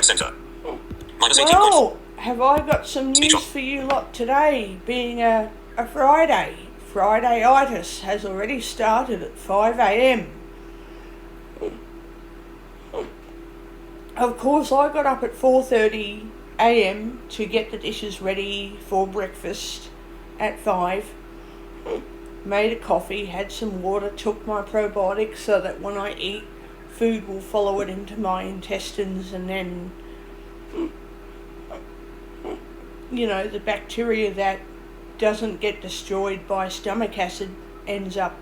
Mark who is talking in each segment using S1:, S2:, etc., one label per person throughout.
S1: Web center. Minus 18
S2: Well,
S1: points.
S2: have I got some
S1: Speech
S2: news
S1: off.
S2: for you lot today, being a Friday. Friday-itis has already started at 5 a.m. Of course, I got up at 4:30 a.m. to get the dishes ready for breakfast at 5. Made a coffee, had some water, took my probiotics so that when I eat, food will follow it into my intestines, and then, you know, the bacteria that doesn't get destroyed by stomach acid ends up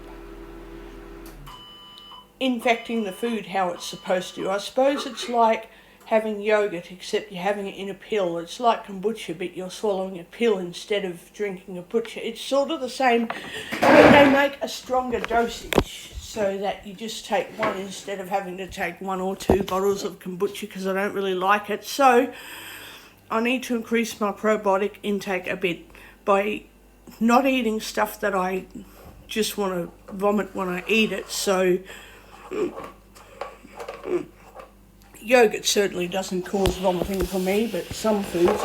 S2: infecting the food how it's supposed to. I suppose it's like having yogurt, except you're having it in a pill. It's like kombucha, but you're swallowing a pill instead of drinking a butcher. It's sort of the same, but they make a stronger dosage so that you just take one instead of having to take 1 or 2 bottles of kombucha, because I don't really like it. So I need to increase my probiotic intake a bit by not eating stuff that I just want to vomit when I eat it. So yogurt certainly doesn't cause vomiting for me, but some foods,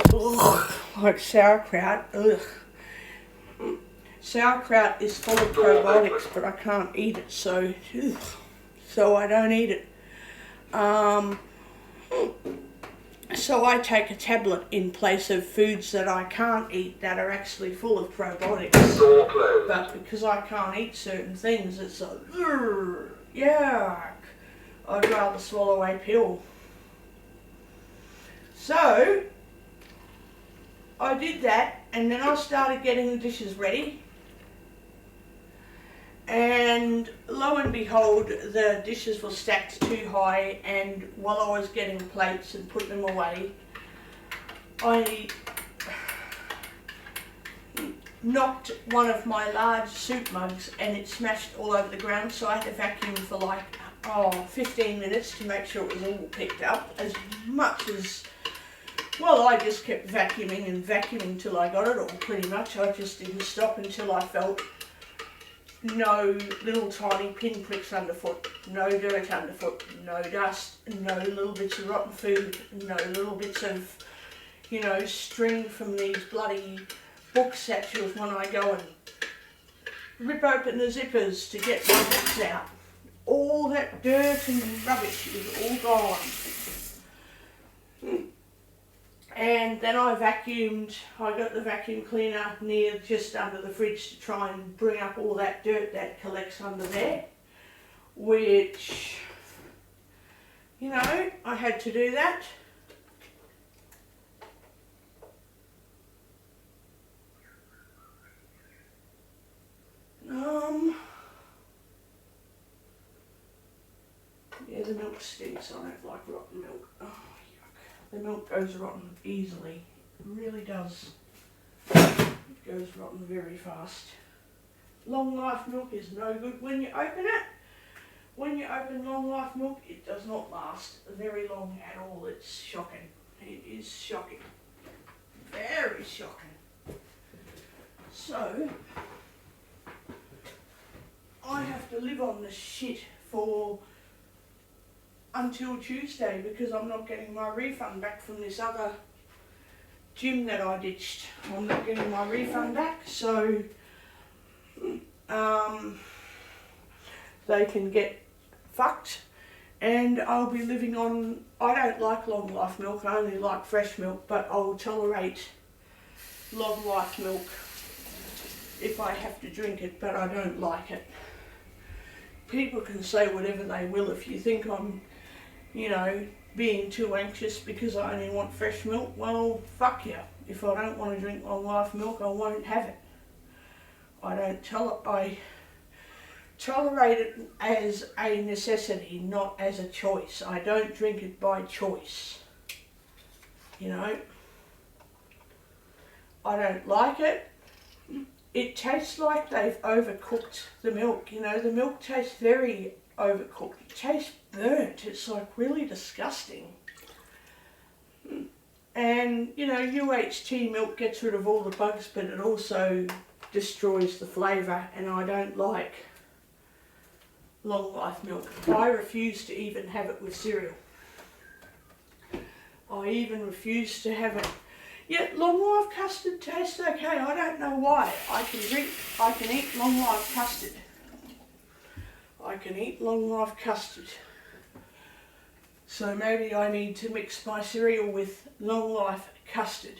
S2: like sauerkraut, sauerkraut is full of probiotics, but I can't eat it, so I don't eat it. So I take a tablet in place of foods that I can't eat that are actually full of probiotics. But because I can't eat certain things, it's like, yuck. I'd rather swallow a pill. So I did that, and then I started getting the dishes ready. And lo and behold, the dishes were stacked too high, and while I was getting plates and putting them away, I knocked one of my large soup mugs and it smashed all over the ground, so I had to vacuum for like 15 minutes to make sure it was all picked up. As much as, well, I just kept vacuuming and vacuuming till I got it all, pretty much. I just didn't stop until I felt no little tiny pinpricks underfoot, no dirt underfoot, no dust, no little bits of rotten food, no little bits of, you know, string from these bloody book satchels when I go and rip open the zippers to get my books out. All that dirt and rubbish is all gone. And then I vacuumed. I got the vacuum cleaner near just under the fridge to try and bring up all that dirt that collects under there, which, you know, I had to do that. Yeah, the milk stinks. I don't like rotten milk. Oh, yuck. The milk goes rotten easily. It really does. It goes rotten very fast. Long life milk is no good when you open it. When you open long life milk, it does not last very long at all. It's shocking. It is shocking. Very shocking. So I have to live on this shit for until Tuesday, because I'm not getting my refund back from this other gym that I ditched. I'm not getting my refund back, so they can get fucked, and I'll be living on, I don't like long life milk, I only like fresh milk, but I'll tolerate long life milk if I have to drink it, but I don't like it. People can say whatever they will. If you think I'm, you know, being too anxious because I only want fresh milk, well, fuck you. If I don't want to drink long life milk, I won't have it. I tolerate it as a necessity, not as a choice. I don't drink it by choice. You know, I don't like it. It tastes like they've overcooked the milk. You know, the milk tastes very overcooked. It tastes burnt. It's like really disgusting. And, you know, UHT milk gets rid of all the bugs, but it also destroys the flavour, and I don't like long life milk. I refuse to even have it with cereal. I even refuse to have it. Yet long life custard tastes okay. I don't know why. I can eat long life custard. I can eat long life custard. So maybe I need to mix my cereal with long life custard.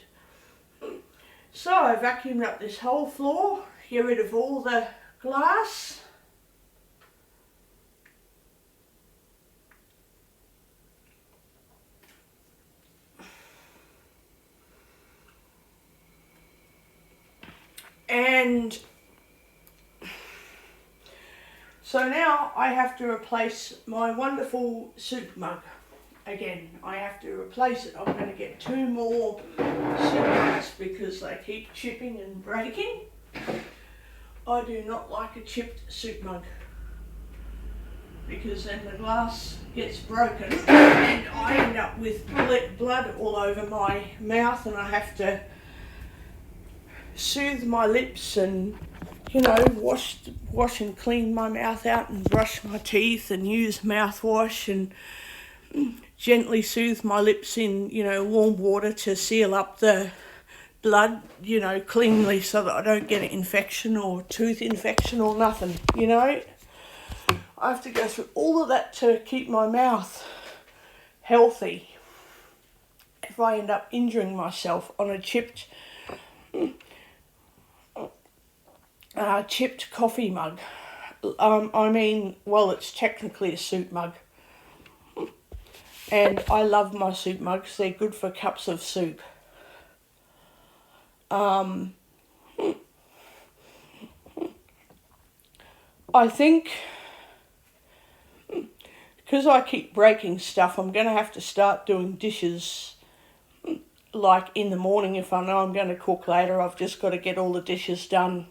S2: So I vacuumed up this whole floor, get rid of all the glass. And so now I have to replace my wonderful soup mug. Again, I have to replace it. I'm going to get 2 more soup mugs because they keep chipping and breaking. I do not like a chipped soup mug because then the glass gets broken and I end up with blood all over my mouth, and I have to soothe my lips and, you know, wash and clean my mouth out and brush my teeth and use mouthwash and gently soothe my lips in, you know, warm water to seal up the blood, you know, cleanly so that I don't get an infection or tooth infection or nothing, you know. I have to go through all of that to keep my mouth healthy. If I end up injuring myself on a chipped coffee mug, I mean, well, it's technically a soup mug. And I love my soup mugs. They're good for cups of soup. I think because I keep breaking stuff, I'm going to have to start doing dishes like in the morning. If I know I'm going to cook later, I've just got to get all the dishes done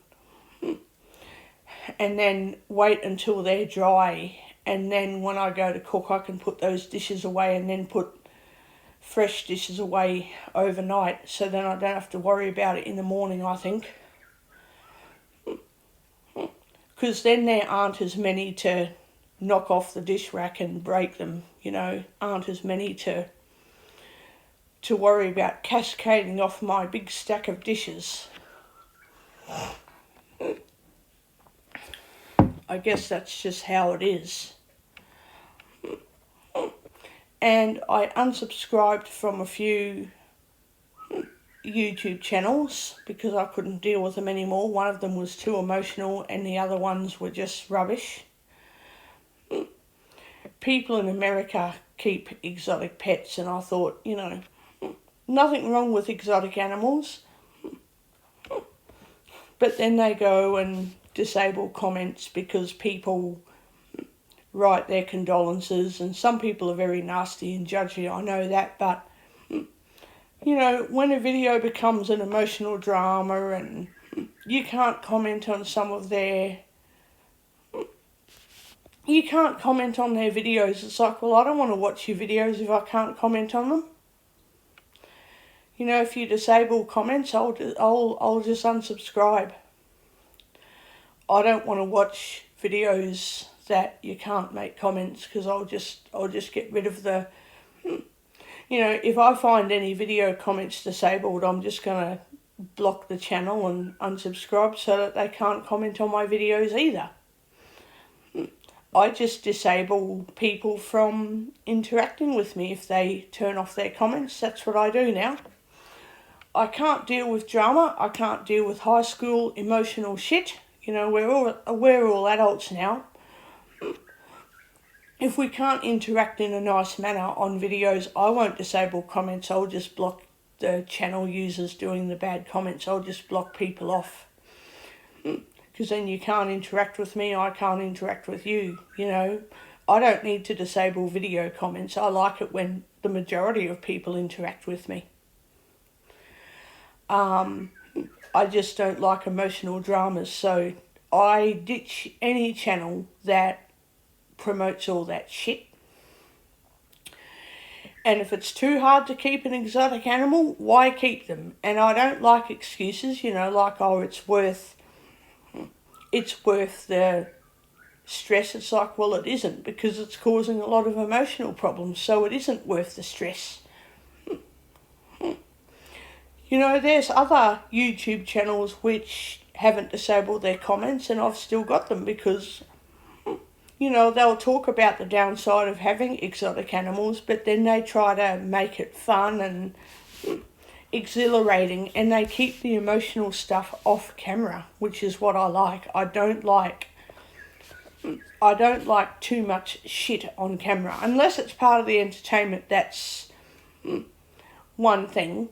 S2: and then wait until they're dry, and then when I go to cook I can put those dishes away and then put fresh dishes away overnight, so then I don't have to worry about it in the morning, I think. Because then there aren't as many to knock off the dish rack and break them, you know, aren't as many to worry about cascading off my big stack of dishes. I guess that's just how it is. And I unsubscribed from a few YouTube channels because I couldn't deal with them anymore. One of them was too emotional and the other ones were just rubbish. People in America keep exotic pets, and I thought, you know, nothing wrong with exotic animals. But then they go and disable comments because people write their condolences, and some people are very nasty and judgy, I know that, but you know, when a video becomes an emotional drama and you can't comment on you can't comment on their videos, it's like, well, I don't want to watch your videos if I can't comment on them. You know, if you disable comments, I'll just unsubscribe. I don't want to watch videos that you can't make comments because I'll just get rid of the, you know, if I find any video comments disabled, I'm just going to block the channel and unsubscribe so that they can't comment on my videos either. I just disable people from interacting with me if they turn off their comments. That's what I do now. I can't deal with drama. I can't deal with high school emotional shit. You know, we're all adults now. If we can't interact in a nice manner on videos, I won't disable comments. I'll just block the channel users doing the bad comments. I'll just block people off. Because then you can't interact with me, I can't interact with you, you know. I don't need to disable video comments. I like it when the majority of people interact with me. I just don't like emotional dramas, so I ditch any channel that promotes all that shit. And if it's too hard to keep an exotic animal, why keep them? And I don't like excuses, you know, like, oh, it's worth the stress. It's like, well, it isn't, because it's causing a lot of emotional problems, so it isn't worth the stress. You know, there's other YouTube channels which haven't disabled their comments and I've still got them because, you know, they'll talk about the downside of having exotic animals, but then they try to make it fun and exhilarating and they keep the emotional stuff off camera, which is what I like. I don't like too much shit on camera. Unless it's part of the entertainment, that's one thing.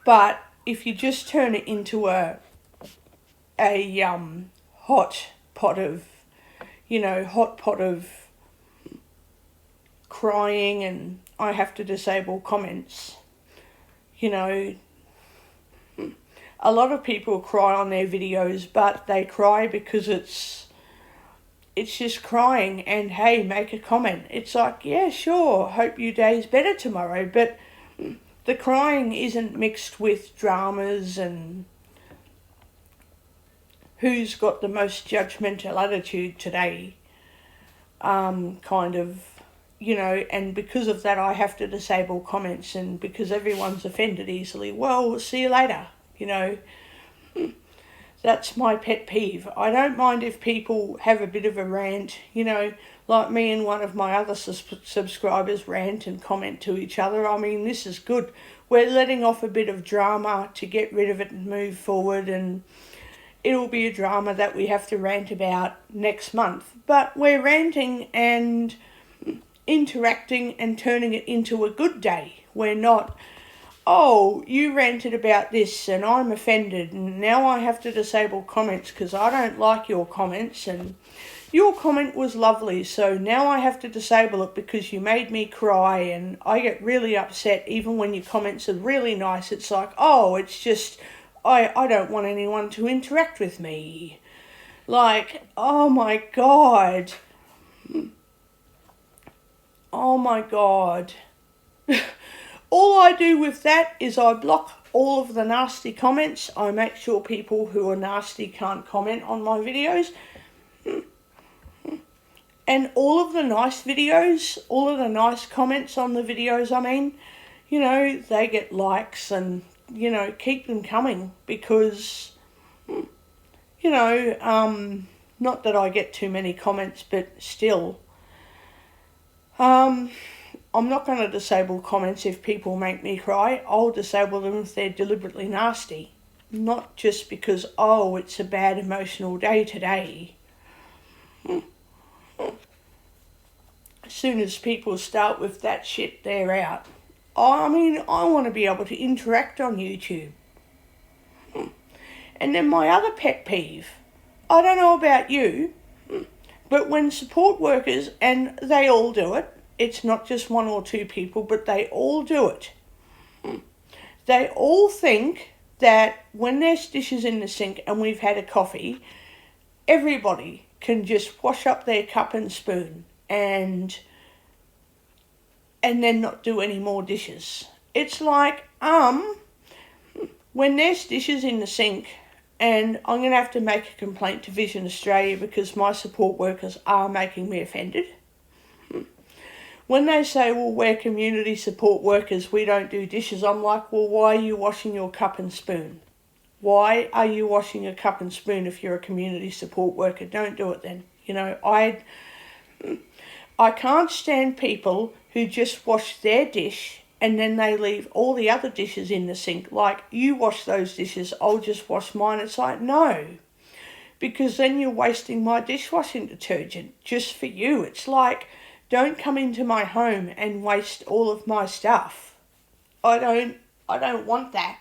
S2: But if you just turn it into a hot pot of crying and I have to disable comments, you know, a lot of people cry on their videos, but they cry because it's just crying and, hey, make a comment. It's like, yeah, sure, hope your day's better tomorrow, but the crying isn't mixed with dramas and who's got the most judgmental attitude today, kind of, you know, and because of that I have to disable comments, and because everyone's offended easily, well, see you later, you know. That's my pet peeve. I don't mind if people have a bit of a rant, you know, like me and one of my other subscribers rant and comment to each other. I mean, this is good. We're letting off a bit of drama to get rid of it and move forward, and it'll be a drama that we have to rant about next month. But we're ranting and interacting and turning it into a good day. We're not, oh, you ranted about this and I'm offended and now I have to disable comments because I don't like your comments and your comment was lovely, so now I have to disable it because you made me cry, and I get really upset even when your comments are really nice. It's like, oh, it's just, I don't want anyone to interact with me. Like, oh my God. Oh my God. All I do with that is I block all of the nasty comments. I make sure people who are nasty can't comment on my videos. And all of the nice videos, all of the nice comments on the videos, I mean, you know, they get likes and, you know, keep them coming because, you know, not that I get too many comments, but still, I'm not going to disable comments if people make me cry. I'll disable them if they're deliberately nasty. Not just because, oh, it's a bad emotional day today. As soon as people start with that shit, they're out. I mean, I want to be able to interact on YouTube. And then my other pet peeve, I don't know about you, but when support workers, and they all do it, it's not just one or two people, but they all do it. They all think that when there's dishes in the sink and we've had a coffee, everybody can just wash up their cup and spoon and then not do any more dishes. It's like, when there's dishes in the sink, and I'm going to have to make a complaint to Vision Australia because my support workers are making me offended. When they say, well, we're community support workers, we don't do dishes, I'm like, well, why are you washing your cup and spoon? Why are you washing a cup and spoon if you're a community support worker? Don't do it then. You know, I can't stand people who just wash their dish and then they leave all the other dishes in the sink. Like, you wash those dishes, I'll just wash mine. It's like, no. Because then you're wasting my dishwashing detergent just for you. It's like, don't come into my home and waste all of my stuff. I don't want that.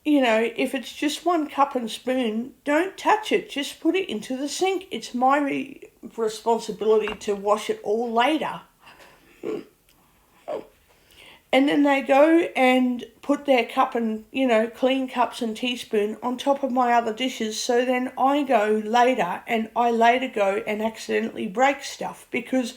S2: You know, if it's just one cup and spoon, don't touch it. Just put it into the sink. It's my responsibility to wash it all later. And then they go and put their cup and, you know, clean cups and teaspoon on top of my other dishes. So then I go later and I later go and accidentally break stuff because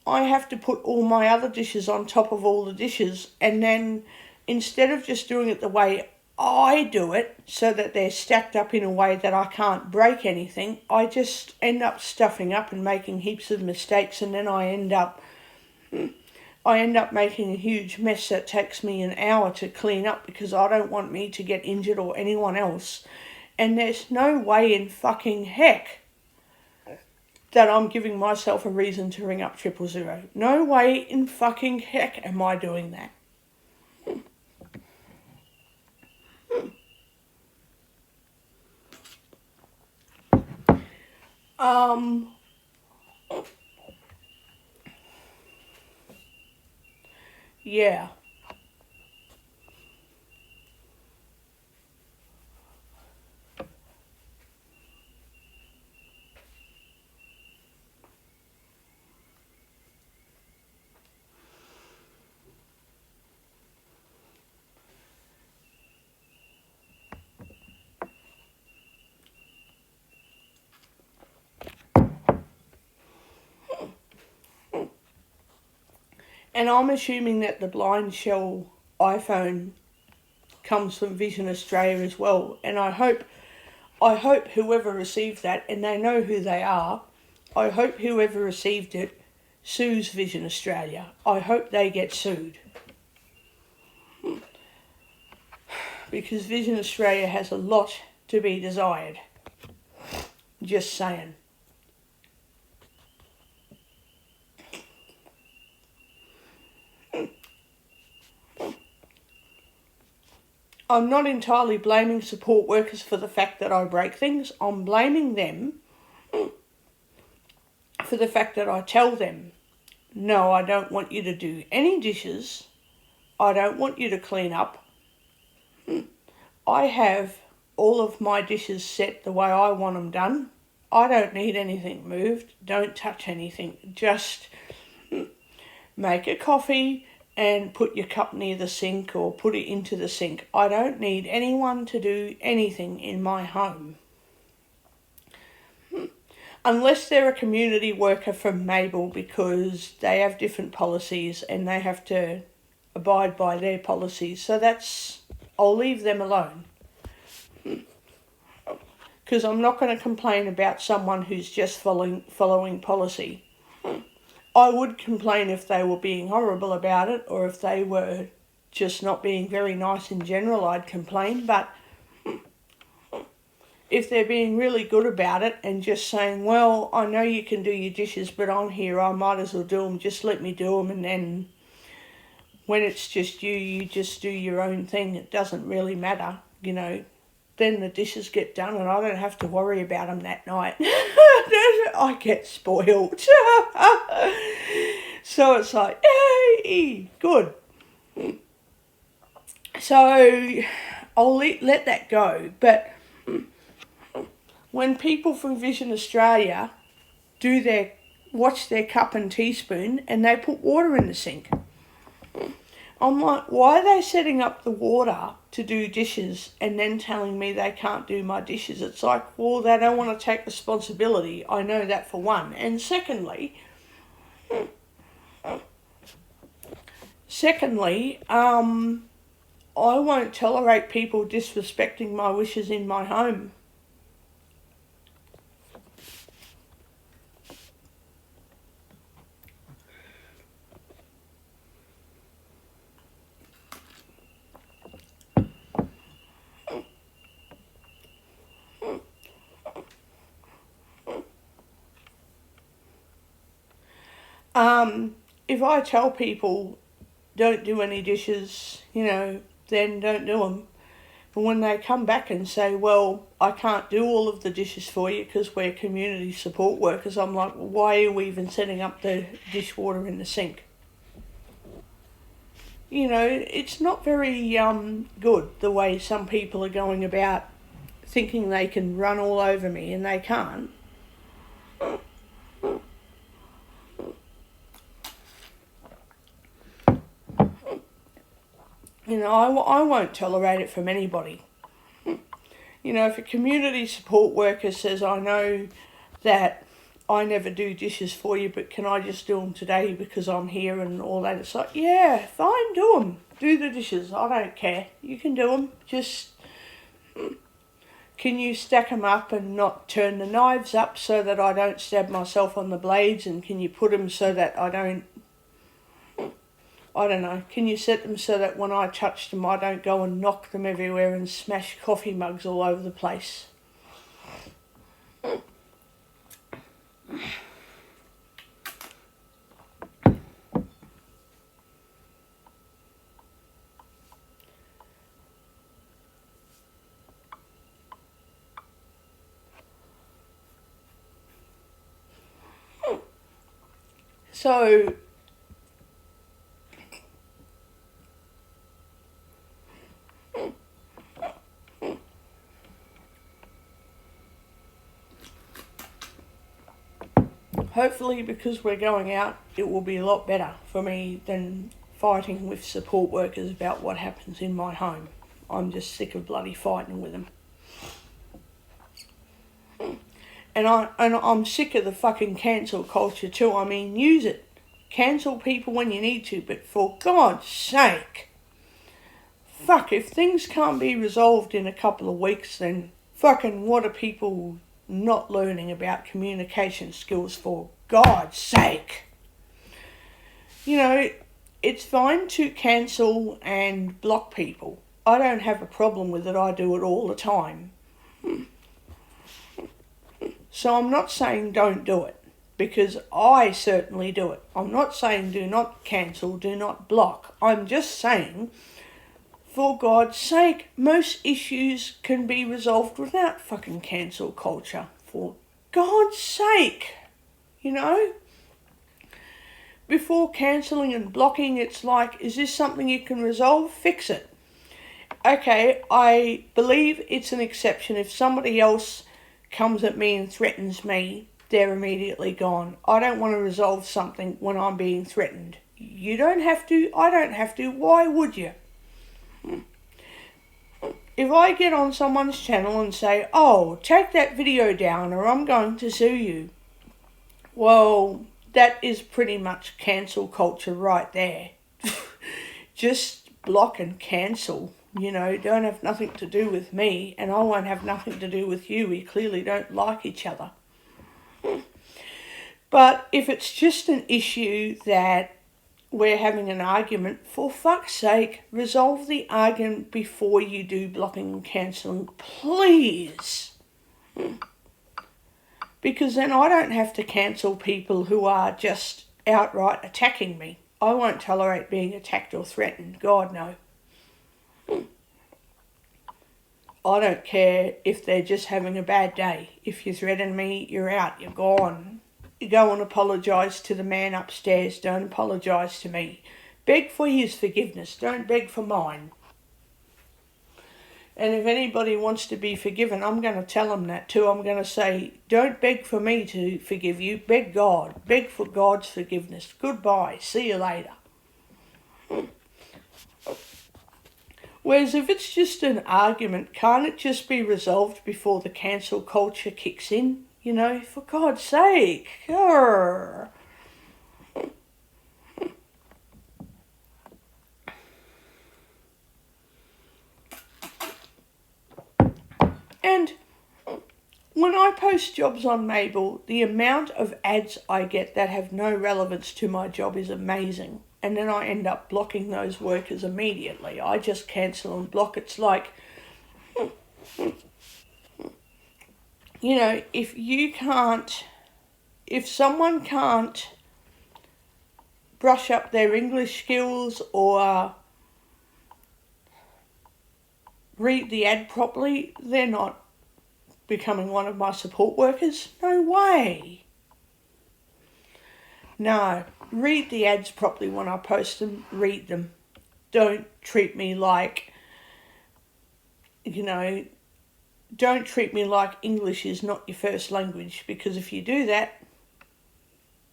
S2: I have to put all my other dishes on top of all the dishes. And then instead of just doing it the way I do it so that they're stacked up in a way that I can't break anything, I just end up stuffing up and making heaps of mistakes, and then I end up I end up making a huge mess that takes me an hour to clean up because I don't want me to get injured or anyone else. And there's no way in fucking heck that I'm giving myself a reason to ring up 000. No way in fucking heck am I doing that. Yeah. And I'm assuming that the blind shell iPhone comes from Vision Australia as well. And I hope whoever received that, and they know who they are, I hope whoever received it sues Vision Australia. I hope they get sued. Because Vision Australia has a lot to be desired. Just saying. I'm not entirely blaming support workers for the fact that I break things. I'm blaming them for the fact that I tell them, no, I don't want you to do any dishes. I don't want you to clean up. I have all of my dishes set the way I want them done. I don't need anything moved. Don't touch anything. Just make a coffee and put your cup near the sink or put it into the sink. I don't need anyone to do anything in my home. Unless they're a community worker from Mabel, because they have different policies and they have to abide by their policies. So I'll leave them alone. Because I'm not going to complain about someone who's just following policy. I would complain if they were being horrible about it, or if they were just not being very nice in general, I'd complain. But if they're being really good about it and just saying, well, I know you can do your dishes, but I'm here, I might as well do them, just let me do them, and then when it's just you just do your own thing, it doesn't really matter, then the dishes get done and I don't have to worry about them that night. I get spoiled. So it's like, yay, good. So I'll let that go. But when people from Vision Australia watch their cup and teaspoon and they put water in the sink, I'm like, why are they setting up the water to do dishes and then telling me they can't do my dishes? It's like, well, they don't want to take responsibility. I know that for one. And secondly, I won't tolerate people disrespecting my wishes in my home. If I tell people don't do any dishes, then don't do them. But when they come back and say, well, I can't do all of the dishes for you because we're community support workers, I'm like, well, why are we even setting up the dishwater in the sink? It's not very good the way some people are going about thinking they can run all over me, and they can't. I won't tolerate it from anybody. If a community support worker says, I know that I never do dishes for you, but can I just do them today because I'm here and all that? It's like, yeah, fine, do them. Do the dishes. I don't care. You can do them. Just, can you stack them up and not turn the knives up so that I don't stab myself on the blades? And can you put them so that I don't I don't know, can you set them so that when I touch them I don't go and knock them everywhere and smash coffee mugs all over the place? So, hopefully because we're going out, it will be a lot better for me than fighting with support workers about what happens in my home. I'm just sick of bloody fighting with them. And I'm sick of the fucking cancel culture too. I mean, use it. Cancel people when you need to, but for God's sake, fuck, if things can't be resolved in a couple of weeks, then fucking what are people not learning about communication skills, for God's sake? You know, it's fine to cancel and block people. I don't have a problem with it. I do it all the time. So I'm not saying don't do it, because I certainly do it. I'm not saying do not cancel, do not block. I'm just saying, for God's sake, most issues can be resolved without fucking cancel culture. For God's sake, you know? Before cancelling and blocking, it's like, is this something you can resolve? Fix it. Okay, I believe it's an exception. If somebody else comes at me and threatens me, they're immediately gone. I don't want to resolve something when I'm being threatened. You don't have to, I don't have to, why would you? If I get on someone's channel and say, oh, take that video down or I'm going to sue you, well, that is pretty much cancel culture right there. Just block and cancel. You know, don't have nothing to do with me, and I won't have nothing to do with you. We clearly don't like each other. But if it's just an issue that we're having an argument, for fuck's sake, resolve the argument before you do blocking and cancelling, please. Because then I don't have to cancel people who are just outright attacking me. I won't tolerate being attacked or threatened. God, no. I don't care if they're just having a bad day. If you threaten me, you're out, you're gone. You go and apologise to the man upstairs. Don't apologise to me. Beg for his forgiveness. Don't beg for mine. And if anybody wants to be forgiven, I'm going to tell them that too. I'm going to say, don't beg for me to forgive you. Beg God. Beg for God's forgiveness. Goodbye. See you later. Whereas if it's just an argument, can't it just be resolved before the cancel culture kicks in? You know, for God's sake. Grr. And when I post jobs on Mable, the amount of ads I get that have no relevance to my job is amazing. And then I end up blocking those workers immediately. I just cancel and block. It's like, you know, if someone can't brush up their English skills or read the ad properly, they're not becoming one of my support workers. No way. No, read the ads properly when I post them, read them. Don't treat me like, you know, don't treat me like English is not your first language, because if you do that,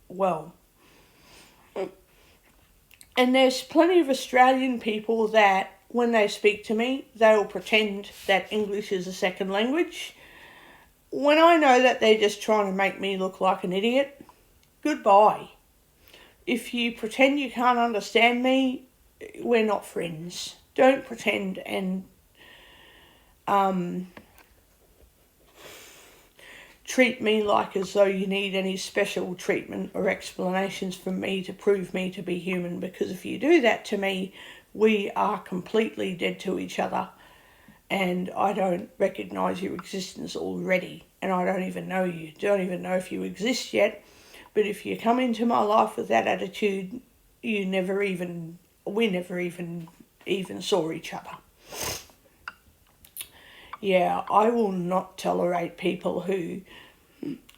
S2: well. And there's plenty of Australian people that, when they speak to me, they'll pretend that English is a second language. When I know that they're just trying to make me look like an idiot, goodbye. If you pretend you can't understand me, we're not friends. Don't pretend treat me like as though you need any special treatment or explanations from me to prove me to be human, because if you do that to me, we are completely dead to each other, and I don't recognise your existence already, and I don't even know you, don't even know if you exist yet. But if you come into my life with that attitude, we never even saw each other. Yeah, I will not tolerate people who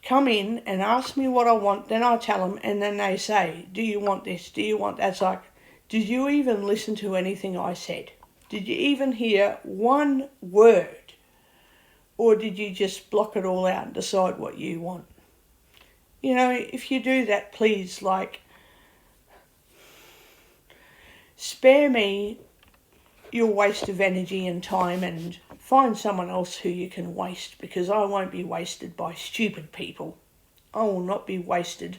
S2: come in and ask me what I want, then I tell them, and then they say, do you want this, do you want that? It's like, did you even listen to anything I said? Did you even hear one word? Or did you just block it all out and decide what you want? You know, if you do that, please, spare me your waste of energy and time, and find someone else who you can waste, because I won't be wasted by stupid people. I will not be wasted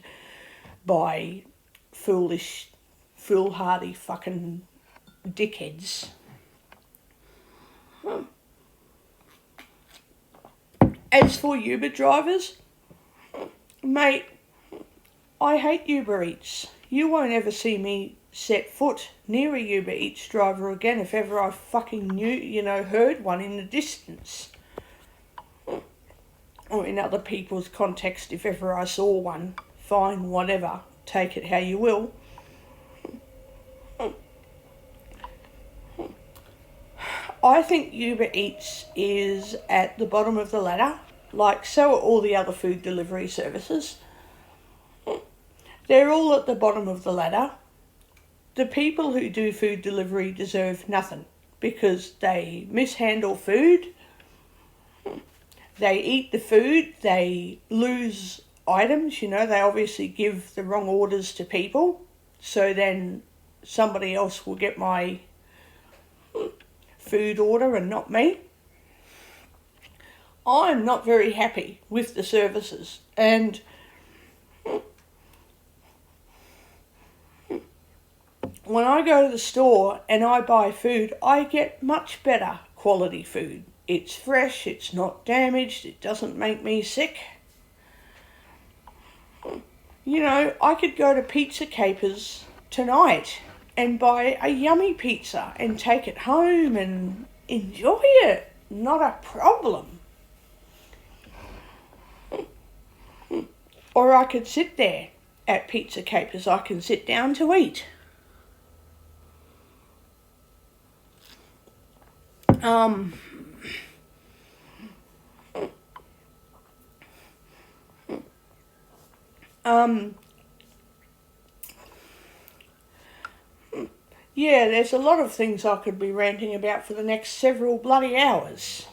S2: by foolhardy fucking dickheads. As for Uber drivers, mate, I hate Uber Eats. You won't ever see me set foot near a Uber Eats driver again if ever I fucking heard one in the distance. Or in other people's context, if ever I saw one. Fine, whatever. Take it how you will. I think Uber Eats is at the bottom of the ladder, like so are all the other food delivery services. They're all at the bottom of the ladder. The people who do food delivery deserve nothing, because they mishandle food, they eat the food, they lose items, they obviously give the wrong orders to people, so then somebody else will get my food order and not me. I'm not very happy with the services, and when I go to the store and I buy food, I get much better quality food. It's fresh, it's not damaged, it doesn't make me sick. I could go to Pizza Capers tonight and buy a yummy pizza and take it home and enjoy it. Not a problem. Or I could sit there at Pizza Capers. I can sit down to eat. Yeah, there's a lot of things I could be ranting about for the next several bloody hours.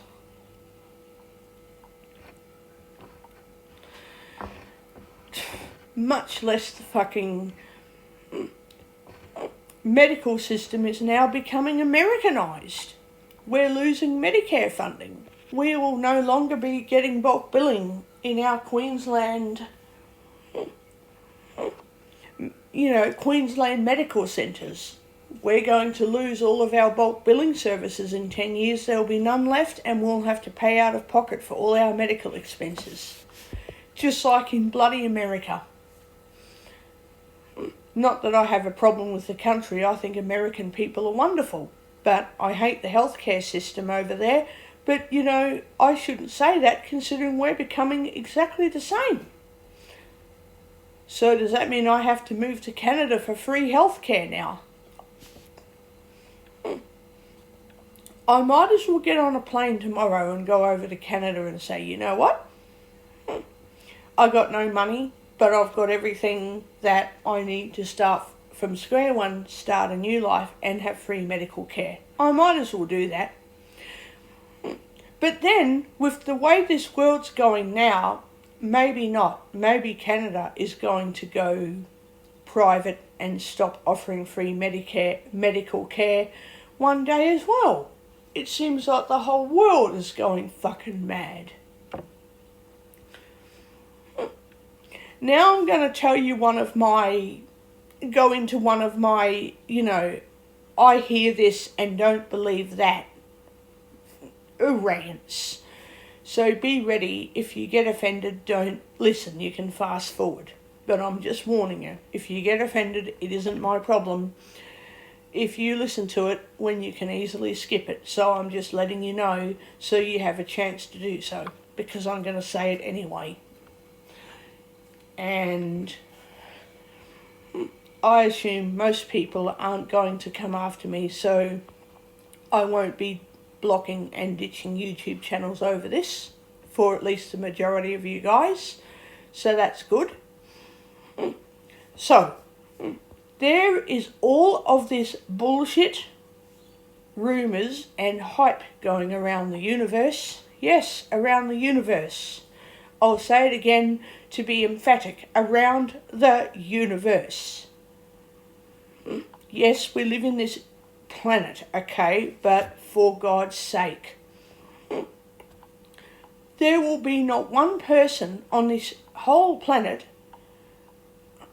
S2: Much less the fucking medical system is now becoming Americanised. We're losing Medicare funding. We will no longer be getting bulk billing in our Queensland medical centres. We're going to lose all of our bulk billing services in 10 years. There'll be none left, and we'll have to pay out of pocket for all our medical expenses. Just like in bloody America. Not that I have a problem with the country. I think American people are wonderful. But I hate the healthcare system over there. But, I shouldn't say that, considering we're becoming exactly the same. So does that mean I have to move to Canada for free healthcare now? I might as well get on a plane tomorrow and go over to Canada and say, you know what? I got no money, but I've got everything that I need to start from square one, start a new life, and have free medical care. I might as well do that. But then, with the way this world's going now, maybe not. Maybe Canada is going to go private and stop offering free medical care one day as well. It seems like the whole world is going fucking mad. Now I'm going to tell you go into one of my, I hear this and don't believe that rants. So be ready. If you get offended, don't listen. You can fast forward. But I'm just warning you. If you get offended, it isn't my problem. If you listen to it when you can easily skip it. So I'm just letting you know so you have a chance to do so. Because I'm going to say it anyway. And I assume most people aren't going to come after me, so I won't be blocking and ditching YouTube channels over this for at least the majority of you guys. So that's good. So, there is all of this bullshit, rumours and hype going around the universe. Yes, around the universe. I'll say it again to be emphatic. Around the universe. Yes, we live in this planet, okay, but for God's sake. There will be not one person on this whole planet,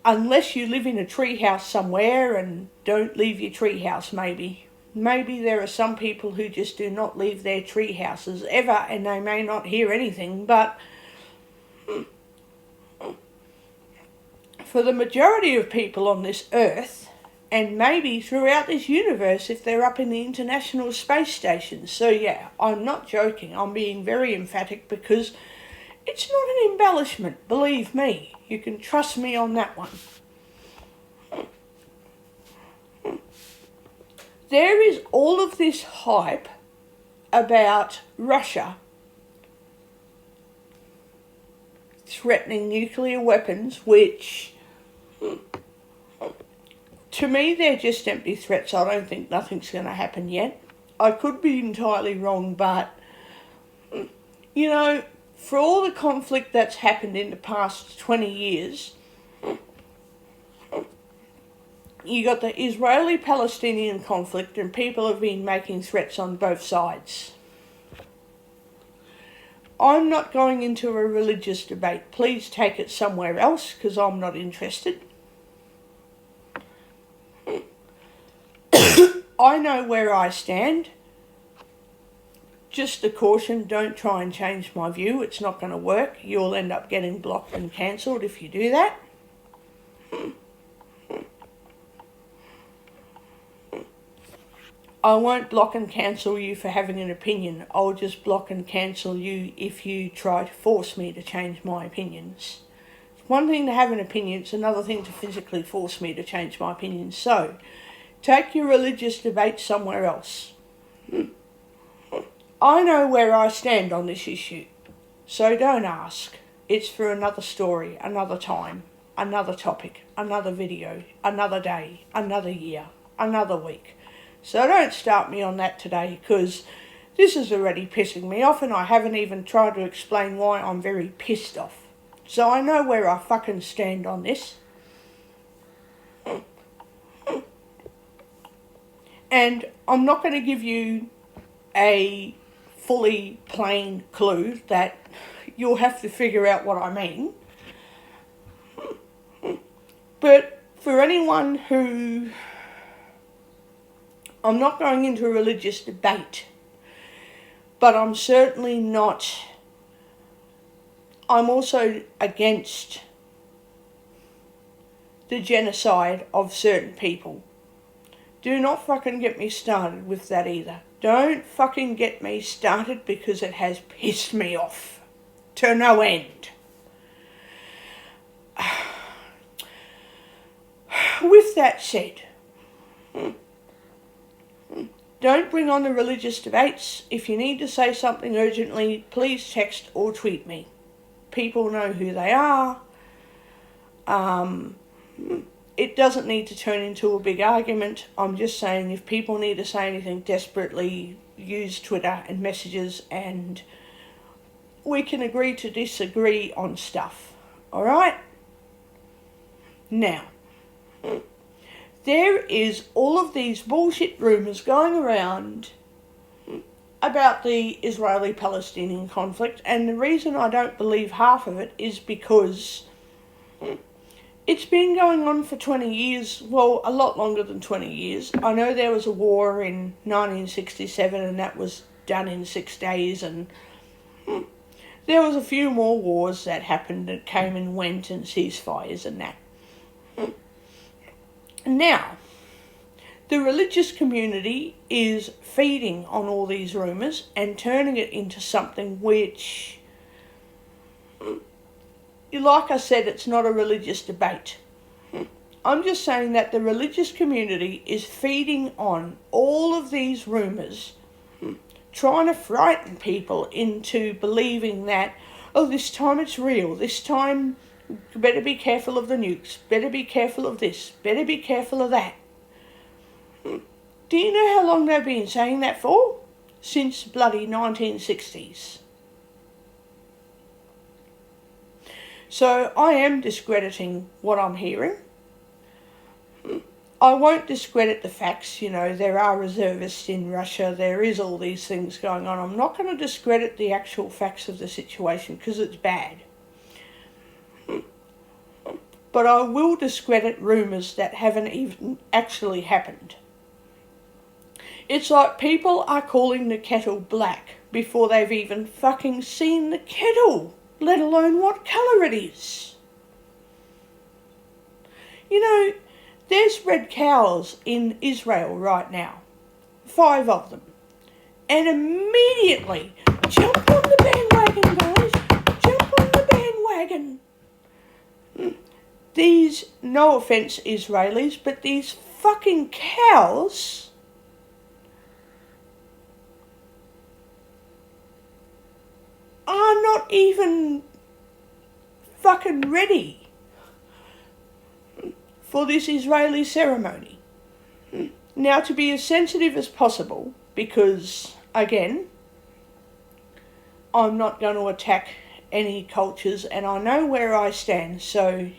S2: unless you live in a treehouse somewhere and don't leave your treehouse maybe. Maybe there are some people who just do not leave their tree houses ever and they may not hear anything, but for the majority of people on this earth, and maybe throughout this universe if they're up in the International Space Station. So yeah, I'm not joking. I'm being very emphatic because it's not an embellishment, believe me. You can trust me on that one. There is all of this hype about Russia threatening nuclear weapons, which to me they're just empty threats. I don't think nothing's going to happen yet. I could be entirely wrong, but you know, for all the conflict that's happened in the past 20 years, you got the Israeli-Palestinian conflict and people have been making threats on both sides. I'm not going into a religious debate. Please take it somewhere else because I'm not interested. I know where I stand. Just a caution, don't try and change my view. It's not going to work. You'll end up getting blocked and cancelled if you do that. I won't block and cancel you for having an opinion. I'll just block and cancel you if you try to force me to change my opinions. It's one thing to have an opinion, it's another thing to physically force me to change my opinions. So, take your religious debate somewhere else. I know where I stand on this issue, so don't ask. It's for another story, another time, another topic, another video, another day, another year, another week. So don't start me on that today, because this is already pissing me off and I haven't even tried to explain why I'm very pissed off. So I know where I fucking stand on this. And I'm not going to give you a fully plain clue that you'll have to figure out what I mean. But for anyone who... I'm not going into a religious debate, but I'm certainly not... I'm also against the genocide of certain people. Do not fucking get me started with that either. Don't fucking get me started because it has pissed me off to no end. With that said, don't bring on the religious debates. If you need to say something urgently, please text or tweet me. People know who they are. It doesn't need to turn into a big argument. I'm just saying if people need to say anything desperately, use Twitter and messages and we can agree to disagree on stuff. Alright? Now, there is all of these bullshit rumours going around about the Israeli-Palestinian conflict, and the reason I don't believe half of it is because it's been going on for 20 years, well, a lot longer than 20 years. I know there was a war in 1967 and that was done in 6 days, and there was a few more wars that happened that came and went, and ceasefires and that. Now, the religious community is feeding on all these rumours and turning it into something which, like I said, it's not a religious debate. I'm just saying that the religious community is feeding on all of these rumours, trying to frighten people into believing that, oh, this time it's real, this time better be careful of the nukes, better be careful of this, better be careful of that. Do you know how long they've been saying that for? Since bloody 1960s. So I am discrediting what I'm hearing. I won't discredit the facts, there are reservists in Russia, there is all these things going on. I'm not going to discredit the actual facts of the situation because it's bad. But I will discredit rumours that haven't even actually happened. It's like people are calling the kettle black before they've even fucking seen the kettle, let alone what colour it is. There's red cows in Israel right now. 5 of them. And immediately, jump on the bandwagon, guys. Jump on the bandwagon. These, no offence Israelis, but these fucking cows are not even fucking ready for this Israeli ceremony. Now, to be as sensitive as possible, because, again, I'm not going to attack any cultures, and I know where I stand, so,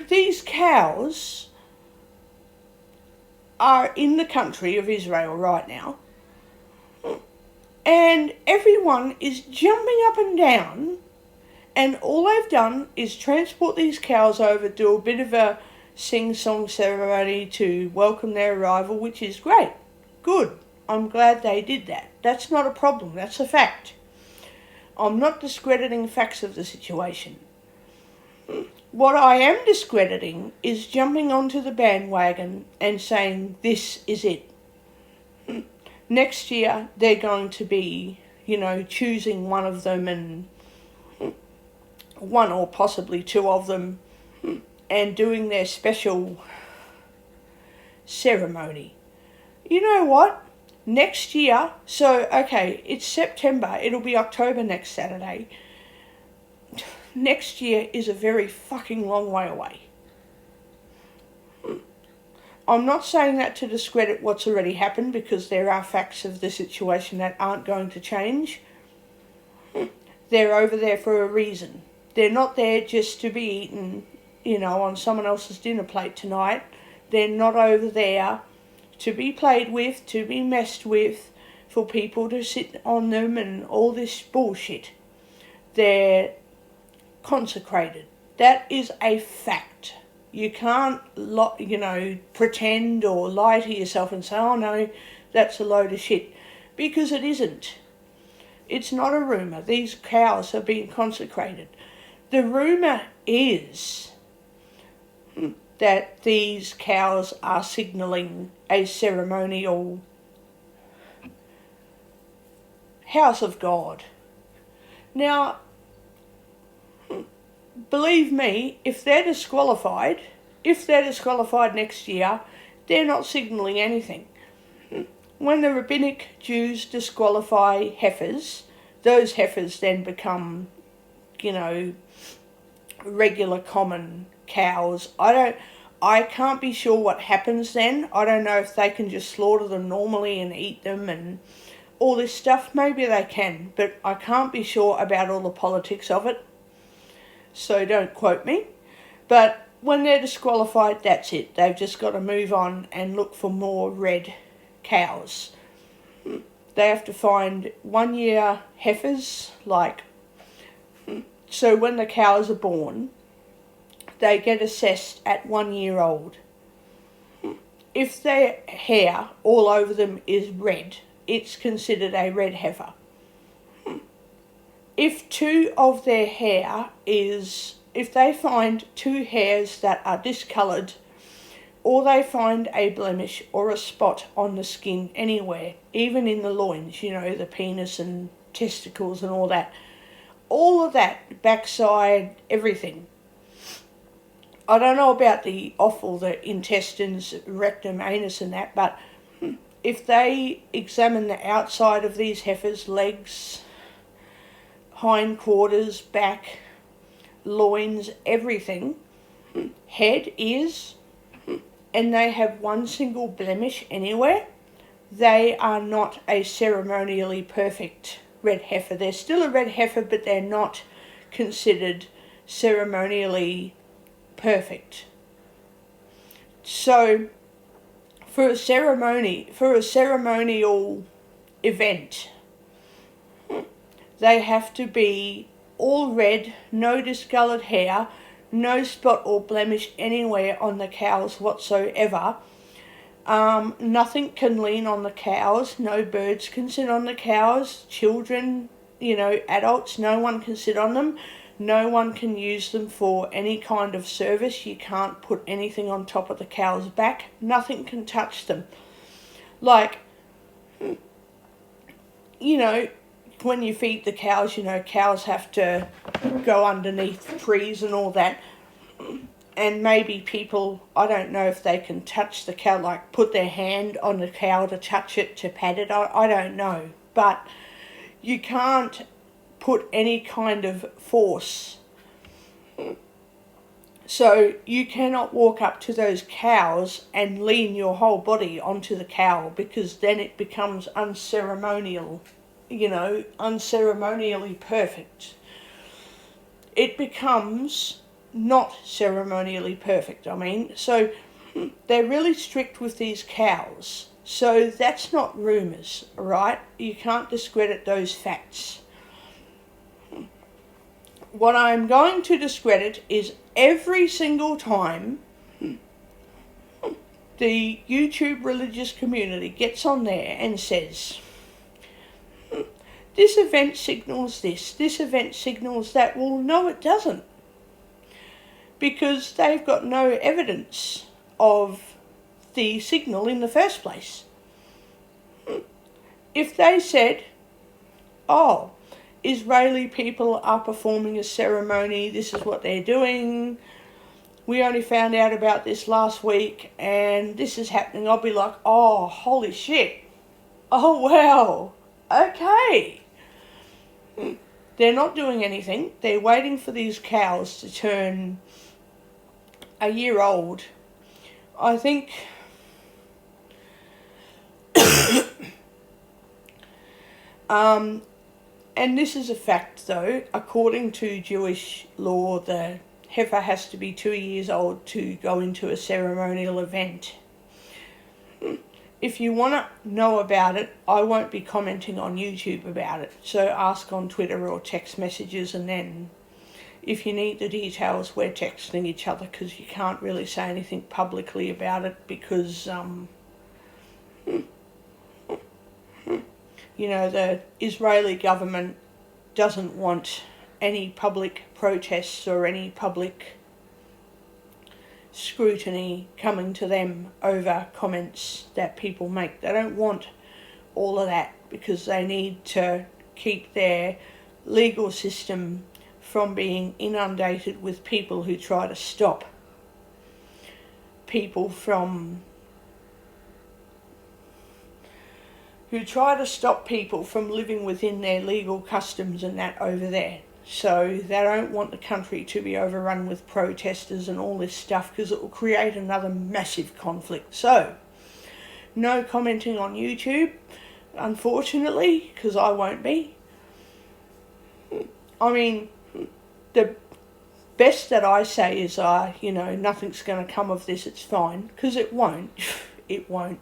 S2: these cows are in the country of Israel right now, and everyone is jumping up and down, and all they've done is transport these cows over, do a bit of a sing-song ceremony to welcome their arrival, which is great. Good. I'm glad they did that. That's not a problem. That's a fact. I'm not discrediting facts of the situation. What I am discrediting is jumping onto the bandwagon and saying this is it. Next year they're going to be, choosing one of them, and one or possibly 2 of them, and doing their special ceremony. You know what? Next year, so, okay, it's September, it'll be October next Saturday. Next year is a very fucking long way away. I'm not saying that to discredit what's already happened, because there are facts of the situation that aren't going to change. They're over there for a reason. They're not there just to be eaten, on someone else's dinner plate tonight. They're not over there to be played with, to be messed with, for people to sit on them and all this bullshit. They're consecrated. That is a fact. You can't, pretend or lie to yourself and say, oh no, that's a load of shit. Because it isn't. It's not a rumour. These cows are being consecrated. The rumour is that these cows are signalling a ceremonial house of God. Now, believe me, if they're disqualified next year, they're not signalling anything. When the rabbinic Jews disqualify heifers, those heifers then become, regular common cows. I can't be sure what happens then. I don't know if they can just slaughter them normally and eat them and all this stuff. Maybe they can, but I can't be sure about all the politics of it. So don't quote me. But when they're disqualified, that's it. They've just got to move on and look for more red cows. They have to find 1-year heifers, so when the cows are born, they get assessed at 1 year old. If their hair all over them is red, it's considered a red heifer. If two of their hair if they find two hairs that are discoloured, or they find a blemish or a spot on the skin anywhere, even in the loins, you know, the penis and testicles and all of that, backside, everything. I don't know about the offal, the intestines, rectum, anus and that, but if they examine the outside of these heifers, legs, hindquarters, back, loins, everything, head, ears, and they have one single blemish anywhere, they are not a ceremonially perfect red heifer. They're still a red heifer, but they're not considered ceremonially perfect. So for a ceremonial event, they have to be all red, no discoloured hair, no spot or blemish anywhere on the cows whatsoever. Nothing can lean on the cows, no birds can sit on the cows, children, you know, adults, no one can sit on them, no one can use them for any kind of service. You can't put anything on top of the cow's back, nothing can touch them. Like, you know, when you feed the cows, you know, cows have to go underneath trees and all that. And maybe people, I don't know if they can touch the cow, like put their hand on the cow to touch it, to pat it, I don't know. But you can't put any kind of force. So you cannot walk up to those cows and lean your whole body onto the cow, because then it becomes unceremonial, you know, unceremonially perfect. It becomes not ceremonially perfect, I mean. So they're really strict with these cows. So that's not rumours, right? You can't discredit those facts. What I'm going to discredit is every single time the YouTube religious community gets on there and says, this event signals this event signals that. Well, no, it doesn't. Because they've got no evidence of the signal in the first place. If they said, oh, Israeli people are performing a ceremony, this is what they're doing, we only found out about this last week and this is happening, I'll be like, oh, holy shit. Oh, wow. Okay. They're not doing anything. They're waiting for these cows to turn a year old. I think and this is a fact though, according to Jewish law, the heifer has to be 2 years old to go into a ceremonial event. If you want to know about it, I won't be commenting on YouTube about it, so ask on Twitter or text messages, and then if you need the details, we're texting each other, because you can't really say anything publicly about it, because you know, the Israeli government doesn't want any public protests or any public scrutiny coming to them over comments that people make. They don't want all of that, because they need to keep their legal system from being inundated with people who try to stop people from living within their legal customs and that over there. So they don't want the country to be overrun with protesters and all this stuff, because it will create another massive conflict. So, no commenting on YouTube, unfortunately, because I won't be. I mean, the best that I say is, you know, nothing's going to come of this, it's fine, because it won't. It won't.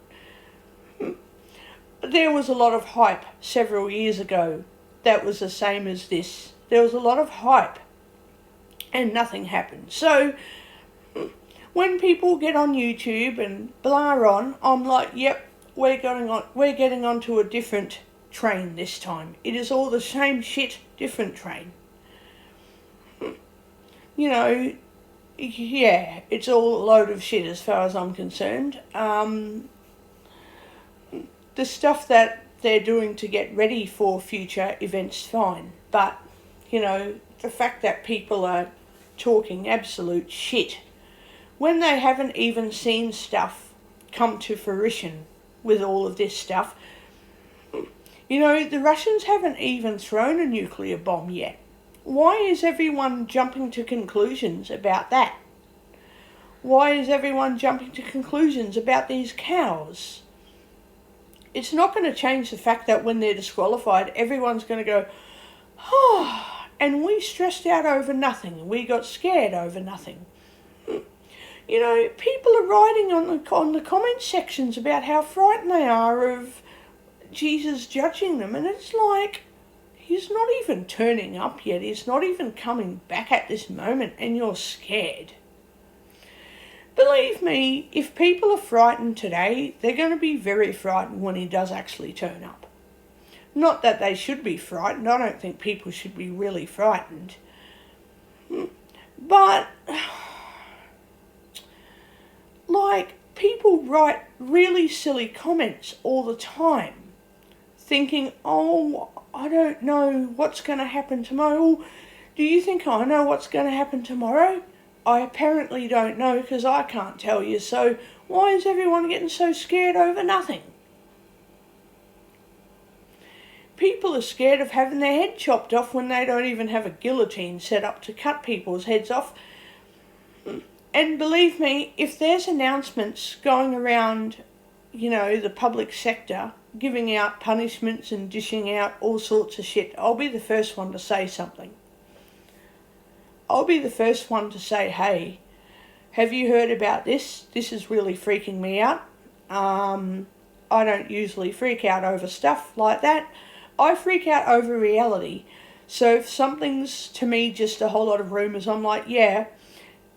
S2: There was a lot of hype several years ago that was the same as this. There was a lot of hype and nothing happened. So when people get on YouTube and blah on, I'm like, yep, we're getting onto a different train this time. It is all the same shit, different train. You know, yeah, it's all a load of shit as far as I'm concerned. The stuff that they're doing to get ready for future events, fine. But, you know, the fact that people are talking absolute shit when they haven't even seen stuff come to fruition with all of this stuff. You know, the Russians haven't even thrown a nuclear bomb yet. Why is everyone jumping to conclusions about that? Why is everyone jumping to conclusions about these cows? It's not going to change the fact that when they're disqualified, everyone's going to go, oh, and we stressed out over nothing. We got scared over nothing. You know, people are writing on the comment sections about how frightened they are of Jesus judging them. And it's like, he's not even turning up yet. He's not even coming back at this moment, and you're scared. Believe me, if people are frightened today, they're going to be very frightened when he does actually turn up. Not that they should be frightened. I don't think people should be really frightened. But, like, people write really silly comments all the time, thinking, oh, I don't know what's going to happen tomorrow. Do you think I know what's going to happen tomorrow? I apparently don't know because I can't tell you, so why is everyone getting so scared over nothing? People are scared of having their head chopped off when they don't even have a guillotine set up to cut people's heads off. And believe me, if there's announcements going around, you know, the public sector, giving out punishments and dishing out all sorts of shit, I'll be the first one to say something. I'll be the first one to say, hey, have you heard about this? This is really freaking me out. I don't usually freak out over stuff like that. I freak out over reality. So if something's to me just a whole lot of rumours, I'm like, yeah,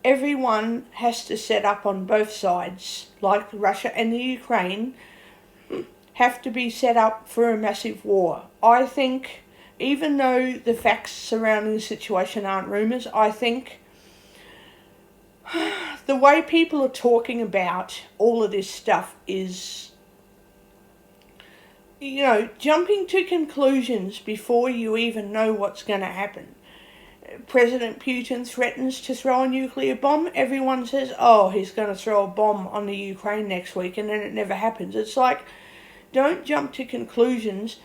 S2: everyone has to set up on both sides, like Russia and the Ukraine, have to be set up for a massive war. I think, even though the facts surrounding the situation aren't rumours, I think the way people are talking about all of this stuff is, you know, jumping to conclusions before you even know what's going to happen. President Putin threatens to throw a nuclear bomb. Everyone says, oh, he's going to throw a bomb on the Ukraine next week, and then it never happens. It's like, don't jump to conclusions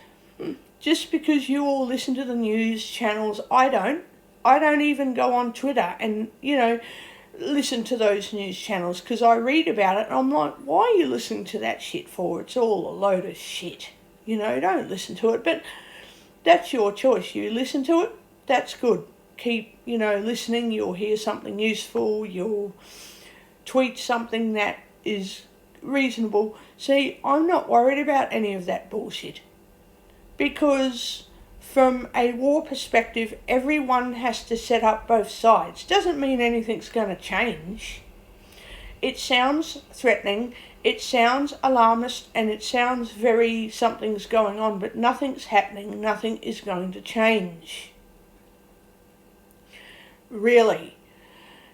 S2: just because you all listen to the news channels. I don't even go on Twitter and, you know, listen to those news channels because I read about it and I'm like, why are you listening to that shit for? It's all a load of shit. You know, don't listen to it. But that's your choice. You listen to it, that's good. Keep, you know, listening. You'll hear something useful. You'll tweet something that is reasonable. See, I'm not worried about any of that bullshit. Because from a war perspective, everyone has to set up both sides. Doesn't mean anything's going to change. It sounds threatening, it sounds alarmist, and it sounds very something's going on, but nothing's happening, nothing is going to change. Really.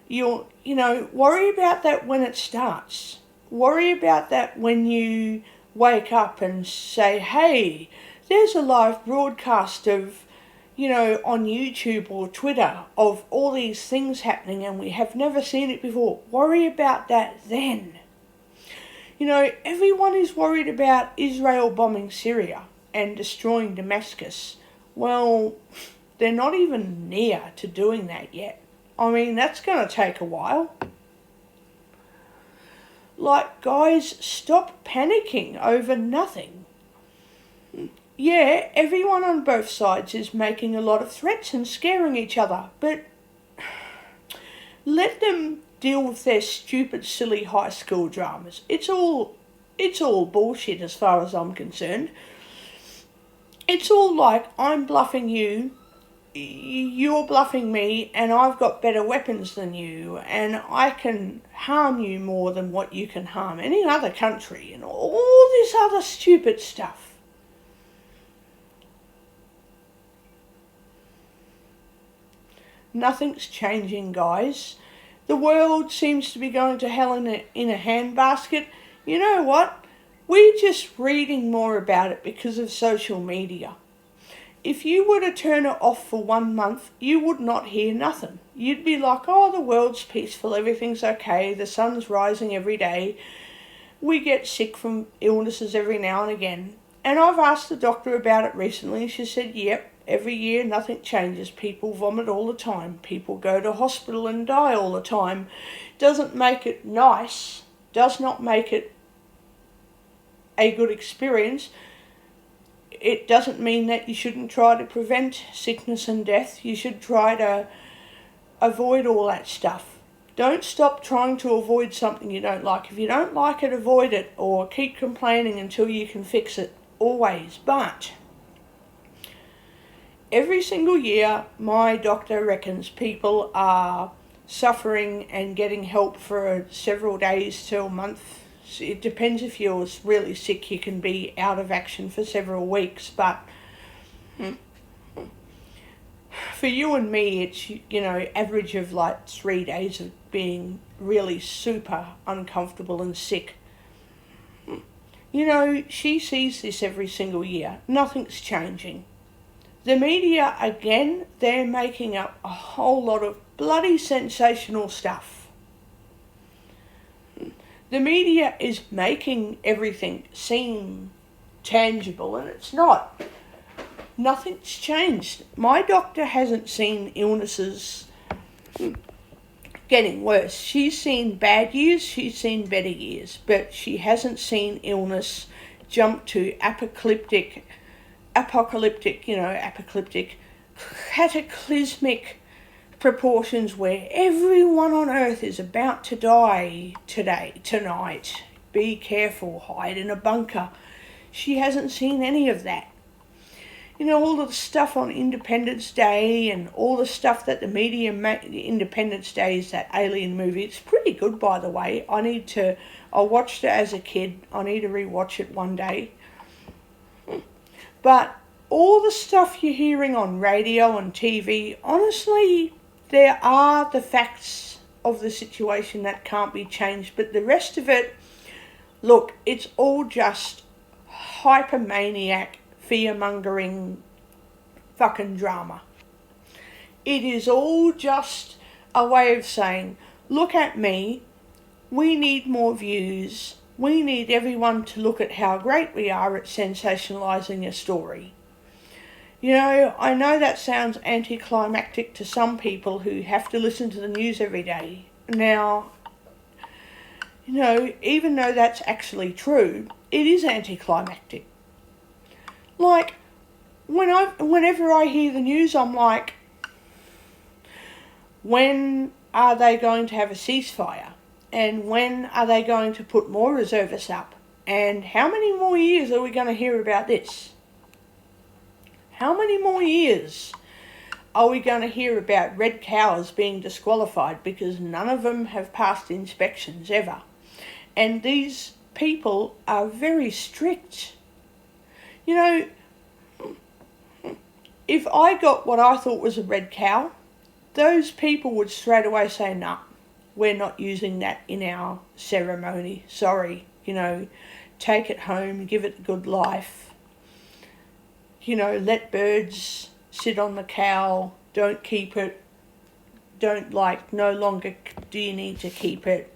S2: You know, worry about that when it starts. Worry about that when you wake up and say, hey, there's a live broadcast of, you know, on YouTube or Twitter of all these things happening and we have never seen it before. Worry about that then. You know, everyone is worried about Israel bombing Syria and destroying Damascus. Well, they're not even near to doing that yet. I mean, that's going to take a while. Like, guys, stop panicking over nothing. Yeah, everyone on both sides is making a lot of threats and scaring each other, but let them deal with their stupid, silly high school dramas. It's all bullshit as far as I'm concerned. It's all like, I'm bluffing you you're bluffing me and I've got better weapons than you and I can harm you more than what you can harm any other country and all this other stupid stuff. Nothing's changing, guys. The world seems to be going to hell in a handbasket. You know what? We're just reading more about it because of social media. If you were to turn it off for 1 month, you would not hear nothing. You'd be like, oh, the world's peaceful, everything's okay, the sun's rising every day. We get sick from illnesses every now and again. And I've asked the doctor about it recently and she said, yep, every year nothing changes. People vomit all the time. People go to hospital and die all the time. Doesn't make it nice. Does not make it a good experience. It doesn't mean that you shouldn't try to prevent sickness and death. You should try to avoid all that stuff. Don't stop trying to avoid something you don't like. If you don't like it, avoid it or keep complaining until you can fix it. Always. But every single year, my doctor reckons people are suffering and getting help for several days to a month. It depends. If you're really sick, you can be out of action for several weeks. But for you and me, it's, average of like 3 days of being really super uncomfortable and sick. She sees this every single year. Nothing's changing. The media, again, they're making up a whole lot of bloody sensational stuff. The media is making everything seem tangible, and it's not. Nothing's changed. My doctor hasn't seen illnesses getting worse. She's seen bad years, she's seen better years, but she hasn't seen illness jump to apocalyptic, cataclysmic proportions where everyone on earth is about to die tonight. Be careful, hide in a bunker. She hasn't seen any of that. All of the stuff on Independence Day and all the stuff that the media Independence Day is that alien movie. It's pretty good, by the way. I watched it as a kid. I need to rewatch it one day. But all the stuff you're hearing on radio and TV, honestly, there are the facts of the situation that can't be changed. But the rest of it, look, it's all just hypermaniac, fear-mongering fucking drama. It is all just a way of saying, look at me, we need more views, we need everyone to look at how great we are at sensationalising a story. I know that sounds anticlimactic to some people who have to listen to the news every day. Now, even though that's actually true, it is anticlimactic. Like, whenever I hear the news, I'm like, when are they going to have a ceasefire? And when are they going to put more reservists up? And how many more years are we going to hear about this? How many more years are we going to hear about red cows being disqualified because none of them have passed inspections ever? And these people are very strict. If I got what I thought was a red cow, those people would straight away say, nah, we're not using that in our ceremony. Sorry, take it home, give it a good life. Let birds sit on the cow, don't keep it, no longer do you need to keep it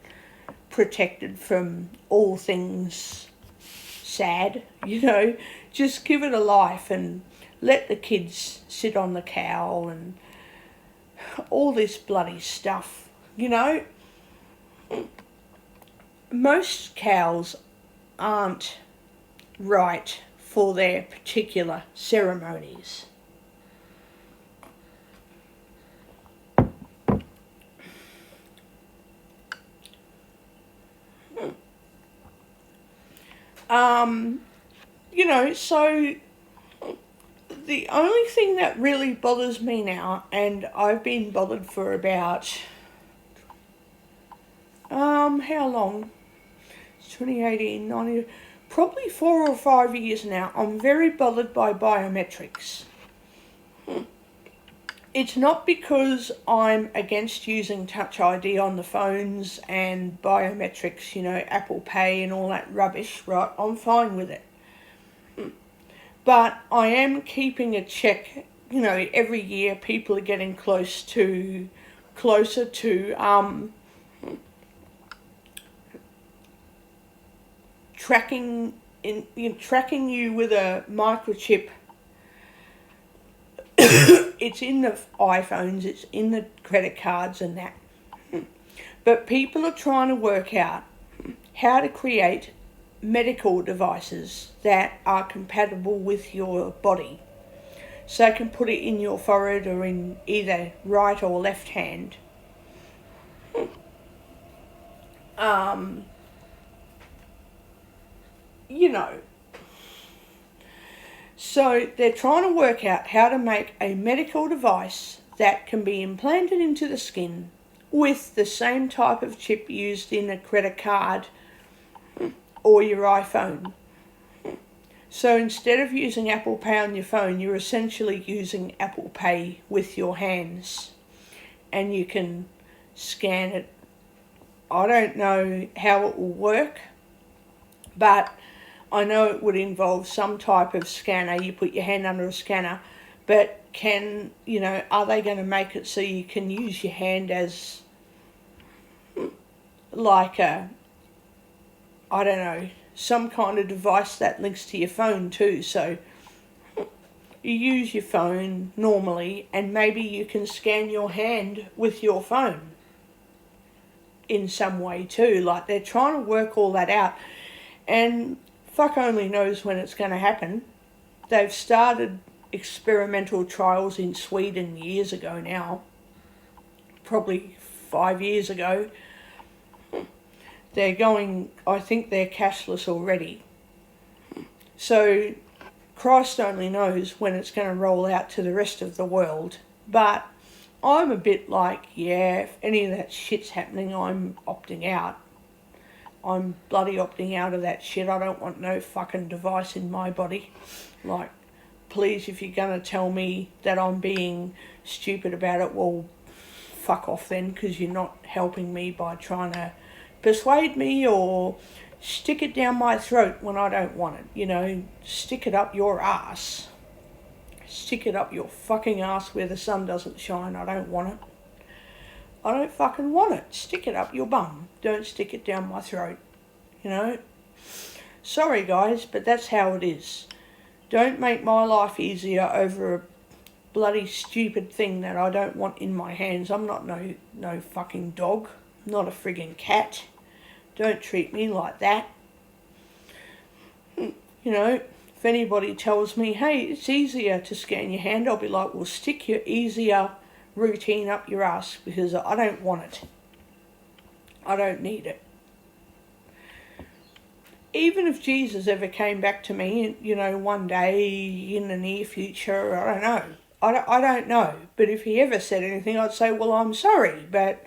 S2: protected from all things sad, just give it a life and let the kids sit on the cow and all this bloody stuff, Most cows aren't right for their particular ceremonies. So the only thing that really bothers me now, and I've been bothered for about, how long? 2018, 90, probably 4 or 5 years now. I'm very bothered by biometrics. It's not because I'm against using Touch ID on the phones and biometrics, you know, Apple Pay and all that rubbish, right? I'm fine with it. But I am keeping a check, you know, every year people are getting closer to tracking you with a microchip. It's in the iPhones, it's in the credit cards and that. But people are trying to work out how to create medical devices that are compatible with your body. So you can put it in your forehead or in either right or left hand. You know. So they're trying to work out how to make a medical device that can be implanted into the skin with the same type of chip used in a credit card or your iPhone. So instead of using Apple Pay on your phone, you're essentially using Apple Pay with your hands, and you can scan it. I don't know how it will work, but I know it would involve some type of scanner. You put your hand under a scanner, but are they going to make it so you can use your hand as like some kind of device that links to your phone too? So you use your phone normally, and maybe you can scan your hand with your phone in some way too. Like, they're trying to work all that out, and fuck only knows when it's going to happen. They've started experimental trials in Sweden years ago now, probably 5 years ago. I think they're cashless already. So Christ only knows when it's going to roll out to the rest of the world. But I'm a bit like, yeah, if any of that shit's happening, I'm opting out. I'm bloody opting out of that shit. I don't want no fucking device in my body. Like, please, if you're going to tell me that I'm being stupid about it, well, fuck off then, because you're not helping me by trying to persuade me or stick it down my throat when I don't want it. You know, stick it up your ass. Stick it up your fucking ass where the sun doesn't shine. I don't want it. I don't fucking want it. Stick it up your bum. Don't stick it down my throat. You know? Sorry guys, but that's how it is. Don't make my life easier over a bloody stupid thing that I don't want in my hands. I'm not no fucking dog. I'm not a friggin' cat. Don't treat me like that. You know, if anybody tells me, hey, it's easier to scan your hand, I'll be like, well, stick your easier routine up your ass, because I don't want it. I don't need it. Even if Jesus ever came back to me, you know, one day in the near future, I don't know. I don't know. But if he ever said anything, I'd say, well, I'm sorry, but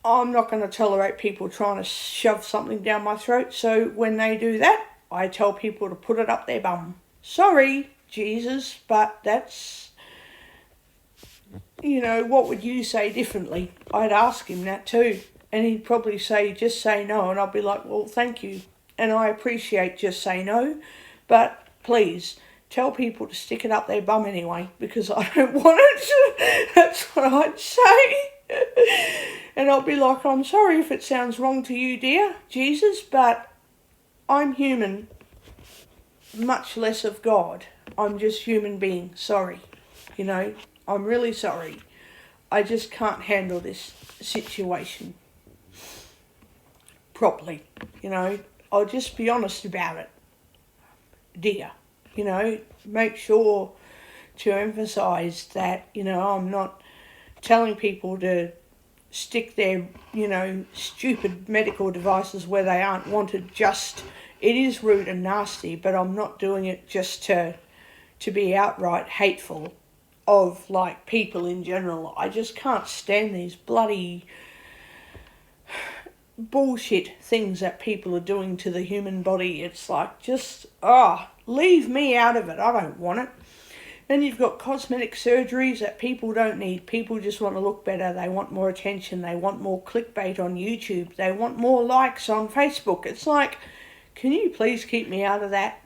S2: I'm not going to tolerate people trying to shove something down my throat. So when they do that, I tell people to put it up their bum. Sorry, Jesus, but that's... You know, what would you say differently? I'd ask him that too. And he'd probably say, just say no. And I'd be like, well, thank you. And I appreciate just say no. But please, tell people to stick it up their bum anyway, because I don't want it. That's what I'd say. And I'll be like, I'm sorry if it sounds wrong to you, dear Jesus, but I'm human. Much less of God. I'm just human being. Sorry. You know, I'm really sorry. I just can't handle this situation properly. You know, I'll just be honest about it, dear. You know, make sure to emphasise that, you know, I'm not telling people to stick their, you know, stupid medical devices where they aren't wanted. Just, it is rude and nasty, but I'm not doing it just to, to be outright hateful of like people in general. I just can't stand these bloody bullshit things that people are doing to the human body. It's like, just, leave me out of it. I don't want it. Then you've got cosmetic surgeries that people don't need. People just want to look better. They want more attention. They want more clickbait on YouTube. They want more likes on Facebook. It's like, can you please keep me out of that?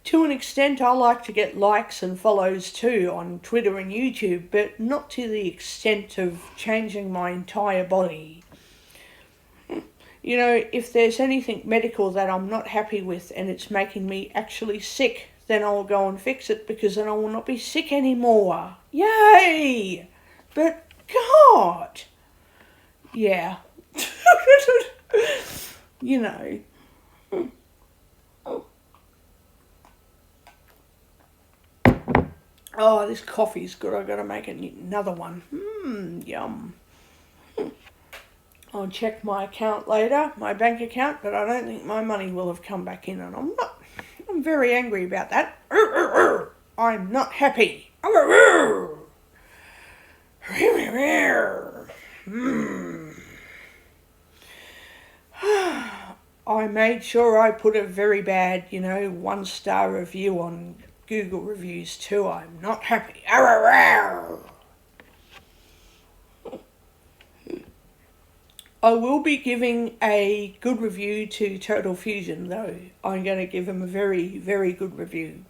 S2: To an extent, I like to get likes and follows too on Twitter and YouTube, but not to the extent of changing my entire body. You know, if there's anything medical that I'm not happy with and it's making me actually sick, then I'll go and fix it, because then I will not be sick anymore. Yay! But God! Yeah. You know. Oh, this coffee's good. I've got to make another one. Yum. I'll check my account later, my bank account, but I don't think my money will have come back in, and I'm very angry about that. I'm not happy. I made sure I put a very bad, 1-star review on Google reviews too. I'm not happy. I will be giving a good review to Total Fusion though. I'm going to give them a very, very good review.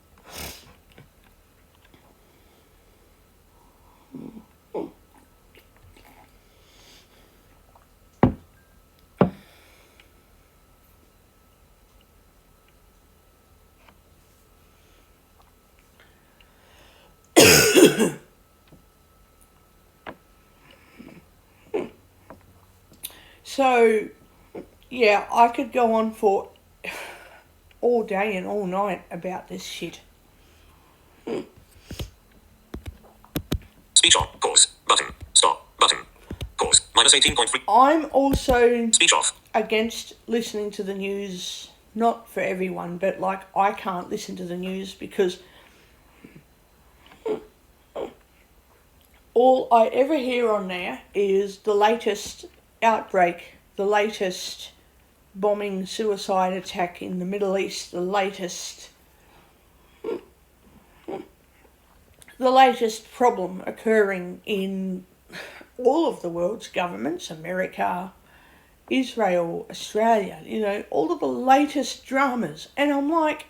S2: So, yeah, I could go on for all day and all night about this shit.
S1: Speech on. Pause. Button. Stop. Button. Pause. -18.3.
S2: I'm also
S1: Speech off.
S2: against listening to the news. Not for everyone, but like, I can't listen to the news because all I ever hear on there is the latest outbreak, the latest bombing, suicide attack in the Middle East, the latest problem occurring in all of the world's governments, America, Israel, Australia, all of the latest dramas. And I'm like,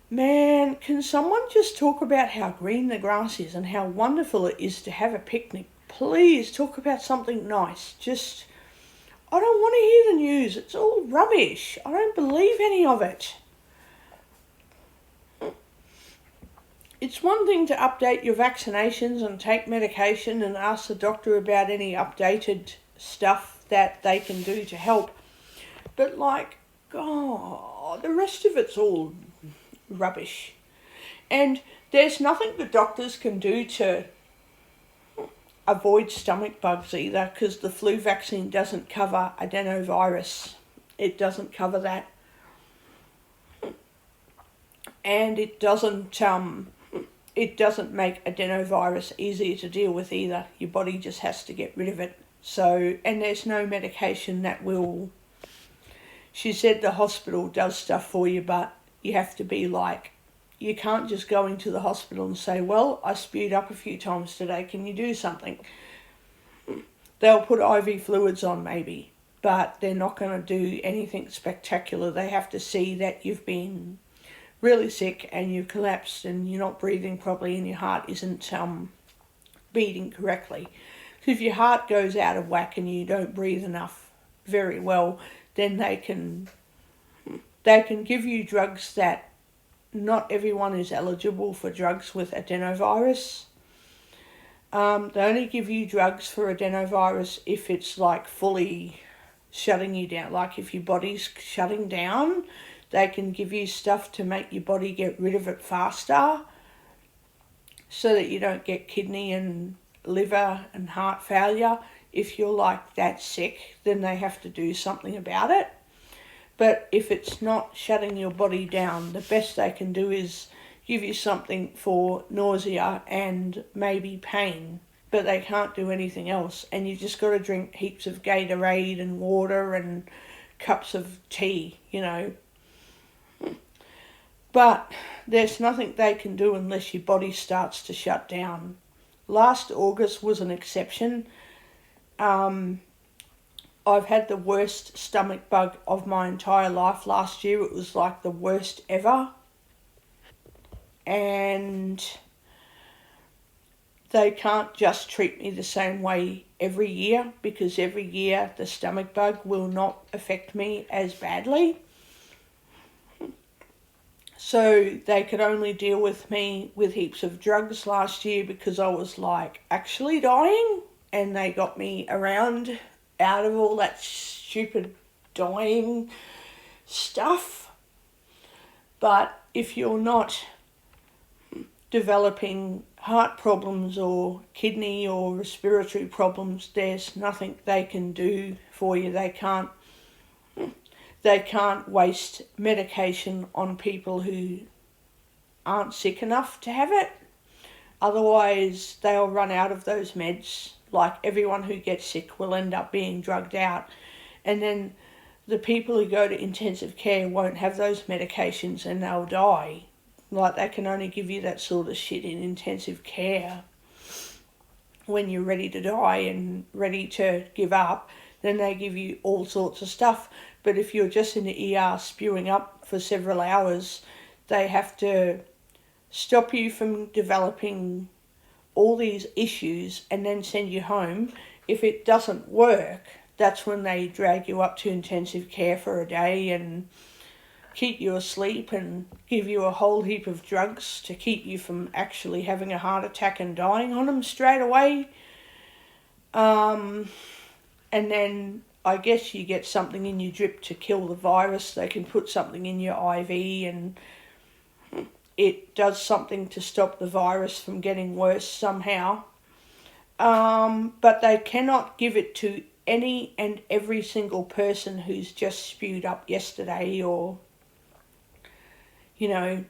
S2: man, can someone just talk about how green the grass is and how wonderful it is to have a picnic? Please talk about something nice. I don't want to hear the news. It's all rubbish. I don't believe any of it. It's one thing to update your vaccinations and take medication and ask the doctor about any updated stuff that they can do to help. But like, God, the rest of it's all rubbish. And there's nothing the doctors can do to avoid stomach bugs either, because the flu vaccine doesn't cover adenovirus. It doesn't cover that. And it doesn't make adenovirus easier to deal with either. Your body just has to get rid of it. So, and there's no medication that will... She said the hospital does stuff for you, but you have to be like, you can't just go into the hospital and say, well, I spewed up a few times today, can you do something? They'll put IV fluids on maybe, but they're not going to do anything spectacular. They have to see that you've been really sick and you've collapsed and you're not breathing properly and your heart isn't beating correctly. If your heart goes out of whack and you don't breathe enough very well, then they can give you drugs that not everyone is eligible for drugs with adenovirus. They only give you drugs for adenovirus if it's like fully shutting you down. Like if your body's shutting down, they can give you stuff to make your body get rid of it faster so that you don't get kidney and liver and heart failure. If you're like that sick, then they have to do something about it. But if it's not shutting your body down, the best they can do is give you something for nausea and maybe pain, but they can't do anything else. And you just got to drink heaps of Gatorade and water and cups of tea, you know. But there's nothing they can do unless your body starts to shut down. Last August was an exception. I've had the worst stomach bug of my entire life. Last year it was like the worst ever. And they can't just treat me the same way every year, because every year the stomach bug will not affect me as badly. So they could only deal with me with heaps of drugs last year because I was like actually dying, and they got me around out of all that stupid dying stuff. But if you're not developing heart problems or kidney or respiratory problems, there's nothing they can do for you. They can't waste medication on people who aren't sick enough to have it. Otherwise, they'll run out of those meds. Like, everyone who gets sick will end up being drugged out. And then the people who go to intensive care won't have those medications and they'll die. Like, they can only give you that sort of shit in intensive care when you're ready to die and ready to give up. Then they give you all sorts of stuff. But if you're just in the ER spewing up for several hours, they have to stop you from developing all these issues and then send you home. If it doesn't work, that's when they drag you up to intensive care for a day and keep you asleep and give you a whole heap of drugs to keep you from actually having a heart attack and dying on them straight away. And then I guess you get something in your drip to kill the virus. They can put something in your IV and it does something to stop the virus from getting worse somehow. But they cannot give it to any and every single person who's just spewed up yesterday, or, you know,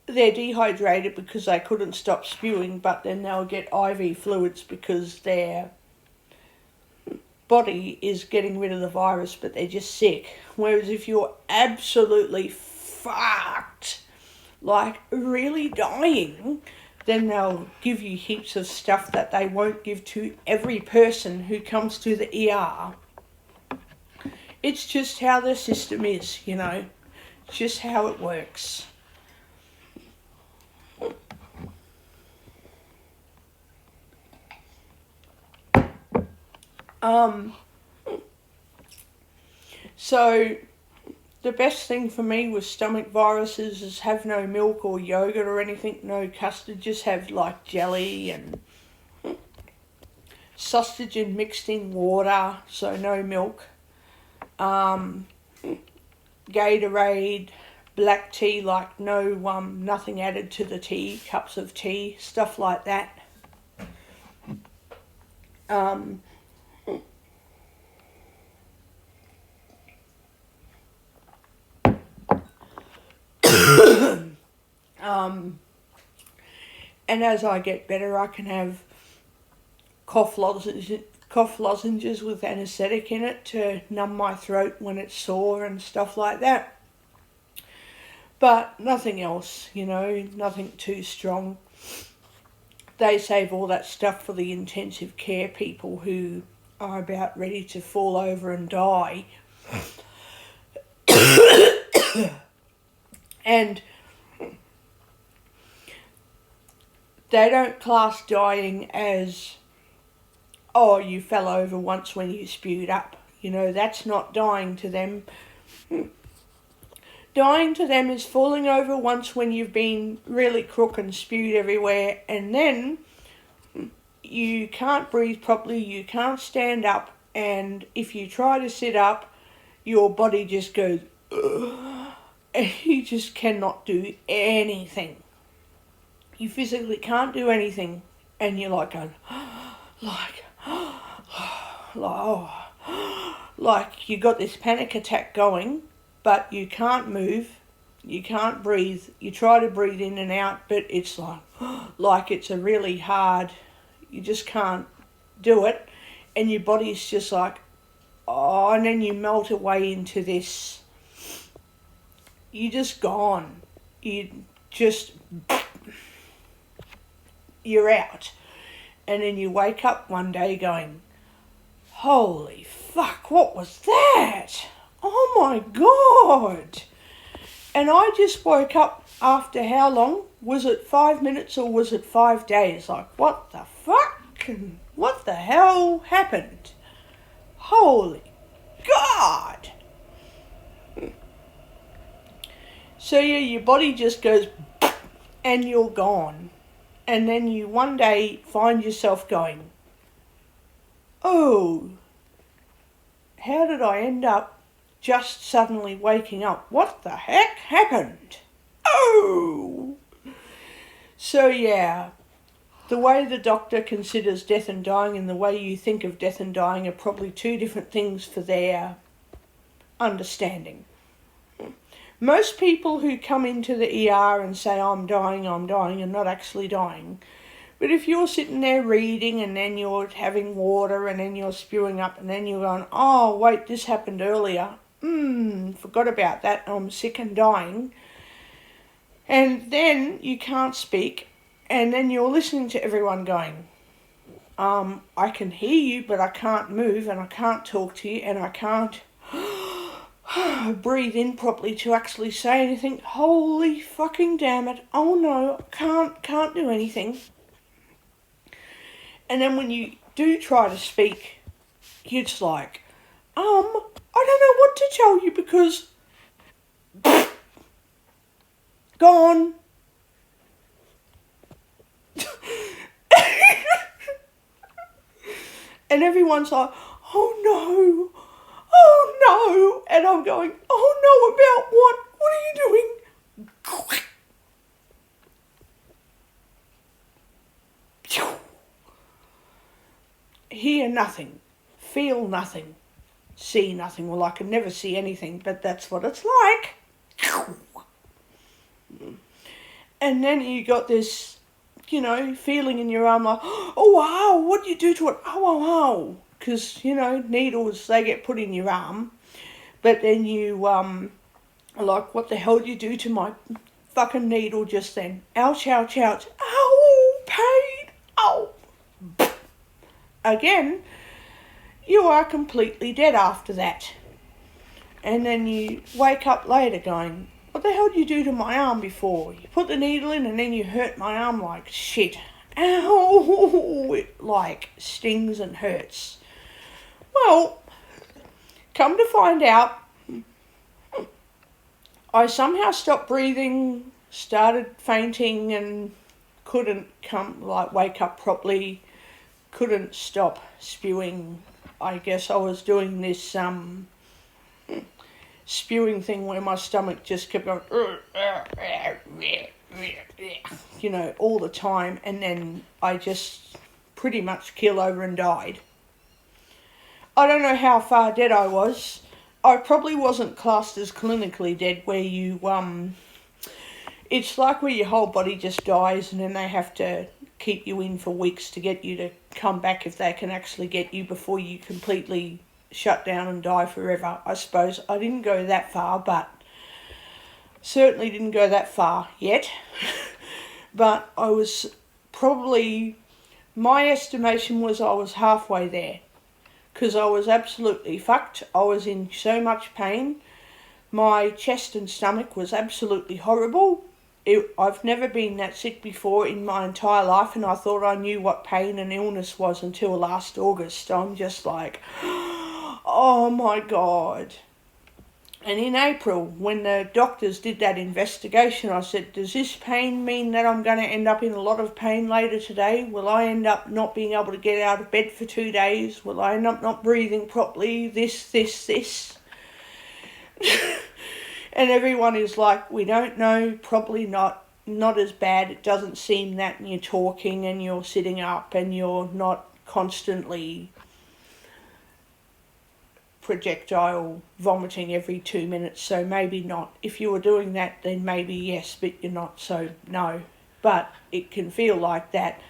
S2: they're dehydrated because they couldn't stop spewing, but then they'll get IV fluids because their body is getting rid of the virus, but they're just sick. Whereas if you're absolutely fucked, like really dying, then they'll give you heaps of stuff that they won't give to every person who comes to the ER. It's just how the system is, you know. It's just how it works. So the best thing for me with stomach viruses is have no milk or yogurt or anything, no custard, just have like jelly and sausage and mixed in water, so no milk. Gatorade, black tea, like no nothing added to the tea, cups of tea, stuff like that. And as I get better, I can have cough lozenges with anaesthetic in it to numb my throat when it's sore and stuff like that. But nothing else, you know, nothing too strong. They save all that stuff for the intensive care people who are about ready to fall over and die. And they don't class dying as, oh, you fell over once when you spewed up. You know, that's not dying to them. Dying to them is falling over once when you've been really crook and spewed everywhere, and then you can't breathe properly, you can't stand up, and if you try to sit up, your body just goes, ugh, and you just cannot do anything. You physically can't do anything, and you're like going, like you got this panic attack going, but you can't move, You can't breathe. You try to breathe in and out, but it's like it's a really hard, you just can't do it. And your body's just like, oh, and then you melt away into this. You're just gone. You're out. And then you wake up one day going, holy fuck, what was that? Oh my God. And I just woke up after how long? Was it 5 minutes or was it 5 days? Like, what the fuck? What the hell happened? Holy God. So yeah, your body just goes and you're gone. And then you one day find yourself going, oh, how did I end up just suddenly waking up? What the heck happened? Oh! So yeah, the way the doctor considers death and dying and the way you think of death and dying are probably two different things for their understanding. Most people who come into the ER and say, I'm dying, are not actually dying. But if you're sitting there reading and then you're having water and then you're spewing up and then you're going, oh, wait, this happened earlier. Forgot about that. I'm sick and dying. And then you can't speak and then you're listening to everyone going, I can hear you, but I can't move and I can't talk to you and I can't breathe in properly to actually say anything. Holy fucking damn it. Oh no, can't do anything. And then when you do try to speak, it's like, I don't know what to tell you because gone. And everyone's like, oh no. And I'm going, oh no, about what? What are you doing? Hear nothing, feel nothing, see nothing. Well, I can never see anything, but that's what it's like. And then you got this, feeling in your arm like, oh wow, what do you do to it? Oh. Because, needles, they get put in your arm. But then you, like, what the hell did you do to my fucking needle just then? Ouch. Ow, pain, ow. Again, you are completely dead after that. And then you wake up later going, what the hell did you do to my arm before? You put the needle in and then you hurt my arm like shit. Ow, it like stings and hurts. Well, come to find out, I somehow stopped breathing, started fainting and couldn't wake up properly, couldn't stop spewing. I guess I was doing this spewing thing where my stomach just kept going, all the time, and then I just pretty much keel over and died. I don't know how far dead I was. I probably wasn't classed as clinically dead where you, it's like where your whole body just dies and then they have to keep you in for weeks to get you to come back if they can actually get you before you completely shut down and die forever. I suppose I didn't go that far, but certainly didn't go that far yet. But I was probably, my estimation was I was halfway there. Because I was absolutely fucked. I was in so much pain. My chest and stomach was absolutely horrible. I've never been that sick before in my entire life, and I thought I knew what pain and illness was until last August. I'm just like, oh my God. And in April, when the doctors did that investigation, I said, does this pain mean that I'm going to end up in a lot of pain later today? Will I end up not being able to get out of bed for 2 days? Will I end up not breathing properly? This. And everyone is like, we don't know, probably not as bad. It doesn't seem that, and you're talking and you're sitting up and you're not constantly projectile vomiting every 2 minutes, so maybe not. If you were doing that, then maybe yes, but you're not, so no. But it can feel like that.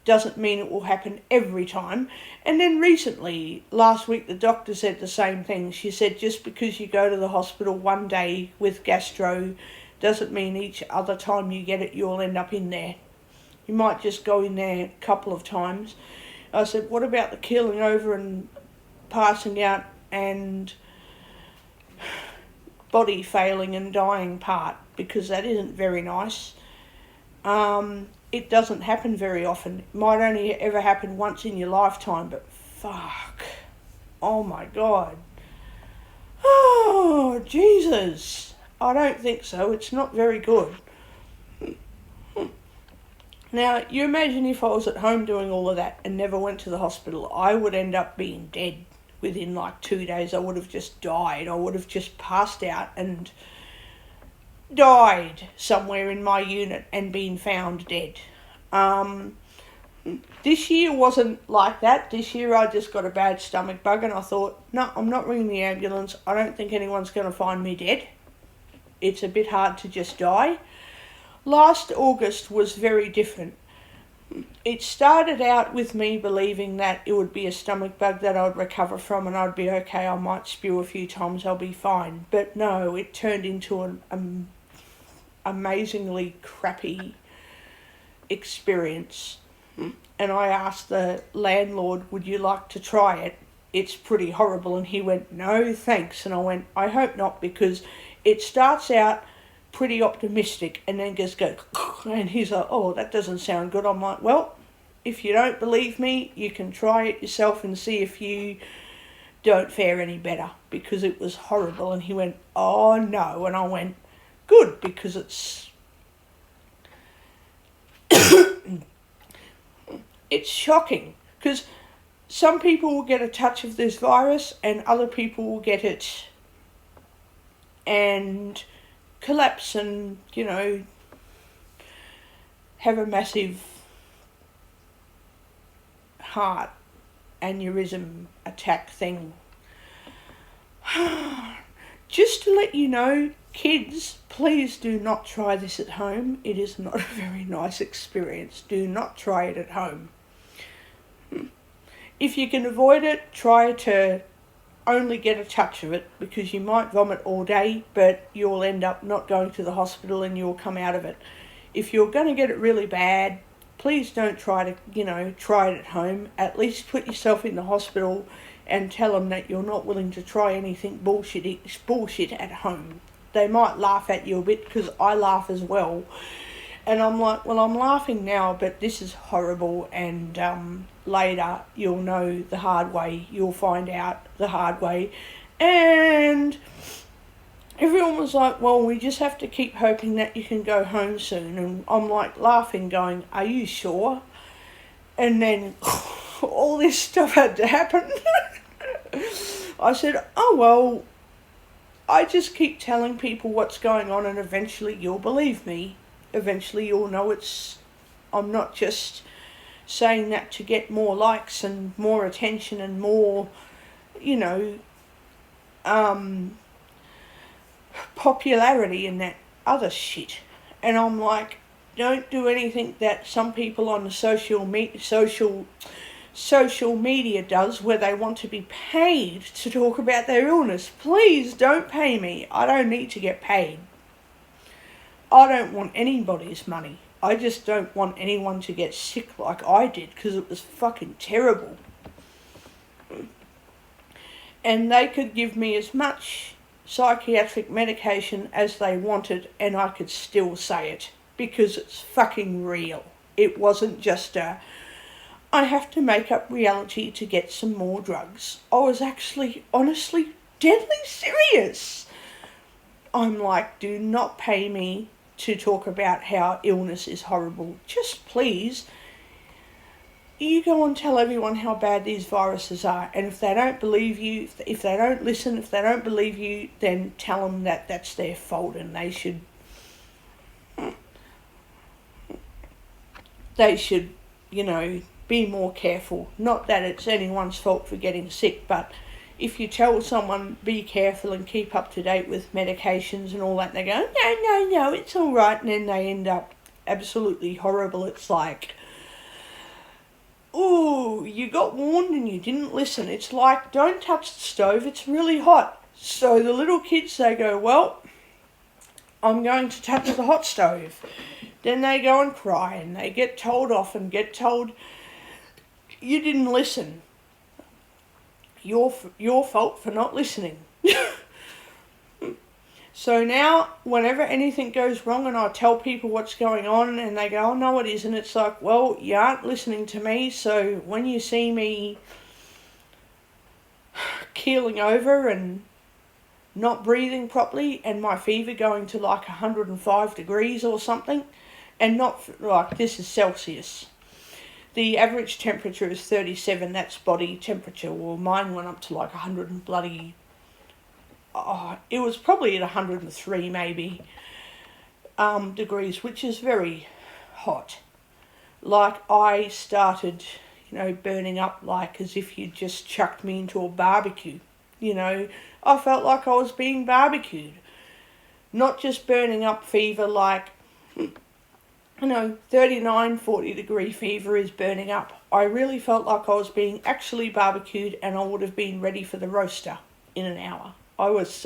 S2: Doesn't mean it will happen every time. And then recently, last week, the doctor said the same thing. She said just because you go to the hospital one day with gastro doesn't mean each other time you get it you'll end up in there. You might just go in there a couple of times. I said, what about the keeling over and passing out and body failing and dying part? Because that isn't very nice. It doesn't happen very often. It might only ever happen once in your lifetime, but fuck. Oh my God. Oh, Jesus. I don't think so. It's not very good. Now, you imagine if I was at home doing all of that and never went to the hospital, I would end up being dead within like 2 days. I would have just died. I would have just passed out and died somewhere in my unit and been found dead. This year wasn't like that. This year I just got a bad stomach bug and I thought, no, I'm not ringing the ambulance. I don't think anyone's going to find me dead. It's a bit hard to just die. Last August was very different. It started out with me believing that it would be a stomach bug that I'd recover from and I'd be okay. I might spew a few times, I'll be fine. But no, it turned into an amazingly crappy experience. And I asked the landlord, would you like to try it? It's pretty horrible. And he went, no thanks. And I went, I hope not, because it starts out pretty optimistic and then just go, and he's like, oh, that doesn't sound good. I'm like, well, if you don't believe me, you can try it yourself and see if you don't fare any better, because it was horrible. And he went, oh no. And I went, good, because it's shocking, because some people will get a touch of this virus and other people will get it and collapse and, you know, have a massive heart aneurysm attack thing. Just to let you know, kids, please do not try this at home. It is not a very nice experience. Do not try it at home. If you can avoid it, try to only get a touch of it, because you might vomit all day, but you'll end up not going to the hospital and you'll come out of it. If you're going to get it really bad, please don't try to, try it at home. At least put yourself in the hospital and tell them that you're not willing to try anything bullshit at home. They might laugh at you a bit, because I laugh as well. And I'm like, well, I'm laughing now, but this is horrible, and later you'll know the hard way. You'll find out the hard way. And everyone was like, well, we just have to keep hoping that you can go home soon. And I'm like laughing, going, are you sure? And then all this stuff had to happen. I said, oh, well, I just keep telling people what's going on and eventually you'll believe me. Eventually you'll know I'm not just saying that to get more likes and more attention and more, popularity and that other shit. And I'm like, don't do anything that some people on the social media does, where they want to be paid to talk about their illness. Please don't pay me. I don't need to get paid. I don't want anybody's money. I just don't want anyone to get sick like I did, because it was fucking terrible. And they could give me as much psychiatric medication as they wanted and I could still say it, because it's fucking real. It wasn't just I have to make up reality to get some more drugs. I was actually, honestly, deadly serious. I'm like, do not pay me to talk about how illness is horrible. Just please, you go and tell everyone how bad these viruses are. And if they don't believe you, if they don't listen, if they don't believe you, then tell them that that's their fault and they should be more careful. Not that it's anyone's fault for getting sick, but if you tell someone be careful and keep up to date with medications and all that, they go, no, it's all right, and then they end up absolutely horrible. It's like, ooh, you got warned and you didn't listen. It's like, don't touch the stove, it's really hot. So the little kids, they go, well, I'm going to touch the hot stove. Then they go and cry and they get told off and get told, you didn't listen. Your fault for not listening. So now, whenever anything goes wrong and I tell people what's going on and they go, oh no it isn't, it's like, well, you aren't listening to me, so when you see me keeling over and not breathing properly and my fever going to like 105 degrees or something, and not like, this is Celsius. The average temperature is 37, that's body temperature. Well, mine went up to like 100 and bloody... it was probably at 103 maybe degrees, which is very hot. Like, I started, burning up like as if you just chucked me into a barbecue. I felt like I was being barbecued. Not just burning up fever like... 39, 40 degree fever is burning up. I really felt like I was being actually barbecued and I would have been ready for the roaster in an hour. I was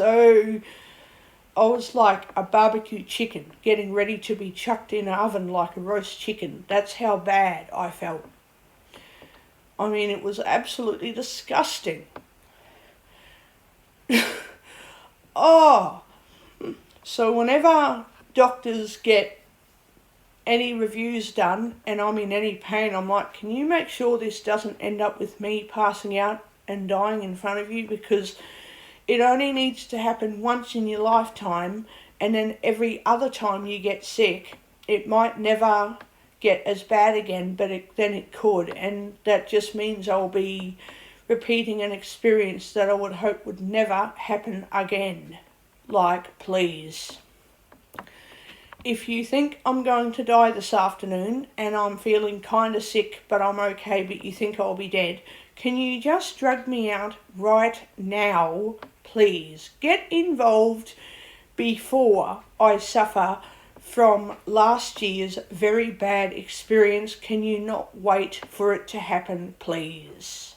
S2: like a barbecue chicken getting ready to be chucked in an oven like a roast chicken. That's how bad I felt. I mean, it was absolutely disgusting. So whenever doctors get any reviews done and I'm in any pain, I'm like, can you make sure this doesn't end up with me passing out and dying in front of you? Because it only needs to happen once in your lifetime, and then every other time you get sick, it might never get as bad again, but then it could, and that just means I'll be repeating an experience that I would hope would never happen again. Like, please. If you think I'm going to die this afternoon and I'm feeling kind of sick but I'm okay, but you think I'll be dead, can you just drug me out right now, please? Get involved before I suffer from last year's very bad experience. Can you not wait for it to happen, please?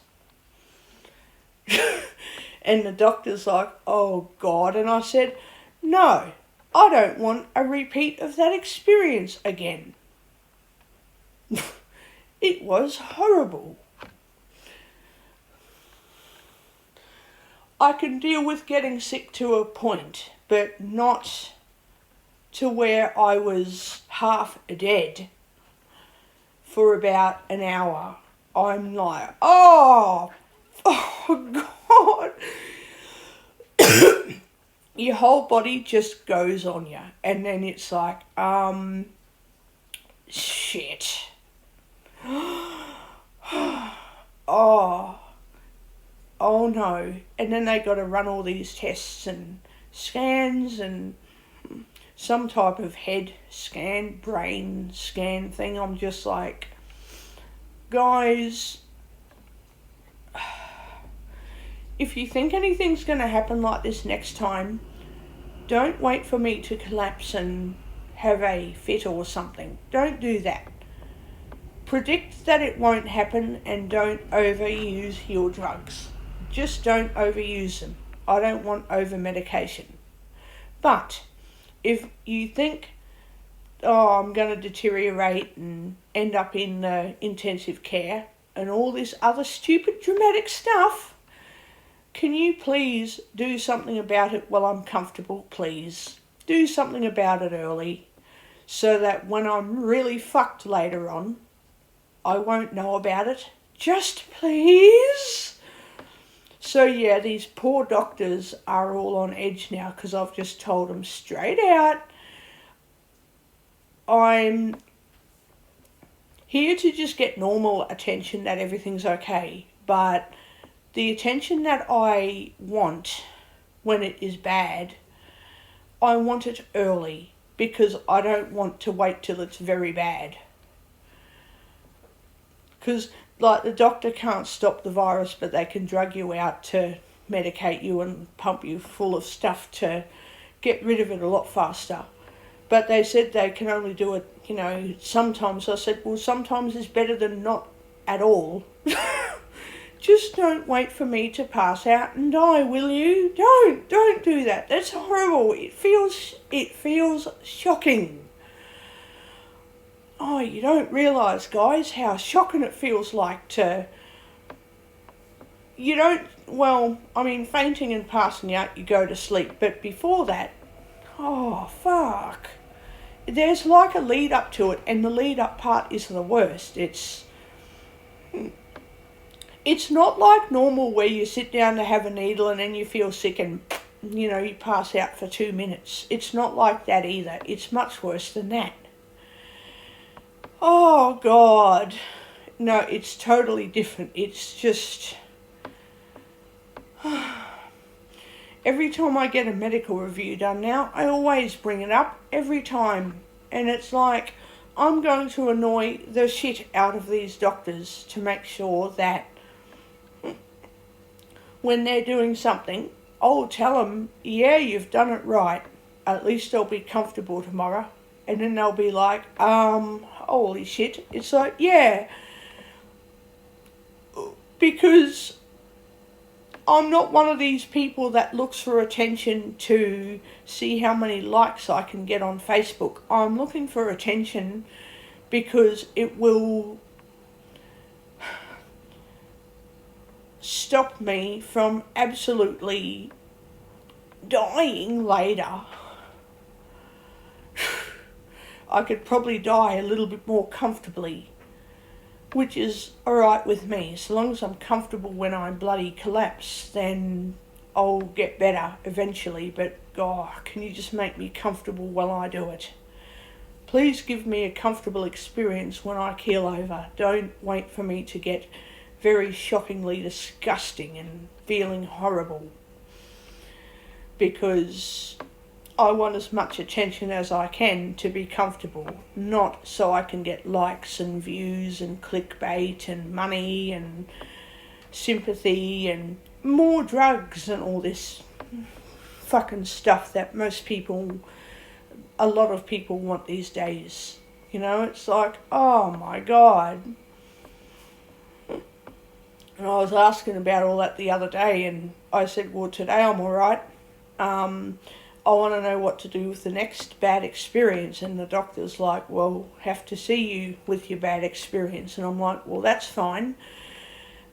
S2: And the doctor's like, oh God. And I said, no, I don't want a repeat of that experience again. It was horrible. I can deal with getting sick to a point, but not to where I was half dead for about an hour. I'm like, oh God. Your whole body just goes on you. And then it's like, shit. Oh no. And then they got to run all these tests and scans and some type of head scan, brain scan thing. I'm just like, guys, if you think anything's going to happen like this next time, don't wait for me to collapse and have a fit or something. Don't do that. Predict that it won't happen and don't overuse your drugs. Just don't overuse them. I don't want over-medication. But if you think, I'm going to deteriorate and end up in intensive care and all this other stupid dramatic stuff, can you please do something about it while I'm comfortable, please? Do something about it early so that when I'm really fucked later on, I won't know about it. Just please? So yeah, these poor doctors are all on edge now because I've just told them straight out, I'm here to just get normal attention that everything's okay, but the attention that I want when it is bad, I want it early because I don't want to wait till it's very bad. Because, like, the doctor can't stop the virus, but they can drug you out to medicate you and pump you full of stuff to get rid of it a lot faster. But they said they can only do it, sometimes. I said, well, sometimes is better than not at all. Just don't wait for me to pass out and die, will you? Don't do that. That's horrible. It feels shocking. Oh, you don't realise, guys, how shocking it feels like to... fainting and passing out, you go to sleep. But before that, oh, fuck. There's like a lead up to it, and the lead up part is the worst. It's not like normal where you sit down to have a needle and then you feel sick and, you pass out for 2 minutes. It's not like that either. It's much worse than that. Oh, God. No, it's totally different. It's just... Every time I get a medical review done now, I always bring it up. Every time. And it's like, I'm going to annoy the shit out of these doctors to make sure that when they're doing something, I'll tell them, yeah, you've done it right. At least they'll be comfortable tomorrow. And then they'll be like, holy shit. It's like, yeah. Because I'm not one of these people that looks for attention to see how many likes I can get on Facebook. I'm looking for attention because it will stop me from absolutely dying later. I could probably die a little bit more comfortably, which is alright with me. So long as I'm comfortable when I bloody collapse, then I'll get better eventually. But, God, can you just make me comfortable while I do it? Please give me a comfortable experience when I keel over. Don't wait for me to get very shockingly disgusting and feeling horrible. Because I want as much attention as I can to be comfortable, not so I can get likes and views and clickbait and money and sympathy and more drugs and all this fucking stuff that a lot of people want these days. It's like, oh my God. And I was asking about all that the other day, and I said, well, today I'm alright. I want to know what to do with the next bad experience. And the doctor's like, well, have to see you with your bad experience. And I'm like, well, that's fine.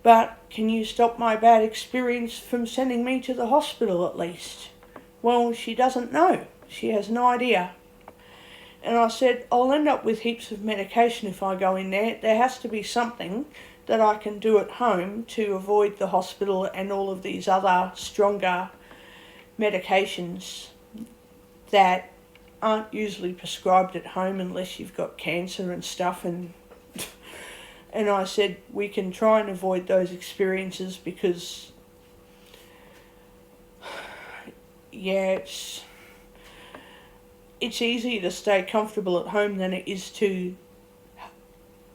S2: But can you stop my bad experience from sending me to the hospital at least? Well, she doesn't know. She has no idea. And I said, I'll end up with heaps of medication if I go in there. There has to be something that I can do at home to avoid the hospital and all of these other stronger medications that aren't usually prescribed at home unless you've got cancer and stuff. And I said, we can try and avoid those experiences because, yeah, it's easier to stay comfortable at home than it is to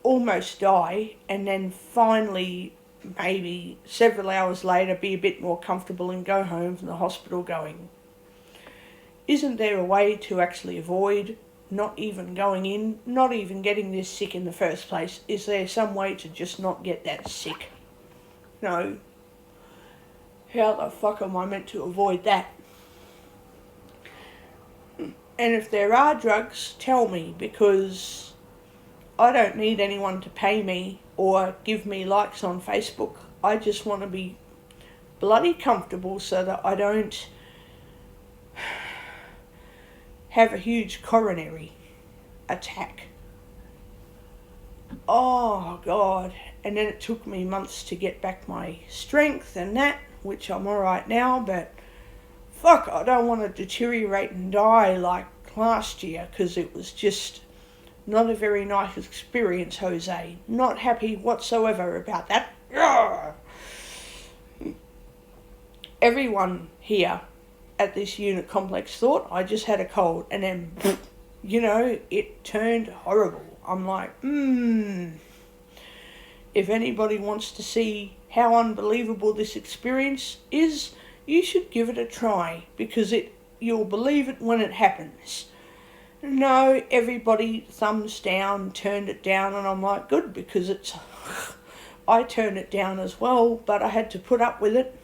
S2: almost die and then finally, maybe several hours later, be a bit more comfortable and go home from the hospital going, isn't there a way to actually avoid not even going in, not even getting this sick in the first place? Is there some way to just not get that sick? No. How the fuck am I meant to avoid that? And if there are drugs, tell me, because I don't need anyone to pay me or give me likes on Facebook. I just want to be bloody comfortable so that I don't have a huge coronary attack. Oh, God. And then it took me months to get back my strength and that, which I'm alright now, but fuck, I don't want to deteriorate and die like last year, because it was just not a very nice experience, Jose. Not happy whatsoever about that. Everyone here at this unit complex thought I just had a cold, and then, it turned horrible. I'm like, if anybody wants to see how unbelievable this experience is, you should give it a try, because you'll believe it when it happens. No, everybody thumbs down, turned it down, and I'm like, good, because I turned it down as well, but I had to put up with it.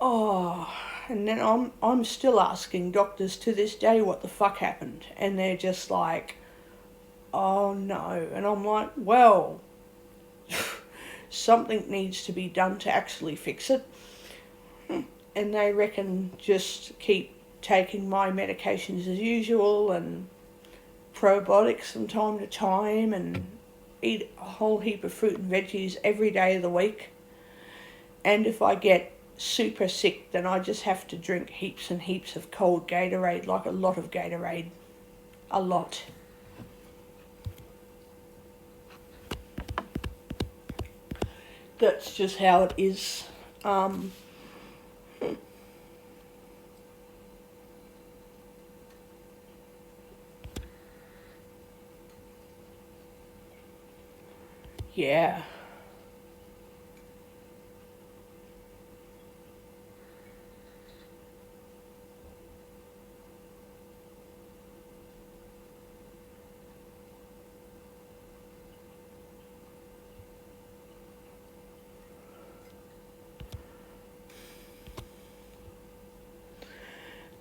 S2: Oh, and then I'm still asking doctors to this day what the fuck happened, and they're just like, oh no, and I'm like, well, something needs to be done to actually fix it, and they reckon just keep taking my medications as usual and probiotics from time to time and eat a whole heap of fruit and veggies every day of the week, and if I get super sick, then I just have to drink heaps and heaps of cold Gatorade, like a lot of Gatorade. A lot. That's just how it is. Yeah.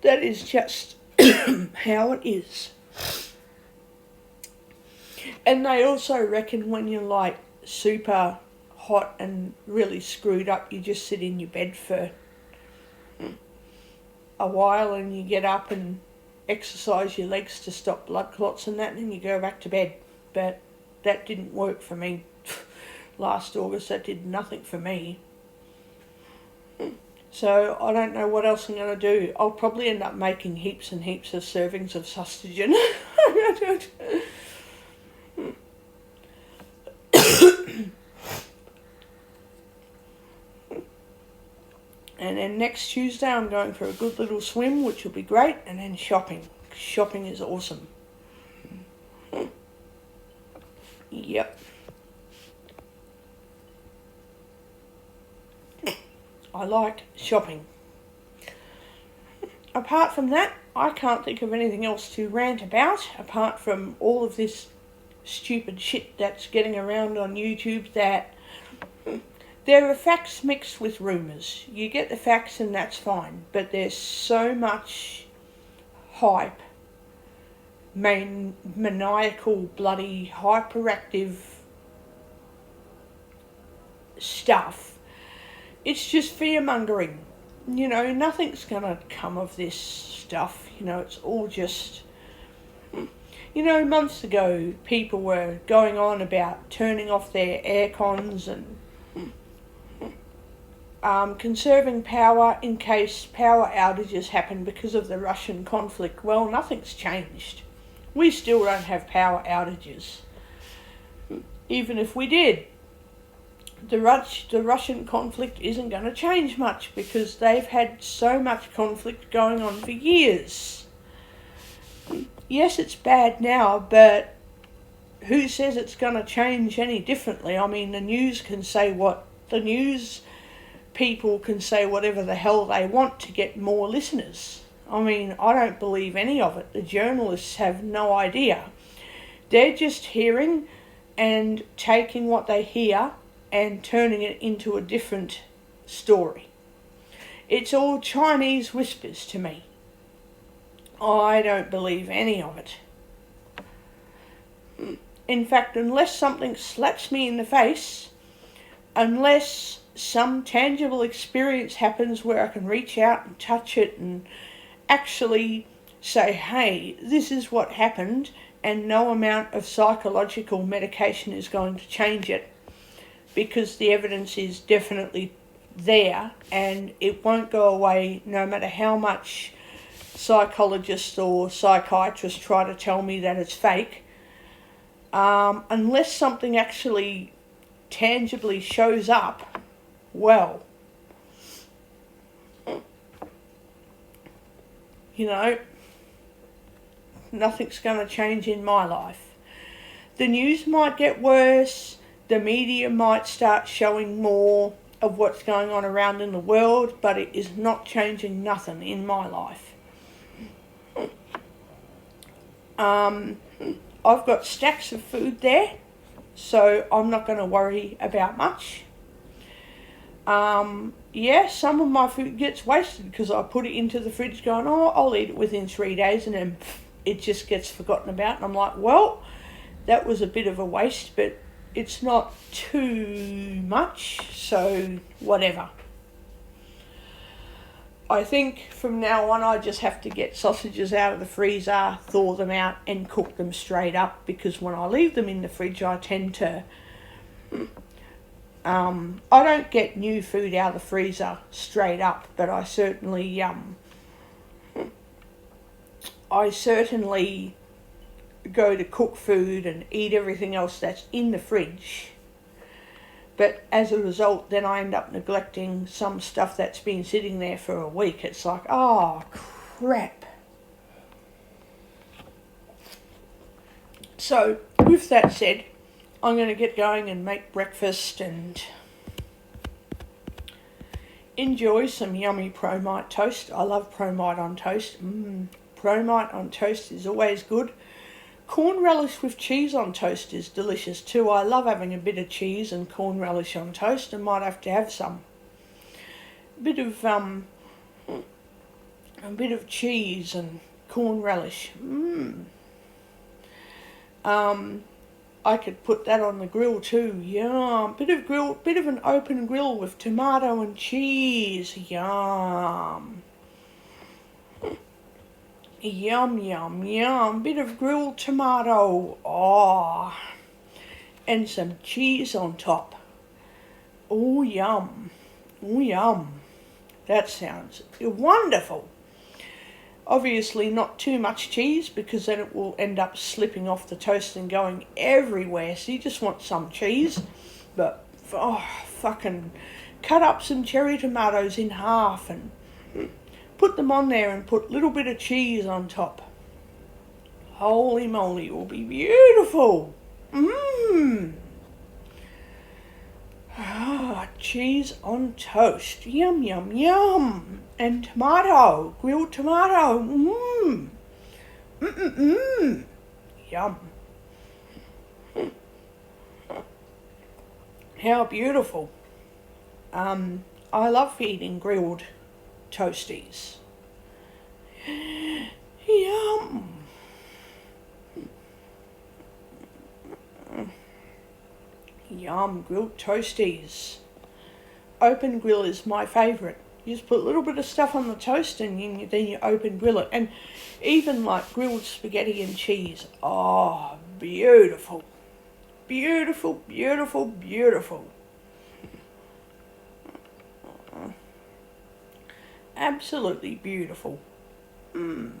S2: That is just how it is. And they also reckon when you're like super hot and really screwed up, you just sit in your bed for a while and you get up and exercise your legs to stop blood clots and that, and then you go back to bed. But that didn't work for me. Last August, that did nothing for me. So I don't know what else I'm going to do. I'll probably end up making heaps and heaps of servings of Sustagen. And then next Tuesday I'm going for a good little swim, which will be great, and then shopping. Shopping is awesome. Yep. I like shopping. Apart from that, I can't think of anything else to rant about, apart from all of this stupid shit that's getting around on YouTube, that there are facts mixed with rumours. You get the facts and that's fine, but there's so much hype, maniacal, bloody, hyperactive stuff. It's just fear-mongering. You know, nothing's going to come of this stuff. You know, it's all just... You know, months ago, people were going on about turning off their air cons and conserving power in case power outages happen because of the Russian conflict. Well, nothing's changed. We still don't have power outages. Even if we did, the Russian conflict isn't going to change much because they've had so much conflict going on for years. Yes, it's bad now, but who says it's going to change any differently? I mean, the news can say what... The news people can say whatever the hell they want to get more listeners. I mean, I don't believe any of it. The journalists have no idea. They're just hearing and taking what they hear and turning it into a different story. It's all Chinese whispers to me. I don't believe any of it. In fact, unless something slaps me in the face, unless some tangible experience happens where I can reach out and touch it and actually say, hey, this is what happened, and no amount of psychological medication is going to change it, because the evidence is definitely there and it won't go away no matter how much psychologists or psychiatrists try to tell me that it's fake. Unless something actually tangibly shows up, well, you know, nothing's going to change in my life. The news might get worse, the media might start showing more of what's going on around in the world, but it is not changing nothing in my life. I've got stacks of food there, so I'm not going to worry about much. Yeah, some of my food gets wasted because I put it into the fridge going, oh, I'll eat it within 3 days, and then it just gets forgotten about. And I'm like, well, that was a bit of a waste, but it's not too much, so whatever. I think from now on I just have to get sausages out of the freezer, thaw them out and cook them straight up, because when I leave them in the fridge I tend to... I don't get new food out of the freezer straight up, but I certainly go to cook food and eat everything else that's in the fridge. But as a result, then I end up neglecting some stuff that's been sitting there for a week. It's like, oh, crap. So, with that said, I'm going to get going and make breakfast and enjoy some yummy Promite toast. I love Promite on toast. Promite on toast is always good. Corn relish with cheese on toast is delicious too. I love having a bit of cheese and corn relish on toast, and might have to have some. A bit of cheese and corn relish. I could put that on the grill too. Yum. Bit of an open grill with tomato and cheese. Yum. Yum, yum, yum. Bit of grilled tomato. Oh. And some cheese on top. Oh, yum. Oh, yum. That sounds wonderful. Obviously not too much cheese, because then it will end up slipping off the toast and going everywhere. So you just want some cheese. But, fucking cut up some cherry tomatoes in half and put them on there and put a little bit of cheese on top. Holy moly, it will be beautiful. Cheese on toast. Yum, yum, yum. And tomato, grilled tomato. Yum. How beautiful. I love eating grilled toasties. Yum. Yum, grilled toasties. Open grill is my favourite. You just put a little bit of stuff on the toast and then you open grill it. And even like grilled spaghetti and cheese. Oh, beautiful. Beautiful, beautiful, beautiful. Absolutely beautiful. Yum.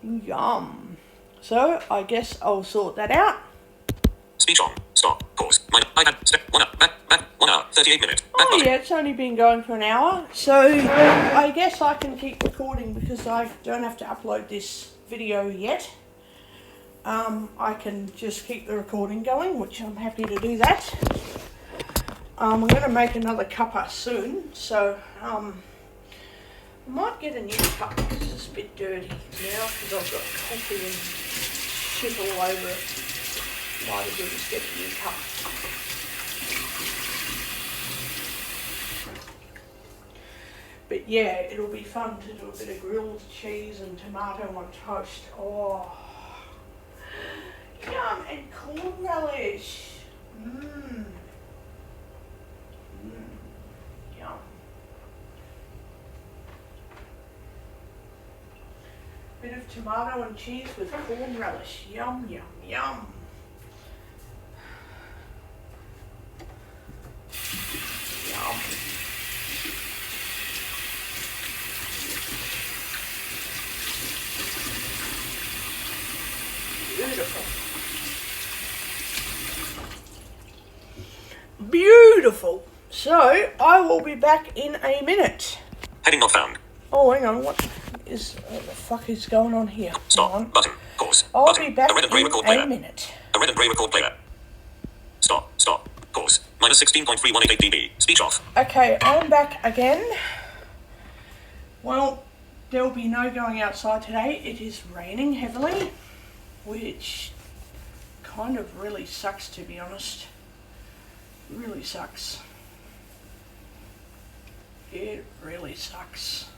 S2: Yum. So, I guess I'll sort that out.
S1: Speech on. Stop. Pause. iPad. Step 1 hour. Back. 1 hour. 38 minutes. Back
S2: Oh
S1: button.
S2: yeah, it's only been going for an hour. So, I guess I can keep recording because I don't have to upload this video yet. I can just keep the recording going, which I'm happy to do that. I'm going to make another cuppa soon, so I might get a new cup because it's a bit dirty now because I've got coffee and shit all over it. Might as well just get a new cup. But yeah, it'll be fun to do a bit of grilled cheese and tomato on toast. Oh, yum, and corn relish. Yum. tomato and cheese with corn relish. Yum, yum, yum. Yum. Beautiful. Beautiful. So, I will be back in a minute.
S1: Heading not found.
S2: Oh, hang on. What the fuck is going on here?
S1: Stop.
S2: Hang on.
S1: Button. Pause.
S2: I'll
S1: button.
S2: be back
S1: A red and grey
S2: in
S1: record
S2: a
S1: player.
S2: minute.
S1: A red and grey record player. Stop. Stop. Pause. Minus 16.3188 dB. Speech off.
S2: Okay, I'm back again. Well, there will be no going outside today. It is raining heavily, which kind of really sucks, to be honest. Really sucks. It really sucks.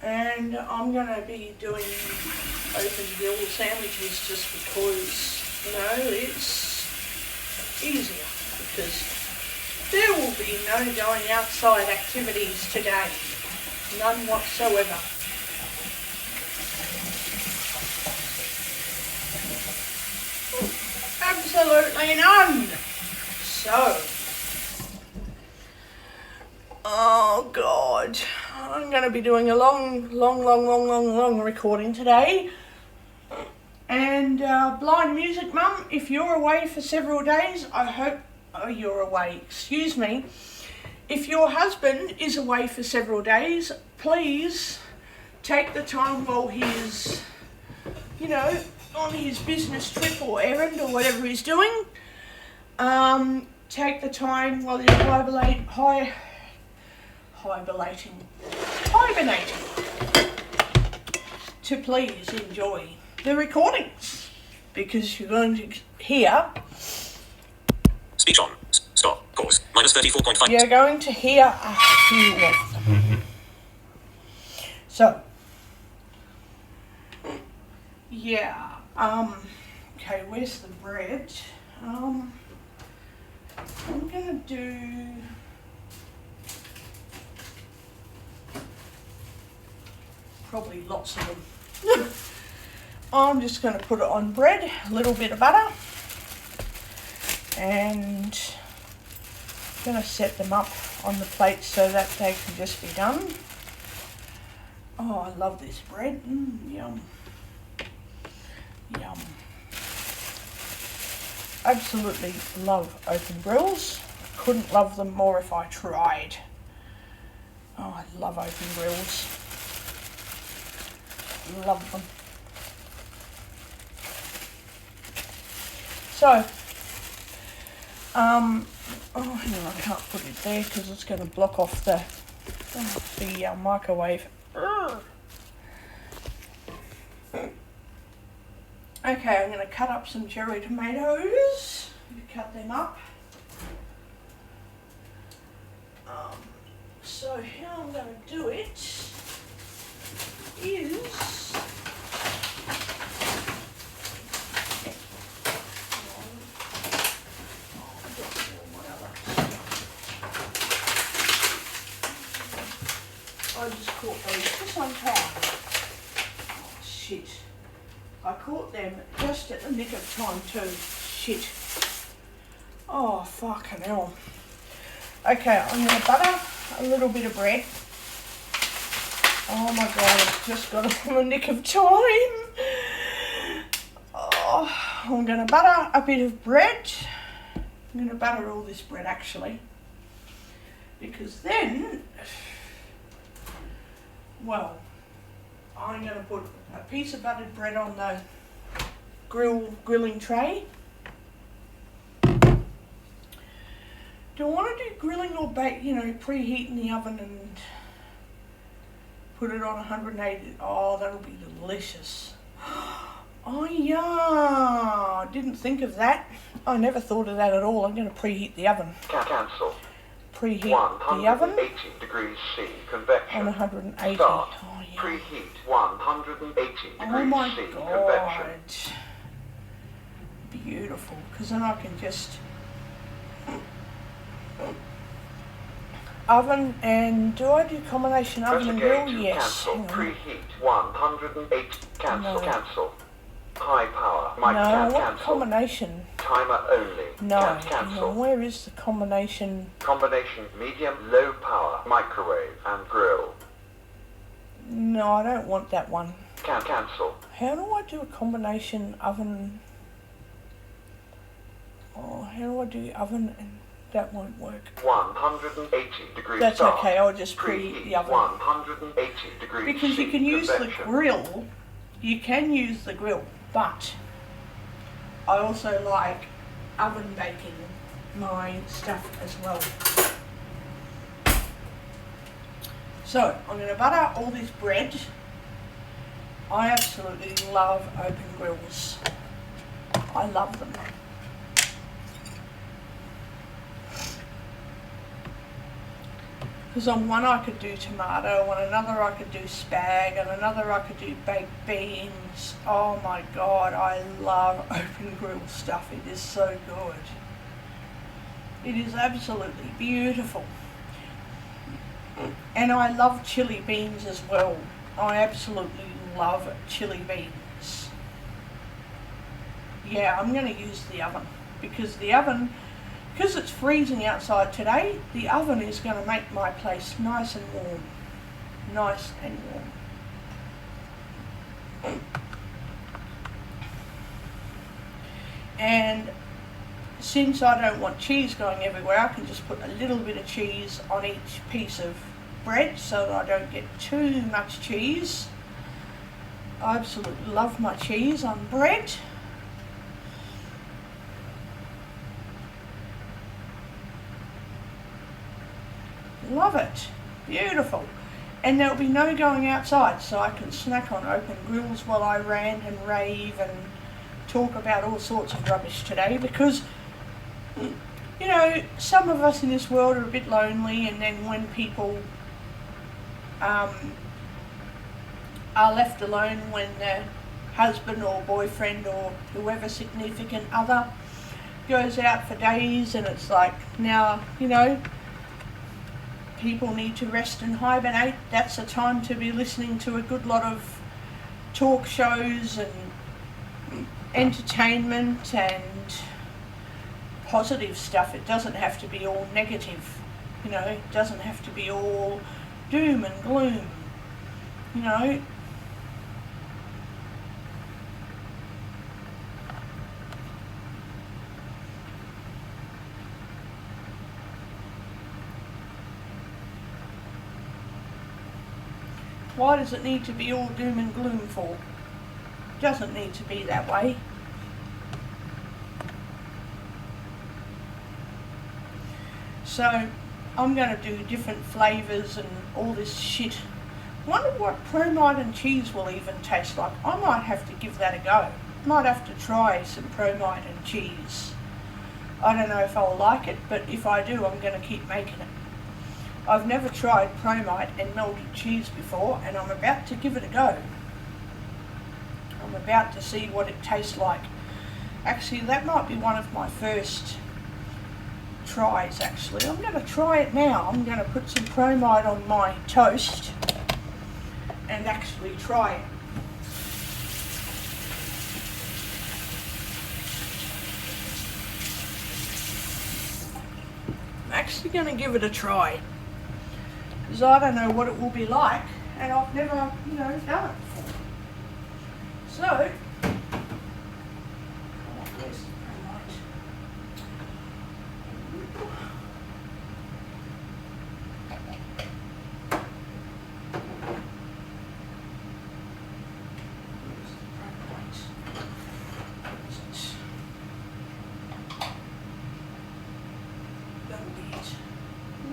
S2: And I'm going to be doing open grill sandwiches just because, you know, it's easier. Because there will be no going outside activities today. None whatsoever. Absolutely none. So, oh God, I'm going to be doing a long recording today. And Blind Music Mum, if you're away for several days, I hope you're away. Excuse me. If your husband is away for several days, please take the time while he's, you know, on his business trip or errand or whatever he's doing. Take the time while you're hibernating to please enjoy the recordings, because you're going to hear.
S1: Speech on. Stop. Pause. Minus 34.5.
S2: You're going to hear a few of them. So, yeah. Okay, where's the bread? I'm gonna do probably lots of them. I'm just gonna put it on bread, a little bit of butter, and gonna set them up on the plate so that they can just be done. Oh, I love this bread. Yum. Yum. Absolutely love open grills. Couldn't love them more if I tried. Oh, I love open grills. Love them. So, oh, hang on, I can't put it there because it's going to block off the microwave. Okay, I'm going to cut up some cherry tomatoes. Cut them up. So how I'm going to do it is I just caught those just on time. Oh, shit. I caught them just at the nick of time too. Shit. Oh, fucking hell. Okay, I'm going to butter a little bit of bread. Oh my God, I've just got it on the nick of time. Oh, I'm going to butter a bit of bread. I'm going to butter all this bread actually. Because then, well, I'm going to put a piece of buttered bread on the grilling tray. Do I want to do grilling or bake, you know, preheat in the oven and put it on 180? Oh, that'll be delicious. Oh yeah, didn't think of that. I never thought of that at all. I'm going to preheat the oven.
S3: Cancel.
S2: Preheat the oven
S3: 180 degrees C convection.
S2: on 180.
S3: Start.
S2: Oh yeah.
S3: Preheat 180
S2: Oh
S3: degrees
S2: my
S3: C
S2: God.
S3: convection.
S2: Beautiful, because then I can just oven, and do I do combination
S3: Press
S2: oven and
S3: again
S2: grill?
S3: to
S2: Yes.
S3: cancel.
S2: Hang on.
S3: Preheat 108. Cancel.
S2: No.
S3: Cancel. High power.
S2: No, I
S3: Mic
S2: want
S3: cancel.
S2: combination.
S3: Timer only.
S2: No. Hang
S3: Cancel.
S2: on, where is the combination?
S3: Combination medium low power microwave and grill.
S2: No, I don't want that one.
S3: Cancel.
S2: How do I do a combination oven? Oh, how do I do oven? And that won't work.
S3: 180 degrees.
S2: That's
S3: start.
S2: okay, I'll just preheat the oven.
S3: 180 degrees.
S2: Because you
S3: C,
S2: can use the
S3: convection.
S2: grill. You can use the grill, but I also like oven baking my stuff as well. So I'm going to butter all this bread. I absolutely love open grills. I love them. Because on one I could do tomato, on another I could do spag, on another I could do baked beans. Oh my god, I love open grill stuff. It is so good. It is absolutely beautiful. And I love chili beans as well. I absolutely love chili beans. Yeah, I'm going to use the oven because because it's freezing outside today, the oven is going to make my place nice and warm. Nice and warm. And since I don't want cheese going everywhere, I can just put a little bit of cheese on each piece of bread so that I don't get too much cheese. I absolutely love my cheese on bread. Love it. Beautiful. And there'll be no going outside, so I can snack on open grills while I rant and rave and talk about all sorts of rubbish today, because you know, some of us in this world are a bit lonely, and then when people are left alone, when their husband or boyfriend or whoever significant other goes out for days, and it's like, now, you know, people need to rest and hibernate. That's a time to be listening to a good lot of talk shows and entertainment and positive stuff. It doesn't have to be all negative, you know, it doesn't have to be all doom and gloom, you know. Why does it need to be all doom and gloom for? It doesn't need to be that way. So I'm going to do different flavours and all this shit. Wonder what Promite and cheese will even taste like. I might have to give that a go. Might have to try some Promite and cheese. I don't know if I'll like it, but if I do, I'm going to keep making it. I've never tried Promite and melted cheese before, and I'm about to give it a go. I'm about to see what it tastes like. Actually, that might be one of my first tries, actually. I'm going to try it now. I'm going to put some Promite on my toast and actually try it. I'm actually going to give it a try, because I don't know what it will be like, and I've never, you know, done it before. So, where's the Promite?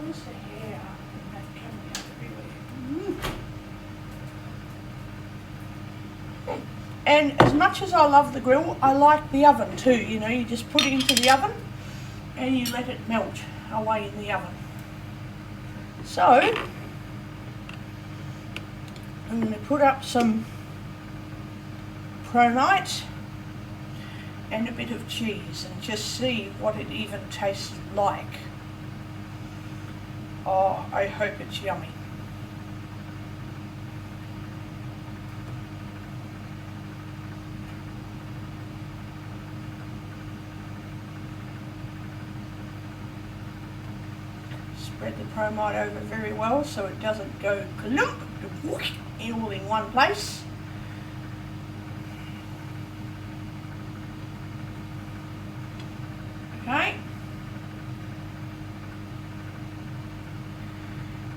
S2: Where's the hair? That coming out everywhere. And as much as I love the grill, I like the oven too. You know, you just put it into the oven and you let it melt away in the oven. So, I'm going to put up some Promite and a bit of cheese and just see what it even tastes like. Oh, I hope it's yummy. Spread the Promite over very well so it doesn't go klump all in one place. Okay.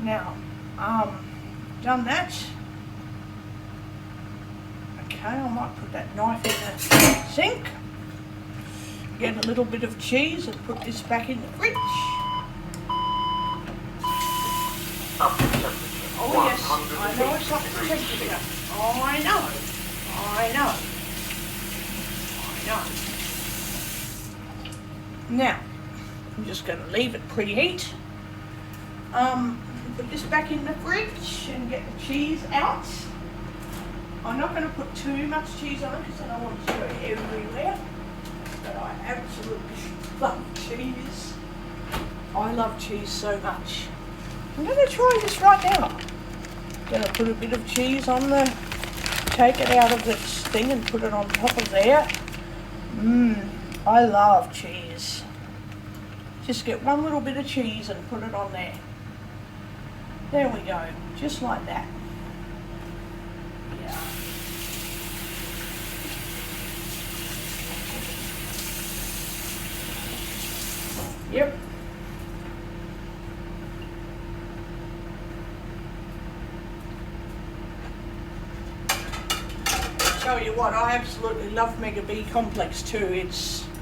S2: Now, done that. Okay, I might put that knife in the sink. Get a little bit of cheese and put this back in the fridge.
S3: Up to temperature.
S2: Oh yes, I know it's up to
S3: 180 degrees
S2: temperature.
S3: C.
S2: Oh, I know. Now, I'm just going to leave it preheat. Put this back in the fridge and get the cheese out. I'm not going to put too much cheese on it because I don't want it to go everywhere. But I absolutely love cheese. I love cheese so much. I'm going to try this right now. I'm going to put a bit of cheese on the, take it out of this thing and put it on top of there. I love cheese. Just get one little bit of cheese and put it on there. There we go, just like that. Yeah. Yep. Tell you what, I absolutely love Mega B Complex too.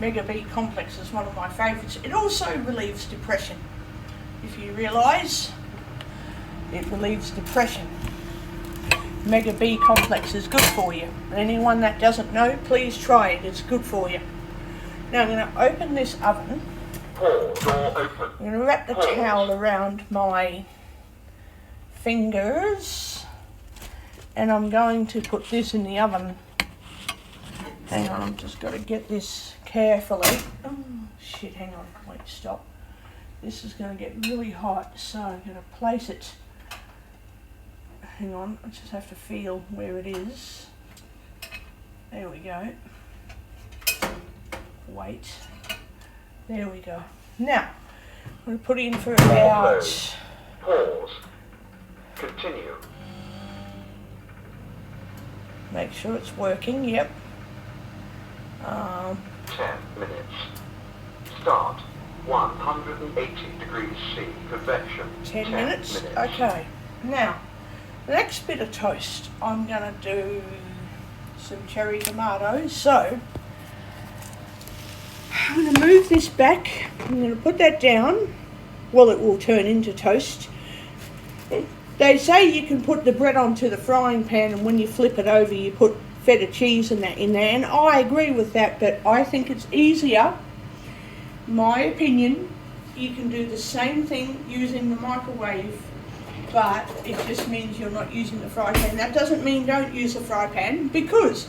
S2: Mega B Complex is one of my favourites. It also relieves depression. If you realise, it relieves depression. Mega B Complex is good for you. Anyone that doesn't know, please try it. It's good for you. Now I'm going to open this oven.
S3: Pause. Door open.
S2: I'm going to wrap the towel around my fingers and I'm going to put this in the oven. Hang on, I've just got to get this carefully. Oh shit, hang on, wait, stop. This is going to get really hot, so I'm going to place it. Hang on, I just have to feel where it is. There we go. Wait. There we go. Now, I'm going to put it in for about...
S3: Pause. Continue.
S2: Make sure it's working, yep.
S3: 10 minutes. Start. 180 degrees C. Convection.
S2: 10 minutes? Okay. Now, the next bit of toast, I'm going to do some cherry tomatoes. So, I'm going to move this back. I'm going to put that down. Well, it will turn into toast. They say you can put the bread onto the frying pan and when you flip it over you put feta cheese and that in there, and I agree with that, but I think it's easier, my opinion. You can do the same thing using the microwave, but it just means you're not using the fry pan. That doesn't mean don't use the fry pan, because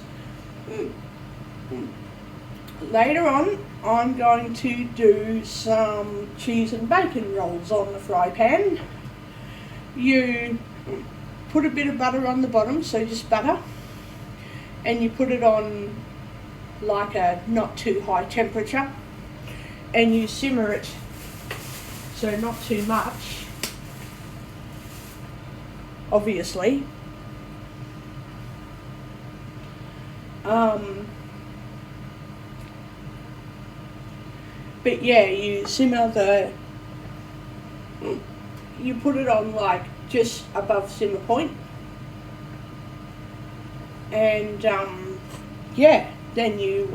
S2: later on I'm going to do some cheese and bacon rolls on the fry pan. You put a bit of butter on the bottom, so just butter, and you put it on like a not too high temperature and you simmer it, so not too much, obviously. But yeah, you simmer you put it on like just above simmer point, and yeah, then you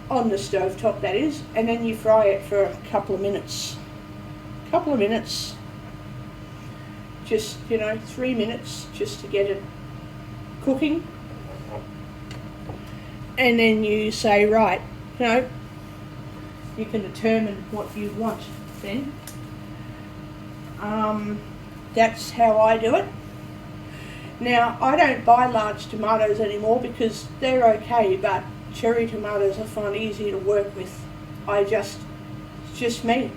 S2: on the stove top, that is, and then you fry it for a couple of minutes, just 3 minutes just to get it cooking, and then you say, right, you can determine what you want then. That's how I do it. Now, I don't buy large tomatoes anymore because they're okay, but cherry tomatoes I find easier to work with. I just just me.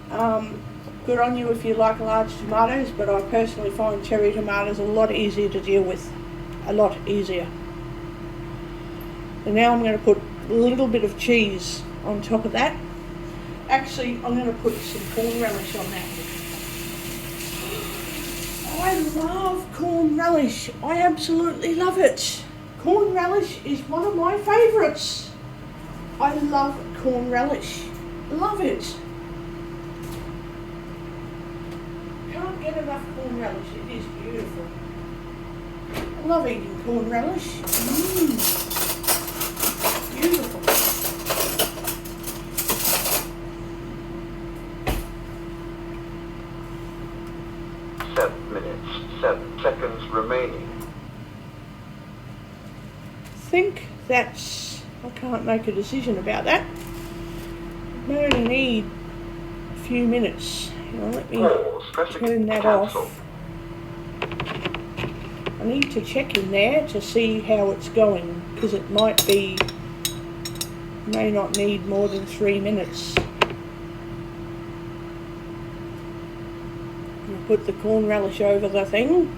S2: Good on you if you like large tomatoes, but I personally find cherry tomatoes a lot easier to deal with. A lot easier. And now I'm going to put a little bit of cheese on top of that. Actually, I'm going to put some corn relish on that. I love corn relish. I absolutely love it. Corn relish is one of my favourites. I love corn relish. Love it. Can't get enough corn relish. It is beautiful. I love eating corn relish. Beautiful.
S3: minutes, 7 seconds remaining.
S2: Think that's... I can't make a decision about that. I only need a few minutes. Let me turn that off. I need to check in there to see how it's going, because it might be, may not need more than 3 minutes. I'll put the corn relish over the thing.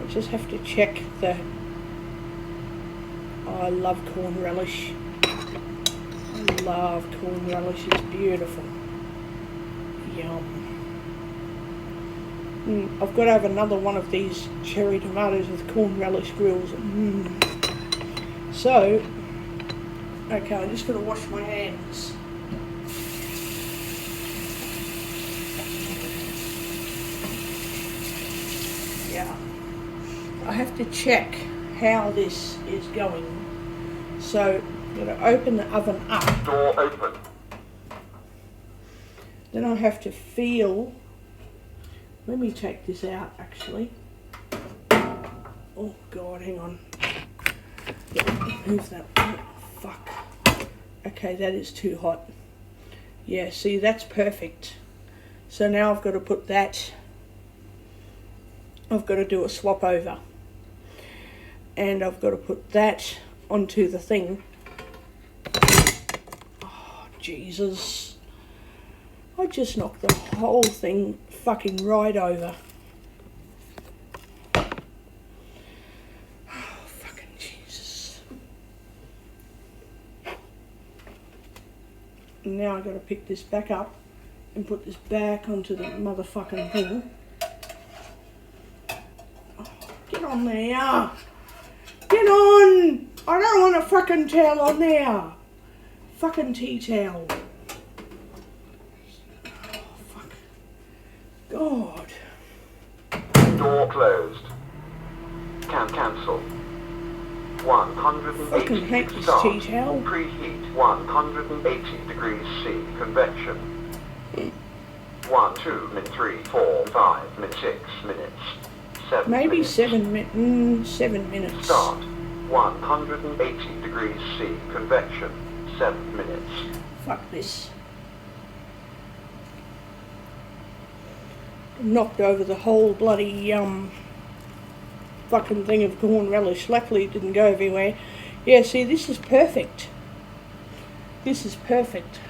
S2: I just have to check the... Oh, I love corn relish. I love corn relish, it's beautiful. Yum. I've got to have another one of these cherry tomatoes with corn relish grills. So, okay, I'm just going to wash my hands. Yeah. I have to check how this is going. So, I'm going to open the oven up.
S3: Door open.
S2: Then I have to feel... Let me take this out, actually. Oh, God, hang on. Move that. Oh, fuck. Okay, that is too hot. Yeah, see, that's perfect. So now I've got to put that... I've got to do a swap over. And I've got to put that onto the thing. Oh, Jesus. I just knocked the whole thing fucking right over. Oh, fucking Jesus. And now I've got to pick this back up and put this back onto the motherfucking thing. Oh, get on there. Get on. I don't want a fucking towel on there. Fucking tea towel. God.
S3: Door closed. Cancel. 180
S2: Fucking hate this
S3: start.
S2: tea towel.
S3: Preheat 180 degrees C. Convection. 1, 2, 3, 4, 5, 6 minutes. 7
S2: Maybe
S3: minutes.
S2: 7 minutes. 7 minutes.
S3: Start. 180 degrees C. Convection. 7 minutes.
S2: Fuck this. Knocked over the whole bloody fucking thing of corn relish. Luckily it didn't go everywhere. Yeah, see, this is perfect. This is perfect.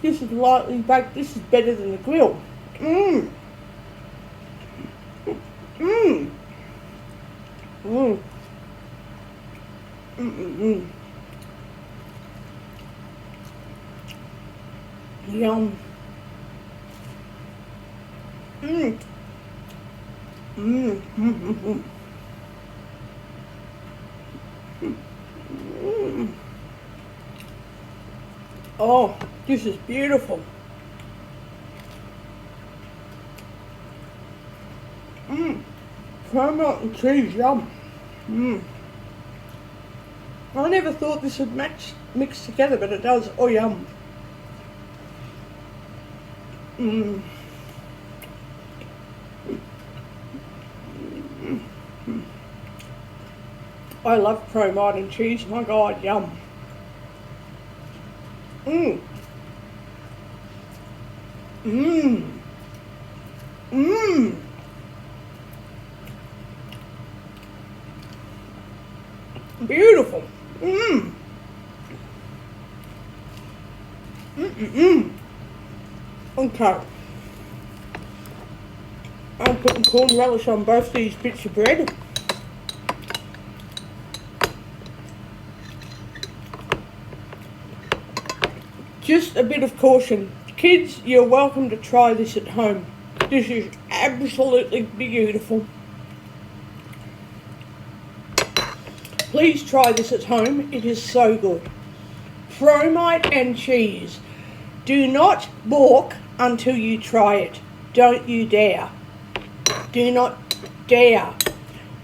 S2: This is lightly baked. This is better than the grill. Yum. Oh, this is beautiful. Fried milk and cheese, yum. I never thought this would mix together, but it does. Oh, yum. I love Pro Modern cheese. My God, yum. Okay. I'm putting corn relish on both these bits of bread. Just a bit of caution. Kids, you're welcome to try this at home. This is absolutely beautiful. Please try this at home. It is so good. Promite and cheese. Do not balk until you try it. Don't you dare. Do not dare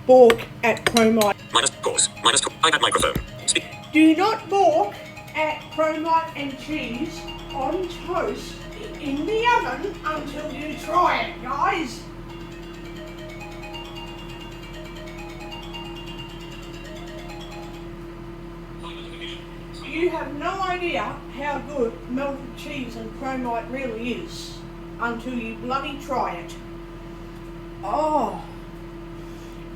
S2: balk at Promite.
S1: Minus pause. Minus iPad microphone. Speak.
S2: Do not balk at Promite and cheese on toast in the oven until you try it, guys. You have no idea how good melted cheese and Promite really is until you bloody try it. Oh,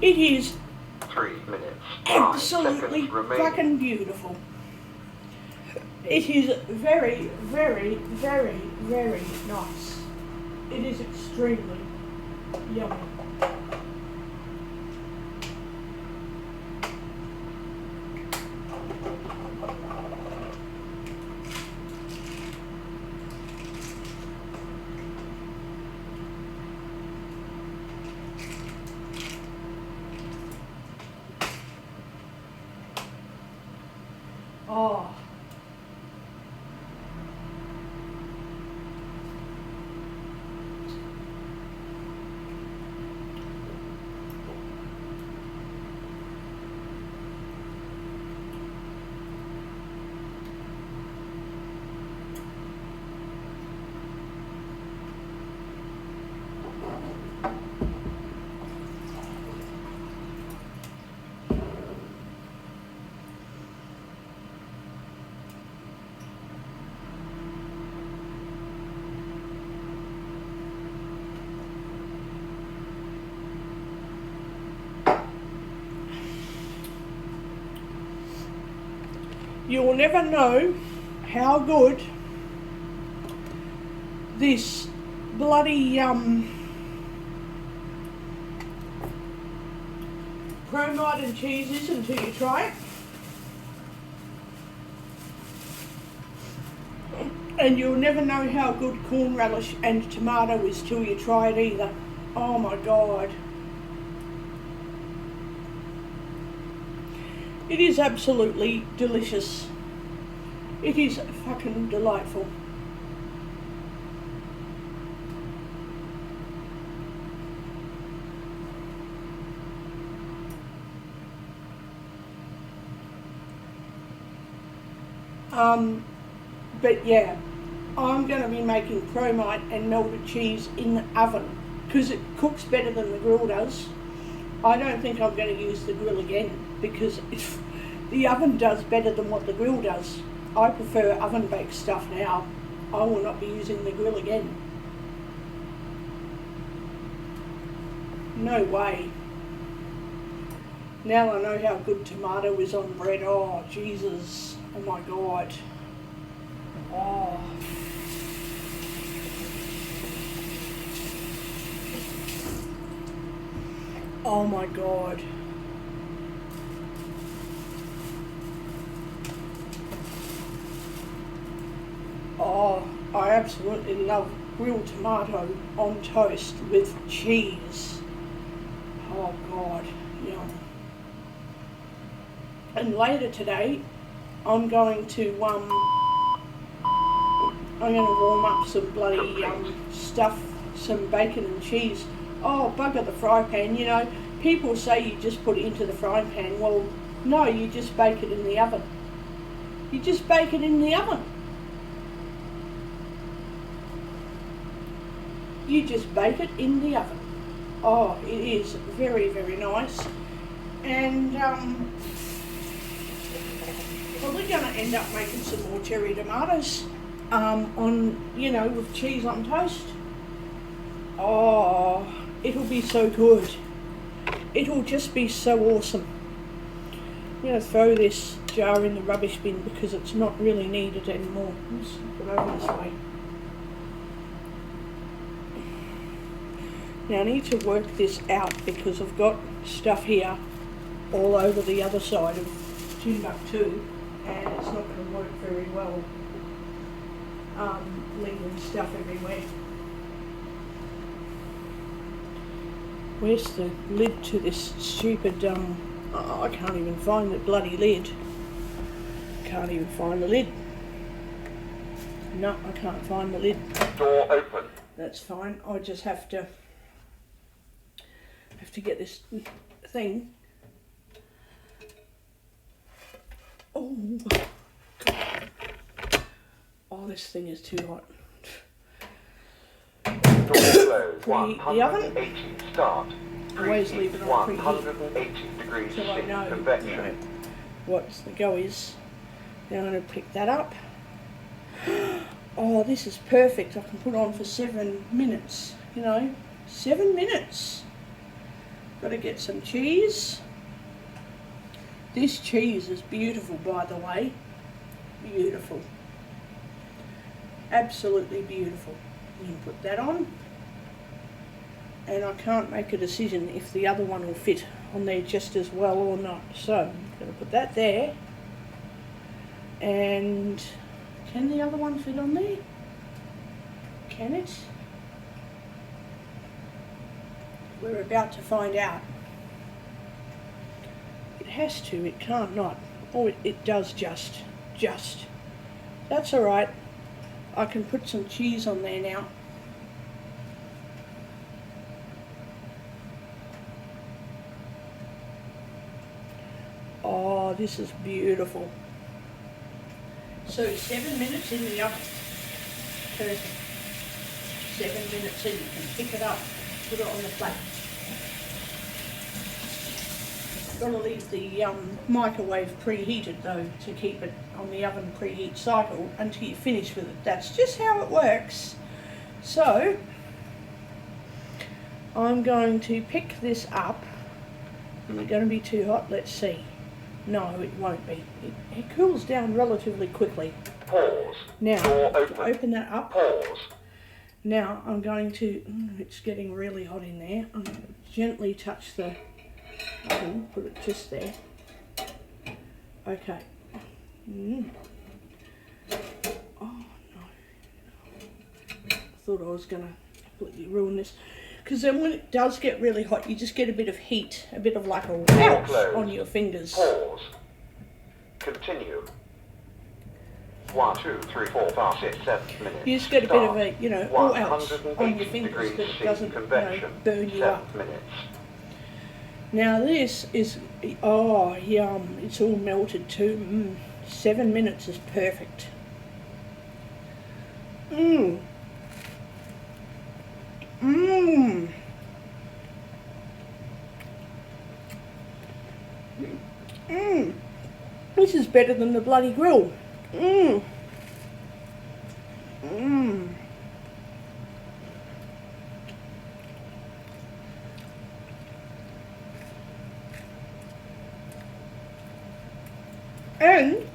S2: it is
S3: 3 minutes. 5
S2: absolutely
S3: seconds remaining.
S2: fucking beautiful. It is very, very, very, very nice. It is extremely yummy. Oh. You will never know how good this bloody Promite and cheese is until you try it. And you'll never know how good corn relish and tomato is till you try it either. Oh my God. It is absolutely delicious. It is fucking delightful. But yeah, I'm going to be making Promite and melted cheese in the oven because it cooks better than the grill does. I don't think I'm going to use the grill again because the oven does better than what the grill does. I prefer oven baked stuff now. I will not be using the grill again. No way. Now I know how good tomato is on bread. Oh, Jesus. Oh my God. Oh. Oh my God. Oh, I absolutely love grilled tomato on toast with cheese. Oh God, yum. And later today, I'm going to warm up some bloody stuff, some bacon and cheese. Oh, bugger the fry pan, you know. People say you just put it into the frying pan. Well, no, you just bake it in the oven. You just bake it in the oven. You just bake it in the oven. Oh, it is very, very nice. And probably going to end up making some more cherry tomatoes with cheese on toast. Oh, it'll be so good. It'll just be so awesome. I'm going to throw this jar in the rubbish bin because it's not really needed anymore. Let's put it over this way. Now I need to work this out because I've got stuff here all over the other side of Timbuktu and it's not going to work very well leaving stuff everywhere. Where's the lid to this stupid, oh, I can't even find the bloody lid. Can't even find the lid. No, I can't find the lid.
S3: Door open.
S2: That's fine, I just have to get this thing. Oh, oh, this thing is too hot.
S3: Door closed.
S2: Preheat the oven.
S3: 180 start.
S2: Always leave it on preheat.
S3: 180 degrees
S2: So I
S3: C.
S2: know,
S3: Convection.
S2: what the go is. Now I'm going to pick that up. Oh, this is perfect. I can put on for 7 minutes. You know, 7 minutes. Got to get some cheese. This cheese is beautiful, by the way. Beautiful. Absolutely beautiful. You can put that on. And I can't make a decision if the other one will fit on there just as well or not. So I'm going to put that there. And can the other one fit on there? Can it? We're about to find out. It has to, it can't not. Oh, it does just. That's alright. I can put some cheese on there now. Oh, this is beautiful. So 7 minutes in the oven. Perfect. 7 minutes in, you can pick it up, put it on the plate. Got to leave the microwave preheated though to keep it on the oven preheat cycle until you finish with it. That's just how it works. So I'm going to pick this up. Is it going to be too hot? Let's see. No, it won't be. It cools down relatively quickly.
S3: Pause.
S2: Now,
S3: Door
S2: to
S3: open.
S2: open that up.
S3: Pause.
S2: Now I'm going to, it's getting really hot in there. I'm going to gently touch the oven, put it just there. Okay. Oh no. I thought I was going to completely ruin this. Because then when it does get really hot, you just get a bit of heat, a bit of like a bounce on your fingers.
S3: Pause. Continue. 1, 2, 3, 4, 5, 6, 7 minutes.
S2: You just get a bit of a, you know, ouch on your
S3: 180
S2: fingers,
S3: degrees
S2: but it
S3: C.
S2: doesn't,
S3: Convection.
S2: burn you
S3: 7
S2: up.
S3: minutes.
S2: Now this is, oh yum, it's all melted too. 7 minutes is perfect. This is better than the bloody grill. And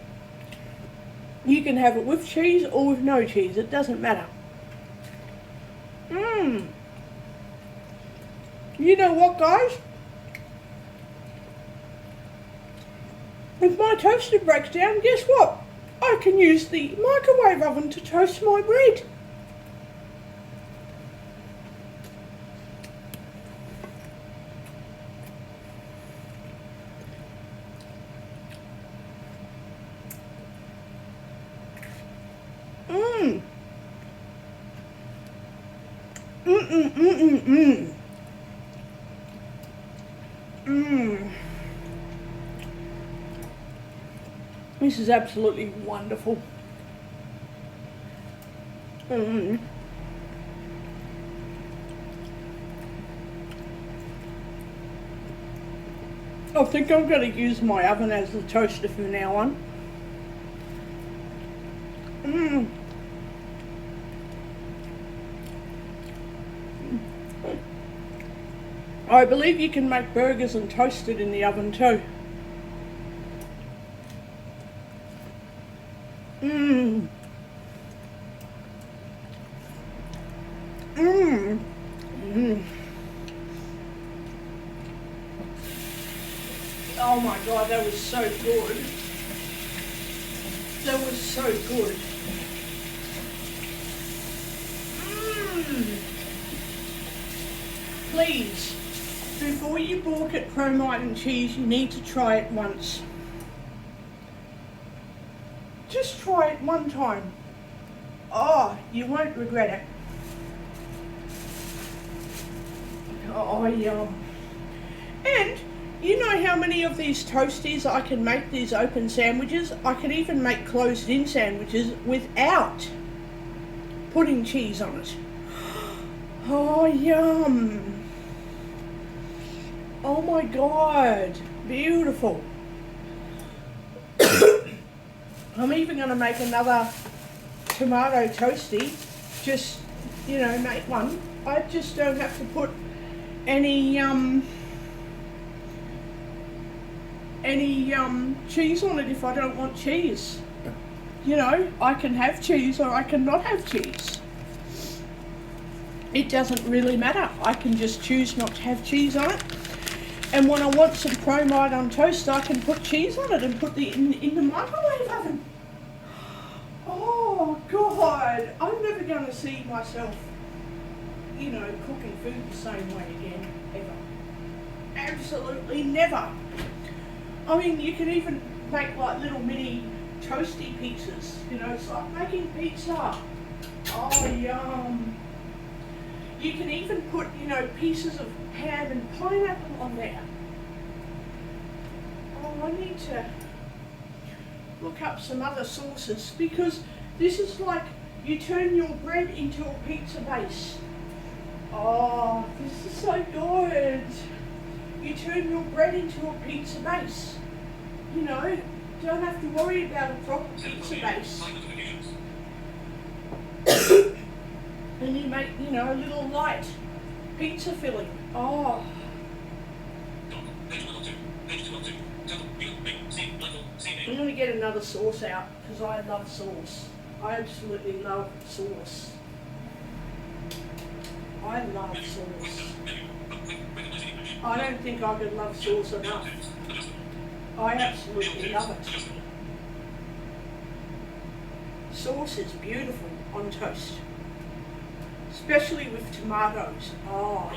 S2: you can have it with cheese or with no cheese, it doesn't matter. You know what, guys? If my toaster breaks down, guess what? I can use the microwave oven to toast my bread. This is absolutely wonderful. I think I'm going to use my oven as the toaster from now on. I believe you can make burgers and toast it in the oven too. Oh my god, that was so good. That was so good. Please, before you balk at Promite and cheese, you need to try it once. Just try it one time. Oh, you won't regret it. Oh, yum. And you know how many of these toasties I can make, these open sandwiches? I can even make closed-in sandwiches without putting cheese on it. Oh, yum. Oh my god, beautiful. I'm even going to make another tomato toasty. Just, you know, make one. I just don't have to put any cheese on it if I don't want cheese. You know, I can have cheese or I can not have cheese. It doesn't really matter. I can just choose not to have cheese on it. And when I want some Promite on toast, I can put cheese on it and put it in the microwave oven. Oh God, I'm never going to see myself, you know, cooking food the same way again, ever. Absolutely never. I mean, you can even make like little mini toasty pizzas, you know, it's like making pizza. Oh, yum. You can even put, you know, pieces of ham and pineapple on there. Oh, I need to look up some other sauces because this is like you turn your bread into a pizza base. Oh, this is so good. You turn your bread into a pizza base. You know, don't have to worry about a proper pizza base. And you make, you know, a little light pizza filling. Oh. I'm going to get another sauce out because I love sauce. I absolutely love sauce. I love sauce. I don't think I could love sauce enough. I absolutely love it. Sauce is beautiful on toast. Especially with tomatoes. Oh.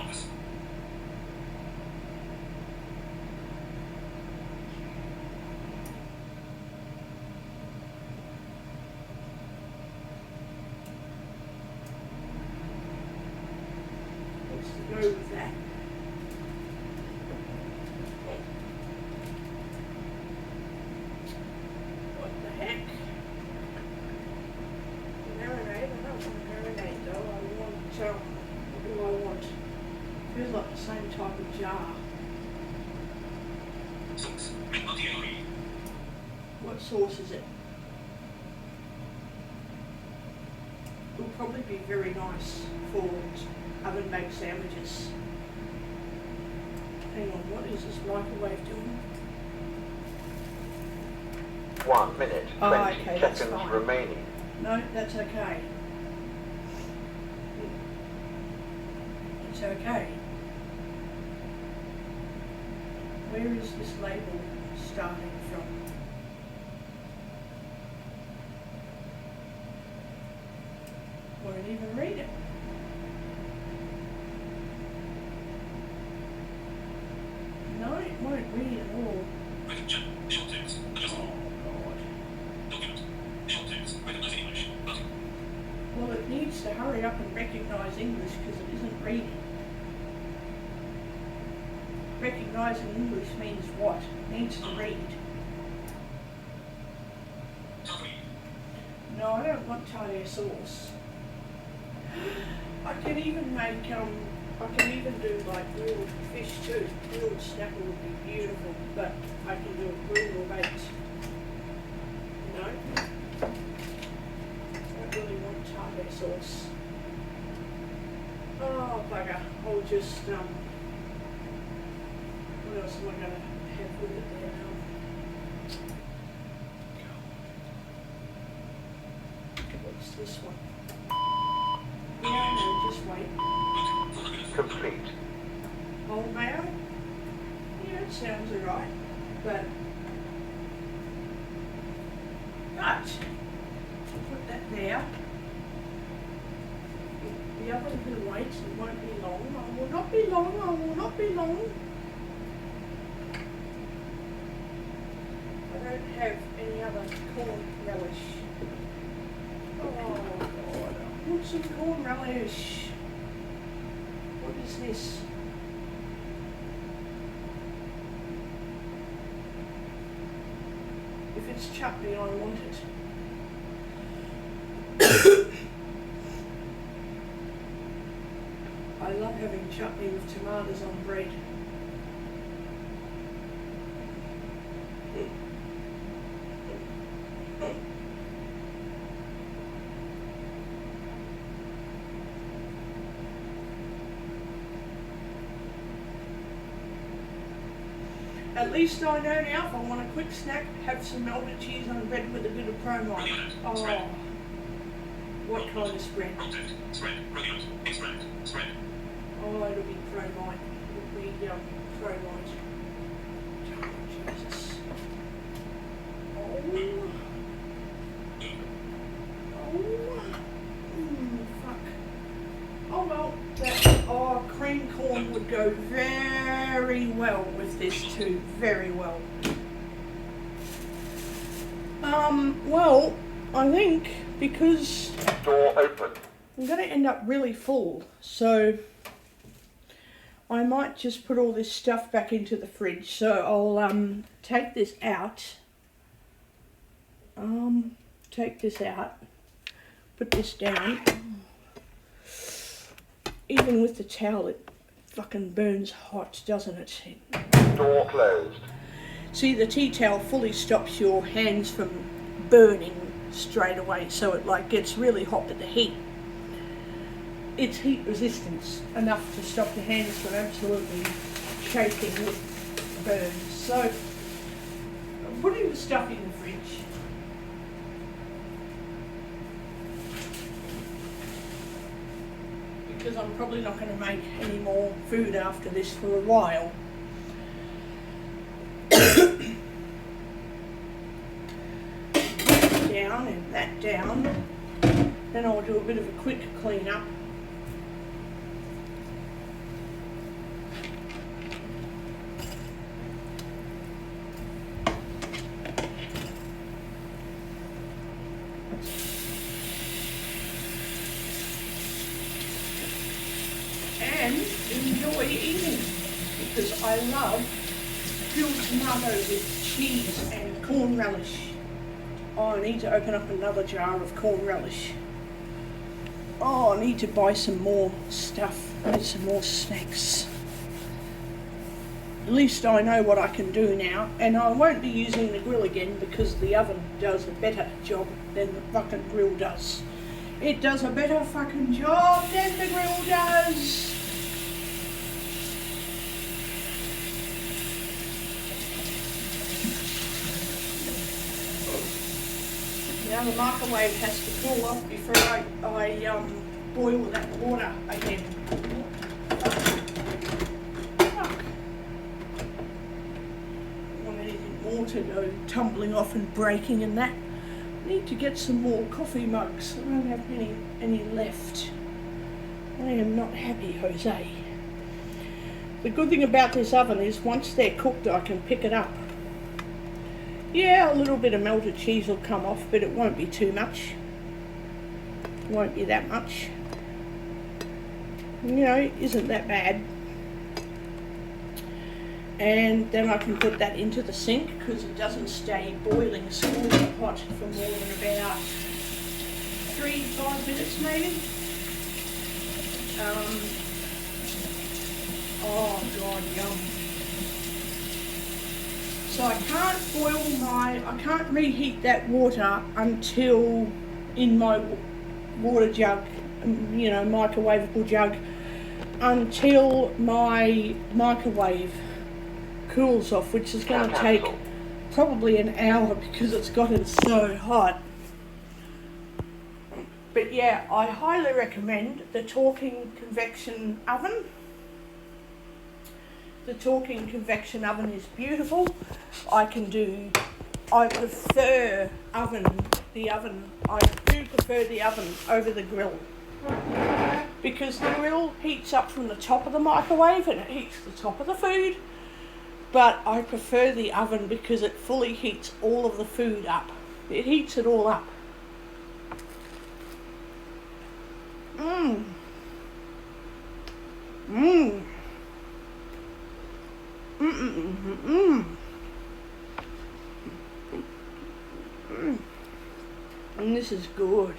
S2: Let's go with that. What the heck? Marinade? I don't want marinade though. I want, what do I want? Feels like the same type of jar. What sauce is it? Will probably be very nice for oven baked sandwiches. Hang on, what is this microwave doing?
S3: 1 minute, 20
S2: okay, that's
S3: seconds
S2: fine.
S3: remaining.
S2: No, that's okay. It's okay. Where is this label starting from? Won't even read it. No, it won't read at all. Oh God. Well, it needs to hurry up and recognise English because it isn't reading. Recognising English means what? It needs to read. No, I don't want tartar sauce. I can even make, I can even do like grilled fish too. Grilled snapper would be beautiful, but I can do it grilled or baked. No? I don't really want tartar sauce. Oh, bugger. I'll just, what else am I going to have with it there now? What's this one? Yeah, no, just wait.
S3: complete.
S2: Old mayo? Yeah, it sounds alright. But put that there. The oven can wait, it won't be long. I will not be long, I will not be long. I don't have any other corn relish. Oh God, I want some corn relish. What is this? If it's chutney, I want it. I love having chutney with tomatoes on bread. At least I know now if I want a quick snack, have some melted cheese on bread with a bit of promine. Oh, what kind of spread?
S1: Content. Spread. Brilliant. Extract. Spread.
S2: Oh, it'll be promine. It'll be promine. Oh, Jesus. Oh. Oh. Fuck. Oh well, that cream corn would go very well with this too. Very well. Well, I think because
S3: Door open.
S2: I'm going to end up really full, so I might just put all this stuff back into the fridge. So I'll take this out. Take this out. Put this down. Even with the towel, it fucking burns hot, doesn't it?
S3: Door closed.
S2: See, the tea towel fully stops your hands from burning straight away, so it like gets really hot with the heat. It's heat resistance enough to stop your hands from absolutely shaking with burns. So I'm putting the stuff in the fridge. Because I'm probably not going to make any more food after this for a while. Down and that down. Then I'll do a bit of a quick clean up. And enjoy eating, because I love grilled tomato with cheese and corn relish. Oh, I need to open up another jar of corn relish. Oh, I need to buy some more stuff. I need some more snacks. At least I know what I can do now, and I won't be using the grill again because the oven does a better job than the fucking grill does. It does a better fucking job than the grill does. Now the microwave has to cool off before I boil that water again. Fuck. Don't want anything more to go tumbling off and breaking and that. I need to get some more coffee mugs. I don't have any left. I am not happy, Jose. The good thing about this oven is once they're cooked I can pick it up. Yeah, a little bit of melted cheese will come off, but it won't be too much. It won't be that much. You know, isn't that bad. And then I can put that into the sink because it doesn't stay boiling scalding hot for more than about 3-5 minutes maybe. Oh God, yum. So I can't reheat that water until in my water jug, you know, microwavable jug, until my microwave cools off, which is going to take probably an hour because it's gotten so hot. But yeah, I highly recommend the Talking Convection Oven. The Talking Convection Oven is beautiful. I prefer the oven. I do prefer the oven over the grill, because the grill heats up from the top of the microwave and it heats the top of the food, but I prefer the oven because it fully heats all of the food up. It heats it all up. Mmm. Mmm. Mmm. Mmm. And this is good.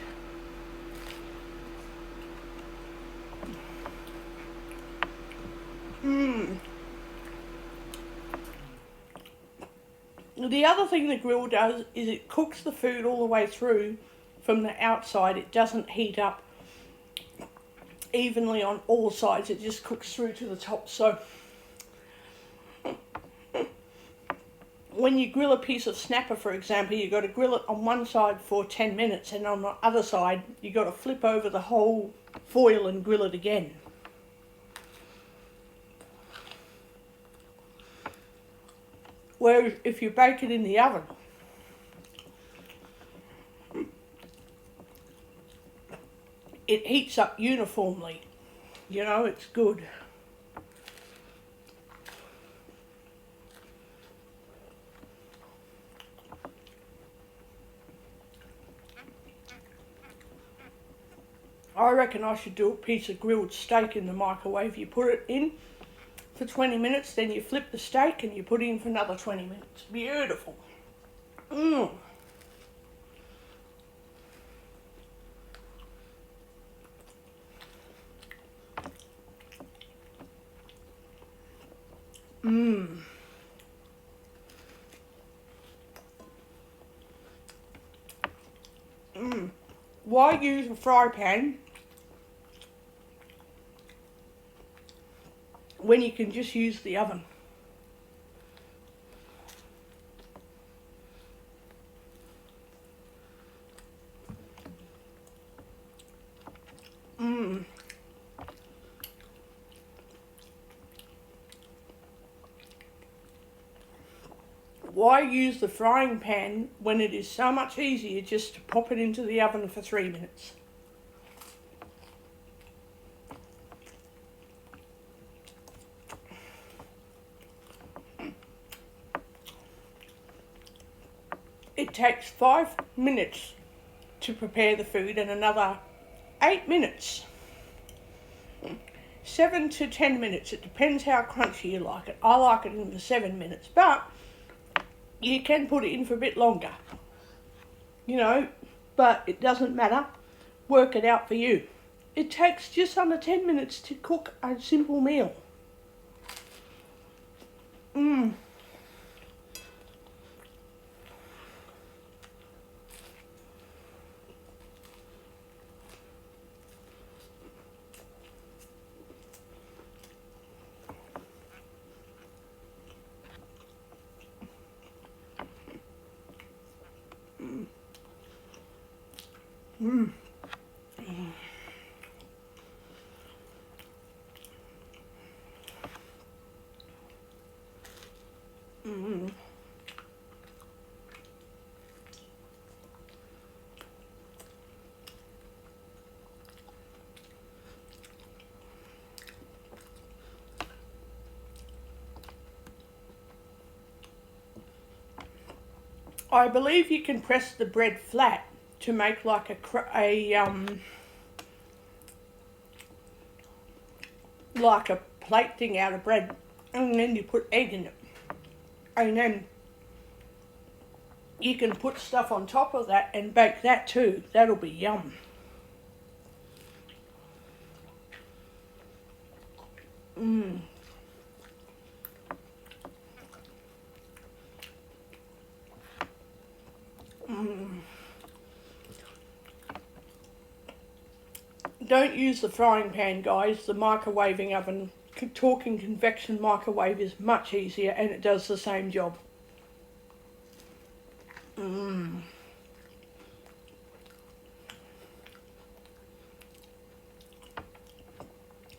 S2: Mmm. The other thing the grill does is it cooks the food all the way through from the outside. It doesn't heat up evenly on all sides. It just cooks through to the top. So when you grill a piece of snapper, for example, you've got to grill it on one side for 10 minutes, and on the other side you've got to flip over the whole foil and grill it again. Whereas if you bake it in the oven, it heats up uniformly. You know, it's good. I reckon I should do a piece of grilled steak in the microwave. You put it in for 20 minutes, then you flip the steak and you put it in for another 20 minutes. Beautiful. Mmm. Mmm. Mmm. Why use a fry pan when you can just use the oven? Mmm. Why use the frying pan when it is so much easier just to pop it into the oven for 3 minutes? It takes 5 minutes to prepare the food and another 8 minutes. 7 to 10 minutes. It depends how crunchy you like it. I like it in for 7 minutes, but you can put it in for a bit longer. You know, but it doesn't matter. Work it out for you. It takes just under 10 minutes to cook a simple meal. Mmm. Mmm. Mmm. I believe you can press the bread flat to make like like a plate thing out of bread, and then you put egg in it, and then you can put stuff on top of that and bake that too. That'll be yum. Mmm. Mmm. Don't use the frying pan, guys. The microwaving oven, Talking Convection microwave, is much easier and it does the same job. Mmm.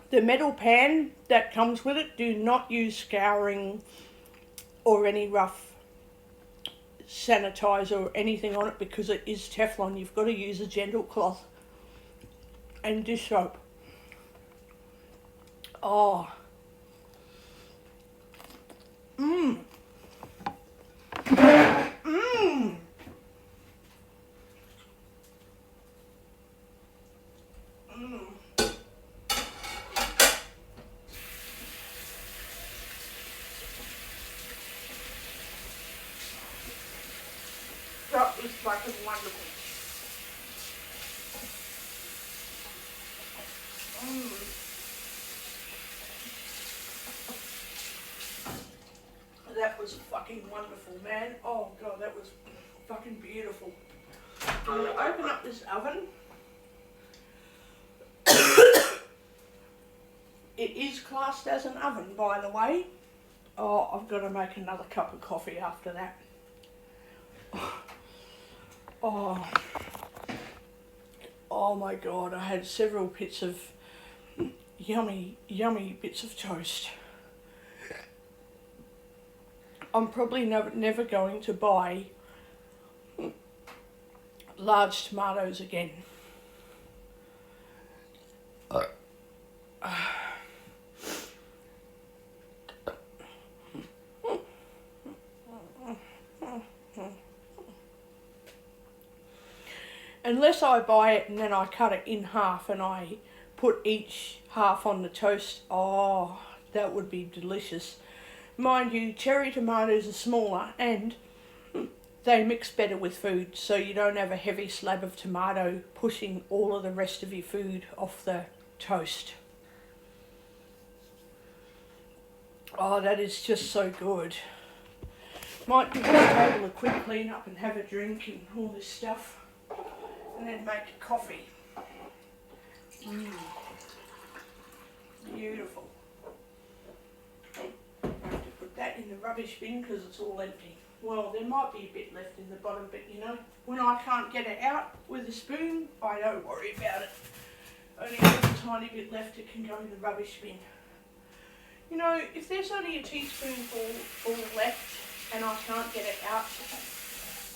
S2: The metal pan that comes with it, do not use scouring or any rough sanitizer or anything on it because it is Teflon. You've got to use a gentle cloth and dish soap. Oh. Mmm. Mmm. Mmm. That is fucking wonderful. That was fucking wonderful, man. Oh god, that was fucking beautiful. I'm gonna open up this oven. It is classed as an oven, by the way. Oh, I've got to make another cup of coffee after that. Oh, oh my god, I had several bits of yummy, yummy bits of toast. I'm probably never going to buy large tomatoes again. Unless I buy it and then I cut it in half and I put each half on the toast. Oh, that would be delicious. Mind you, cherry tomatoes are smaller and they mix better with food, so you don't have a heavy slab of tomato pushing all of the rest of your food off the toast. Oh, that is just so good. Might give this table a quick clean up and have a drink and all this stuff. And then make a coffee. Beautiful. I have to put that in the rubbish bin because it's all empty. Well, there might be a bit left in the bottom, but you know, when I can't get it out with a spoon, I don't worry about it. Only a little tiny bit left, it can go in the rubbish bin. You know, if there's only a teaspoonful left and I can't get it out,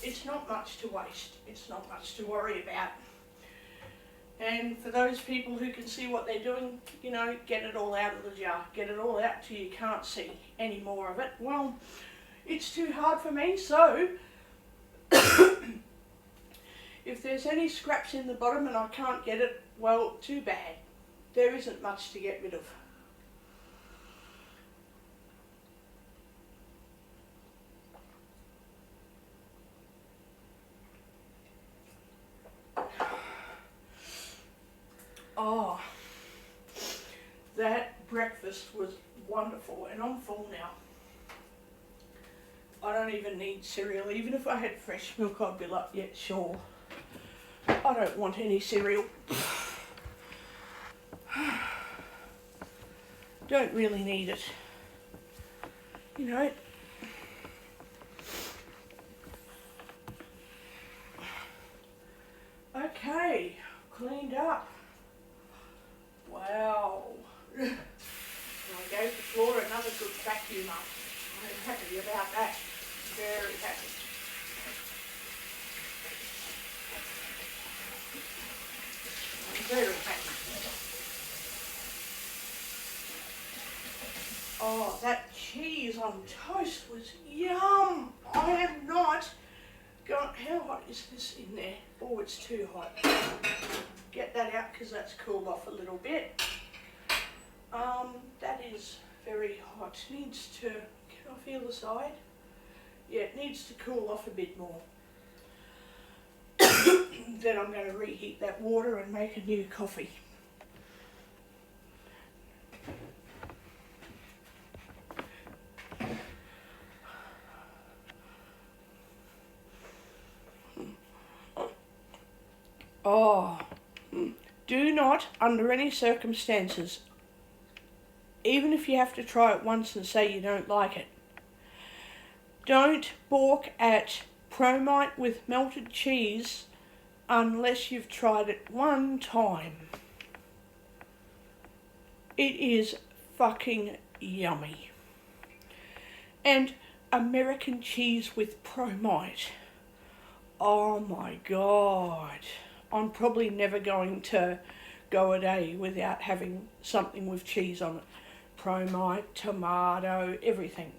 S2: it's not much to waste. It's not much to worry about. And for those people who can see what they're doing, you know, get it all out of the jar. Get it all out till you can't see any more of it. Well, it's too hard for me, so if there's any scraps in the bottom and I can't get it, well, too bad. There isn't much to get rid of. Oh, that breakfast was wonderful and I'm full now. I don't even need cereal. Even if I had fresh milk, I'd be like, yeah, sure. I don't want any cereal. Don't really need it. You know. Okay, cleaned up. Wow. And I gave the floor another good vacuum up. I'm happy about that. Very happy. I'm very happy. Oh, that cheese on toast was yum. I am not going. How hot is this in there? Oh, it's too hot. Get that out because that's cooled off a little bit. That is very hot. Needs to, can I feel the side? Yeah, it needs to cool off a bit more. Then I'm going to reheat that water and make a new coffee. Oh, do not, under any circumstances, even if you have to try it once and say you don't like it, don't balk at Promite with melted cheese unless you've tried it one time. It is fucking yummy. And American cheese with Promite. Oh my God. I'm probably never going to go a day without having something with cheese on it. Promite, tomato, everything.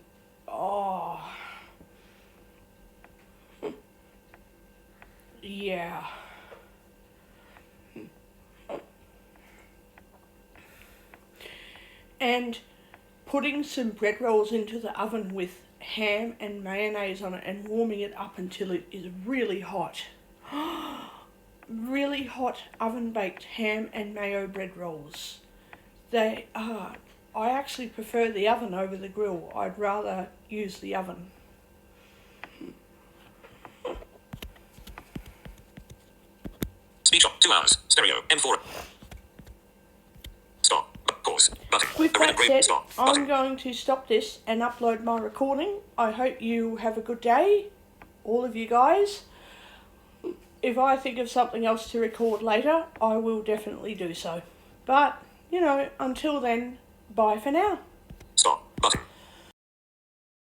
S2: Oh. Yeah. And putting some bread rolls into the oven with ham and mayonnaise on it and warming it up until it is really hot. Really hot oven baked ham and mayo bread rolls. They are. I actually prefer the oven over the grill. I'd rather use the oven.
S1: Speech on. 2 hours. Stereo. M4. Stop. Pause. Button.
S2: With
S1: The red
S2: that
S1: and grey.
S2: said,
S1: Stop.
S2: I'm
S1: Button.
S2: going to stop this and upload my recording. I hope you have a good day, all of you guys. If I think of something else to record later, I will definitely do so. But, you know, until then, bye for now.